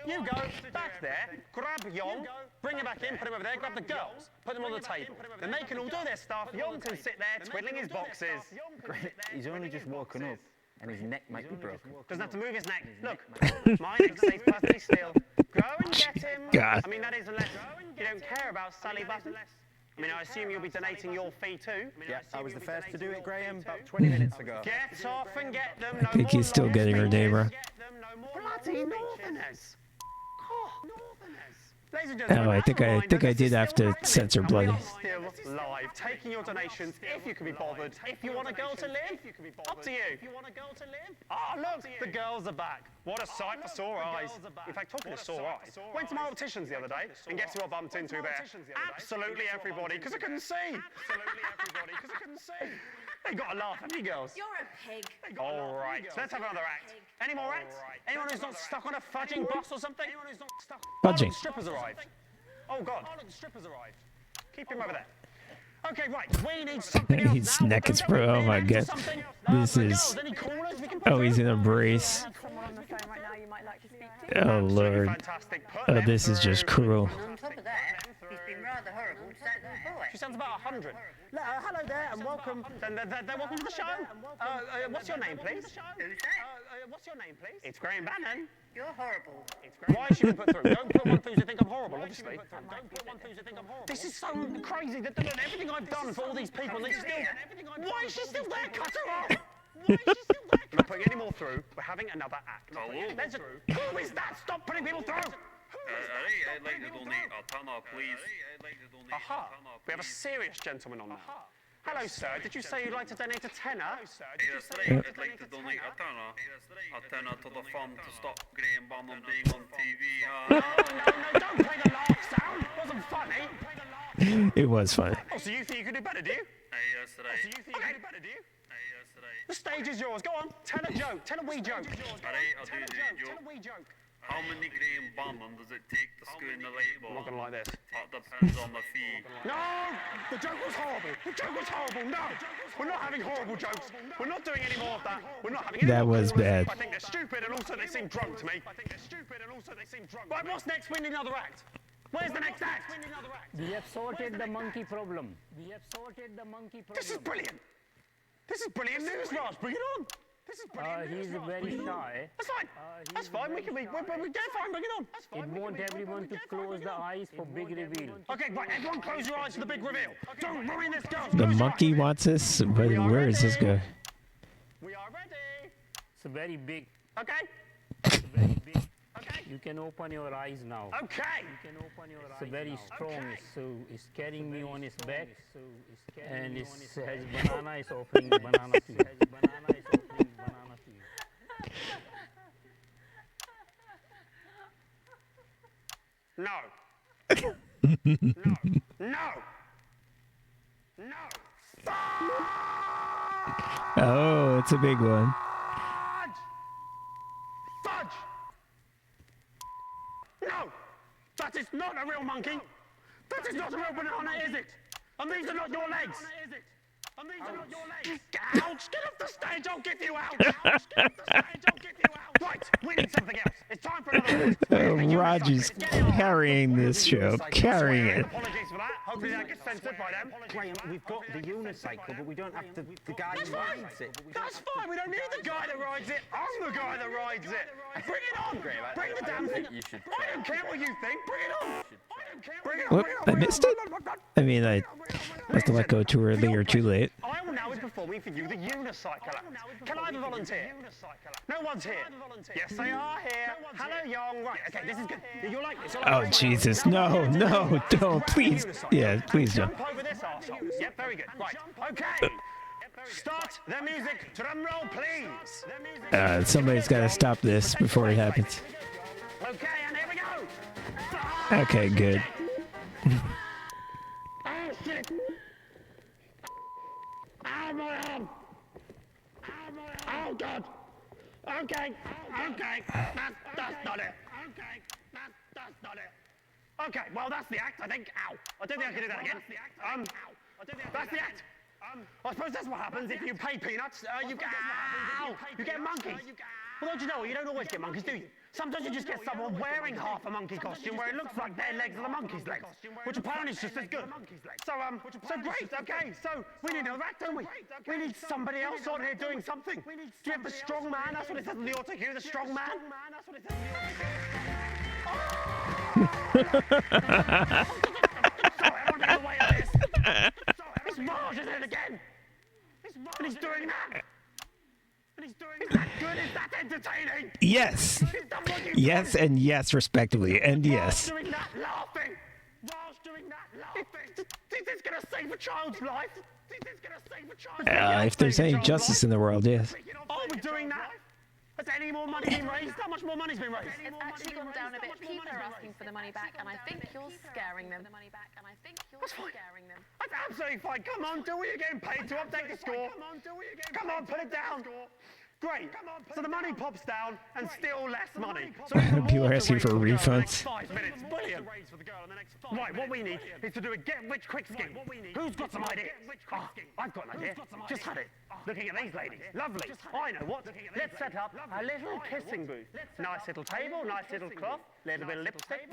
You go back there, grab Young, bring him back in, put him over there, grab the girls, put them on the table. Then they can all do their stuff. Young can sit there twiddling his boxes. Great. He's only just woken up and his neck might be broken. Doesn't have to move his neck. Look, my neck stays perfectly still. Go and get him. God. I mean, that is unless you don't care about Sally Button. I mean, I assume you'll be donating your fee too. Yeah, I was the first to do it, Graham, about 20 minutes ago. Get off and get them. I think he's still getting her name, bro. Bloody Northerners. Ladies and Oh, gentlemen, I think I did have to censor bloody. still live, taking your donations if you can be bothered. If you want a girl to live, up to you. Oh, look, the girls are back. What a sight for sore eyes. In fact, talking of sore eyes, went to my opticians the other day, and guess who I bumped into there? Absolutely everybody, because I couldn't see. They got a laugh, haven't you, girls? You're a pig. All right, so let's have another act. Any more acts? Anyone who's not stuck on a fudging bus or something? Fudging. Oh, look, strippers arrived. Oh, God. Keep him over there. Okay, right, we need something else His now. neck is bro. Oh my god. This is. Any callers we can put Oh, he's in a brace. Someone on the phone right now you might like to speak to. Oh lord. Oh, this is just cruel. On top of that, he's been rather horrible to that little boy. She sounds about 100. Hello there and welcome. Welcome to the show. What's your name, please? Who's that? What's your name, please? It's Graham Bannon. You're horrible. Why is she been put through? Don't put one through to think I'm horrible, obviously. Don't put one through to think I'm horrible. This is so crazy that everything I've done for all these people, they still... Why is she still there? Cut her off! Why is she still there? We're not putting any more through. We're having another act. Who is that? Stop putting people through! I'd like to donate a tenner, please. Aha! We have a serious gentleman on now. Hello, sir. Did you say you'd like to donate a tenner? That's right. I'd like to donate a tenner. A tenner to the fund to stop Graham Bannon being on TV. No, don't play the laugh sound. It wasn't funny. It was funny. Oh, so you think you can do better, do you? Yes, right. So you think you can do better, do you? Yes, right. The stage is yours. Go on. Tell a joke. Tell a wee joke. Alright, I'll do the joke. Tell a wee joke. How many Graham Bannon does it take to screw in the light bulb? I'm not going to like this. That depends on the fee. No! The joke was horrible. The joke was horrible. No! We're not having horrible jokes. We're not doing any more of that. We're not having any That more was callers. bad. I think they're stupid and also they seem drunk to me. Right, what's next? We need another act. Where's the next act? We have sorted the monkey problem. This is brilliant. This is brilliant news, Raj. Bring it on. This is brilliant news, He's Raj. very shy. That's fine. That's fine. We can be. We're dead fine. Bring it on. It wants everyone to close the eyes for big reveal. Okay, right. Everyone, close your eyes for the big reveal. Don't ruin this, girls. The monkey wants us, but where is this guy? We are ready. It's very big. Okay. It's very big. Okay. You can open your eyes now. Okay. It's very strong. So it's carrying me on its back. And it has banana is offering banana to you. No. No. Oh, it's a big one. Fudge! not a real monkey. That is not a real banana, is it? And these are not your legs. And these are not your legs. Ouch! Get off the stage! I'll get you out! Ouch! Get off the stage! I'll get you out! Right, we need something else. It's time for another. Roger's carrying this show, carrying it. Apologies for that. Hopefully that gets censored by them. Graham, we've got the unicycle, but we don't have the guy who rides it. That's fine. We don't need the guy that rides it. I'm the guy that rides it. Bring it on. Bring the damn thing. I don't care what you think. Bring it on. Bring it on. Whoop, I missed it? I mean, I must have let go too early or too late. I will now be performing for you the unicycle act. Can I have a volunteer? No one's here. Yes, they are here. Hello, Young. Right, okay, this is good. You'll like this. Oh, Jesus. No, no, don't. Please. Yeah, please don't. Jump over this arsehole. Yep, very good. Right, okay. Start the music. Drum roll, please. Somebody's got to stop this before it happens. Okay, and here we go. Okay, good. Oh, shit. Ow, my arm. Oh, God. Okay, okay. That's not it. Okay, that's not it. Okay, well, that's the act, I think. Ow. I don't think I can do that again. That's the act. I suppose that's what happens if you pay peanuts. You get monkeys. Well, don't you know? You don't always get monkeys, do you? Sometimes you just get someone wearing half a monkey costume where it looks like their legs are the monkey's legs, which apparently is just as good. So great, okay, so we need another act, don't we? We need somebody else on here doing something. Do you have the strong man? That's what it says on the auto cue, the strong man. Sorry, I don't get the way of this. It's Marge, isn't it, again? And he's doing that. Is that good? Is that entertaining? Yes. Yes and yes, respectively. And yes. Doing that laughing. Is this going to save a child's life? If there's any justice in the world, yes. Oh, we're doing that? Has any more money been raised? How much more money's been raised? It's actually gone down a bit. People are asking for the money back, and I think you're scaring them. That's fine. That's absolutely fine. Come on, do what you're getting paid to update the score. Come on, put it down. Great. So the money pops down and still less money. So People are asking for refunds. 5 minutes. Brilliant. Right, what we need is to do a get-rich-quick scheme. Who's got some ideas? Oh, I've got an idea. Just had it. Looking at these ladies. Lovely. I know what. Let's set up a little kissing booth. Nice little table, nice little cloth, little bit of lipstick.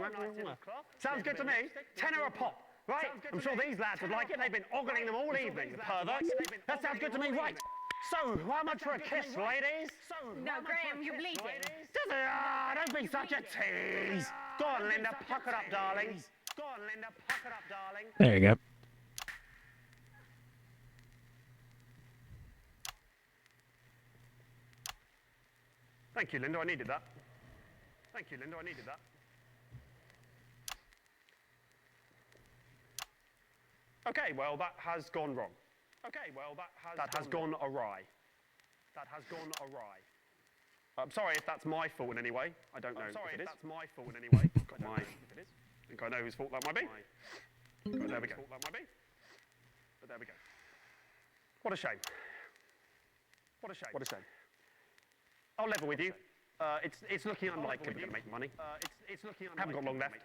Sounds good to me. £10 a pop. Right? I'm sure these lads would like it. They've been ogling them all evening, the perverts. That sounds good to me. Right. So, how much for a kiss, ladies? No, Graham, you're bleeding. Don't be such a tease. Go on, Linda, pucker up, darling. Go on, Linda, pucker up, darling. There you go. Thank you, Linda, I needed that. Thank you, Linda, I needed that. Okay, well, that has gone wrong. Okay, well, that has gone awry. That has gone awry. I'm sorry if that's my fault in any way. I don't know if it is. That's my fault in any way. I think I know whose fault that might be. But there we go. But there we go. What a shame. What a shame. What a shame. I'll level with you. It's looking unlikely we're going to make money. Haven't got long left.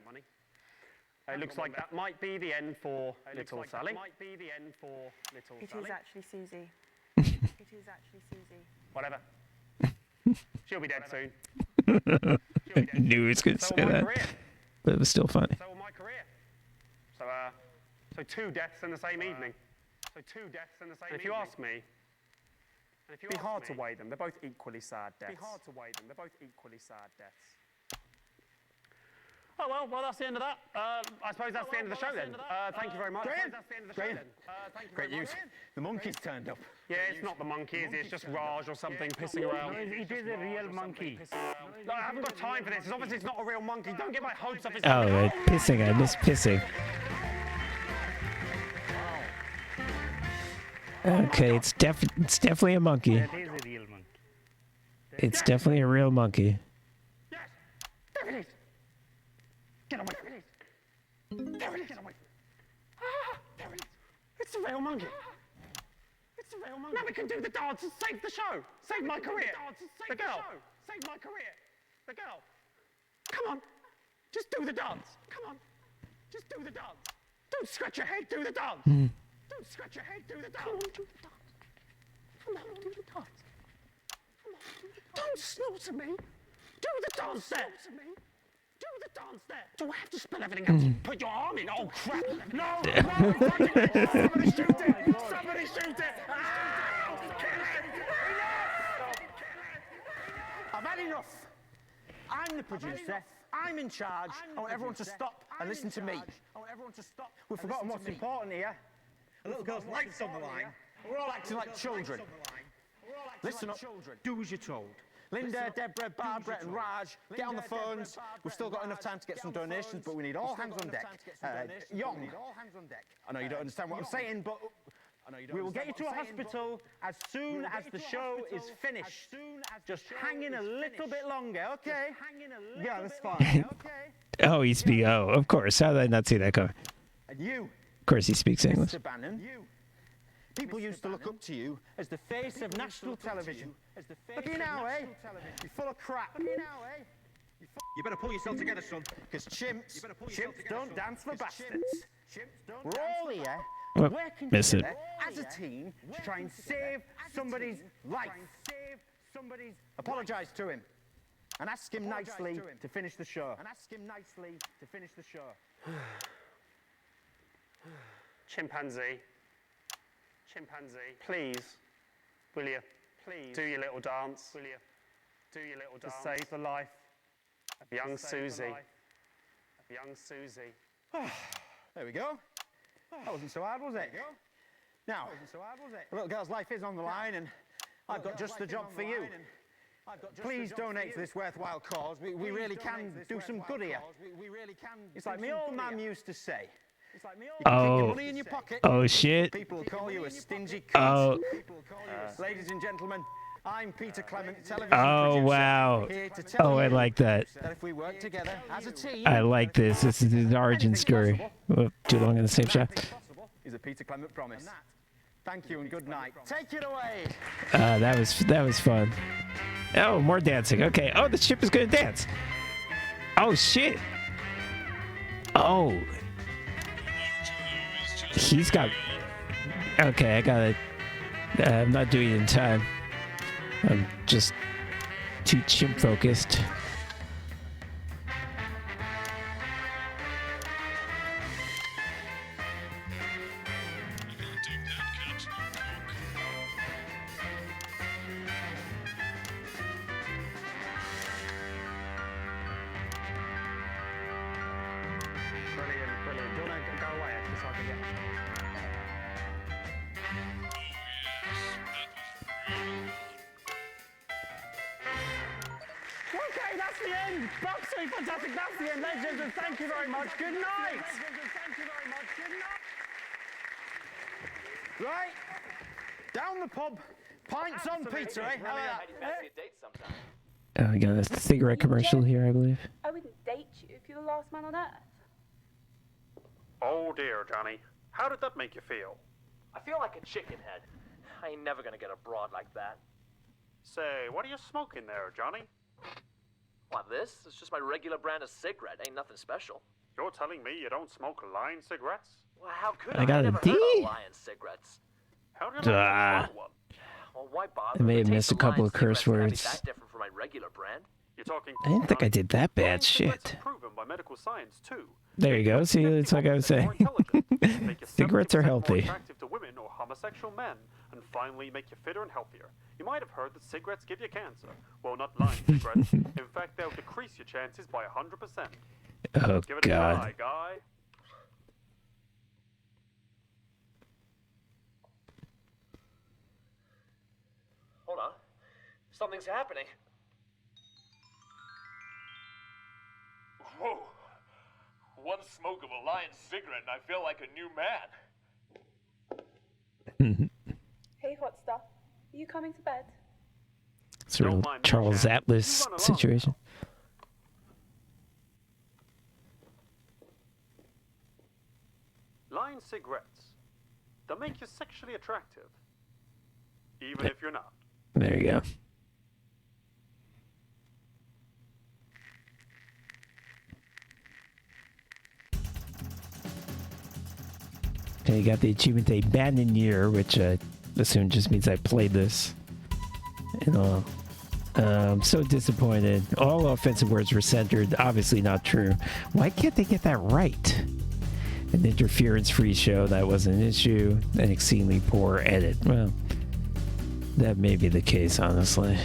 It looks like that might be the end for little Sally. It is actually Susie. Whatever. She'll be dead soon. I knew he was going to say that. But it was still funny. So will my career. So 2 deaths in the same evening. And if you ask me, it'd be hard to weigh them. They're both equally sad deaths. Oh, well, that's the end of that. I suppose that's the end of the show then. Thank you very much. Graham. Great news. The monkey's turned up. Yeah, it's not the monkey, is it? It's just Raj or something pissing around. It is a real monkey. No, I haven't got time for this. It's obviously not a real monkey. Don't get my hopes up. Oh, right. Pissing. I missed pissing. Okay, it's definitely a monkey. That is a real monkey. It's definitely a real monkey. Yes! There it is! Get away from it! There it is! There it is! It's a real monkey! Now we can do the dance and save the show! Save my career! The girl! Save my career! The girl! Come on! Just do the dance! Come on! Just do the dance. Don't scratch your head, do the dance. Don't scratch your head, do the dance. Come on, do the dance. Come on, do the dance. Come on, do the dance. Don't snort at me. Do the dance there. Do the dance there. Do I have to spell everything out? Put your arm in. Oh, crap. No. Somebody shoot it. Somebody shoot it. Ah, kill it. Enough. I've had enough. I'm the producer. I'm in charge. I want everyone to stop and listen to me. We've forgotten what's important here. A little girl's life's on the line. We're all acting like children. Listen up. Do as you're told. Linda, Deborah, Barbara and Raj, get on the phones. We've still got enough time to get some donations, but we need all hands on deck. Young, I know you don't understand what I'm saying, but we will get you to a hospital as soon as the show is finished. Just hang in a little bit longer, okay? Yeah, that's fine. Oh, he speaks. Oh, of course. How did I not see that coming? And you, of course, he speaks English. Mr. Bannon, people used to look up to you as the face of national television. Look at you now, eh? You're full of crap. You better pull yourself together, son. Because chimps don't dance for bastards. We're all here working together as a team to try and save somebody's life. Apologise to him. And ask him nicely to finish the show. Chimpanzee, please, will you? Please do your little dance. Will you? Do your little dance. To save the life of young Susie. There we go. That wasn't so hard, was it? Now, the little girl's life is on the line, and I've got just the job for you. Please donate to this worthwhile cause. We really can do some good here. It's like my old man used to say. Oh shit. People will call you a stingy cunt. Ladies and gentlemen, I'm Peter Clement, television producer. Wow. Oh, I like that. If we work together as a team, I like this. This is his origin story. Oh, too long in the same shot. Is a Peter Clement promise. Thank you and good night. Take it away. That was fun. Oh, more dancing. Okay. Oh, the ship is gonna dance. Oh shit. Oh. He's got. Okay, I got it. I'm not doing it in time. I'm just too chimp focused. Brilliant. Do you want to go away so I can get... Okay, that's the end. Absolutely fantastic. That's the end, ladies and gentlemen. Thank you very much. Good night. Right. Down the pub. Pints on Peter, eh? How about that? Oh, we got a cigarette commercial here, I believe. I wouldn't date you if you're the last man on earth. Oh dear, Johnny. How did that make you feel? I feel like a chicken head. I ain't never gonna get a broad like that. Say, what are you smoking there, Johnny? What, this? It's just my regular brand of cigarette. Ain't nothing special. You're telling me you don't smoke Lion cigarettes? Well, how could I got a never D. heard of Lion cigarettes. How did I try one? Well, why bother? I may have The taste missed a of couple Lion of curse cigarettes can't be words. that different from my regular brand. You're talking... I didn't think I did that bad. Shit. Proven by medical science too. There you go. See, it's like I was saying. Cigarettes are healthy. Attractive to women or homosexual men, and finally make you fitter and healthier. You might have heard that cigarettes give you cancer. Well, not Lion cigarettes. In fact, they'll decrease your chances by 100%. Oh, Give it a God. try, guy. Hold on. Something's happening. Whoa. One smoke of a Lion cigarette and I feel like a new man. Hey, hot stuff. Are you coming to bed? Sort of Charles Atlas situation. Lion cigarettes. They'll make you sexually attractive. Even if you're not. There you go. And you got the achievement Abandon Year, which I assume just means I played this. And all. I'm so disappointed. All offensive words were centered. Obviously not true. Why can't they get that right? An interference-free show, that was an issue. An exceedingly poor edit. Well, that may be the case, honestly.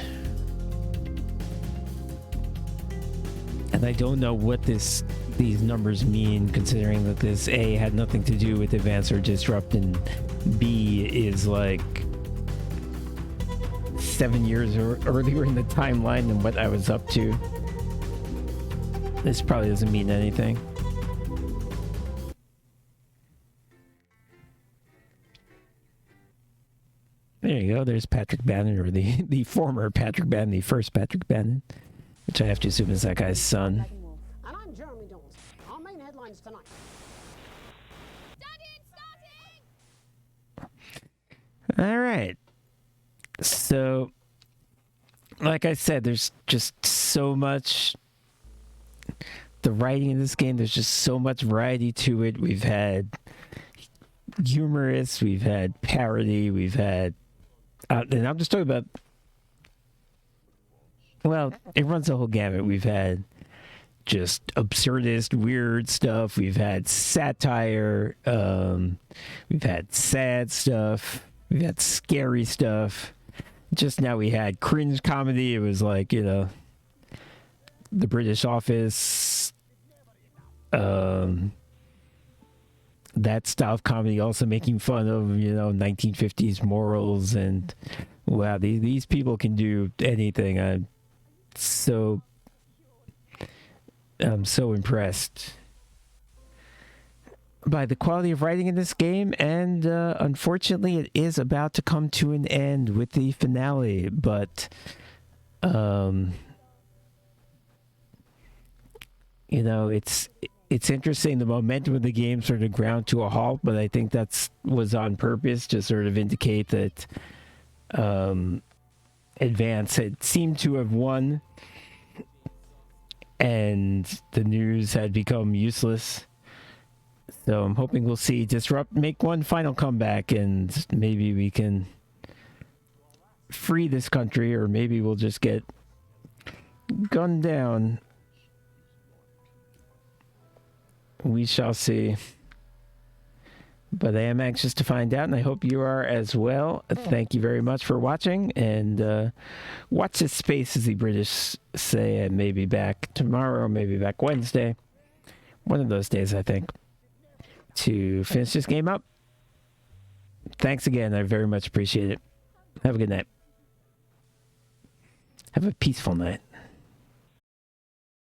And I don't know what these numbers mean, considering that this A had nothing to do with Advance or Disrupt, and B is like 7 years earlier in the timeline than what I was up to. This probably doesn't mean anything. There you go. There's Patrick Bannon, or the former Patrick Bannon, the first Patrick Bannon, which I have to assume is that guy's son. And I'm Jeremy Dawes. Our main headlines tonight. All right. So, like I said, there's just so much. The writing in this game, there's just so much variety to it. We've had humorous, we've had parody, we've had. And I'm just talking about. Well, it runs the whole gamut. We've had just absurdist, weird stuff. We've had satire. We've had sad stuff. We've had scary stuff. Just now we had cringe comedy. It was like, you know, The British Office. That style of comedy, also making fun of, you know, 1950s morals. And wow, these people can do anything. I'm so impressed by the quality of writing in this game, and unfortunately it is about to come to an end with the finale, but you know, it's interesting. The momentum of the game sort of ground to a halt, but I think that's was on purpose to sort of indicate that Advance had seemed to have won and the news had become useless. So I'm hoping we'll see Disrupt make one final comeback, and maybe we can free this country, or maybe we'll just get gunned down. We shall see. But I am anxious to find out, and I hope you are as well. Thank you very much for watching, and watch this space, as the British say. I may be back tomorrow, maybe back Wednesday. One of those days, I think, to finish this game up. Thanks again. I very much appreciate it. Have a good night. Have a peaceful night.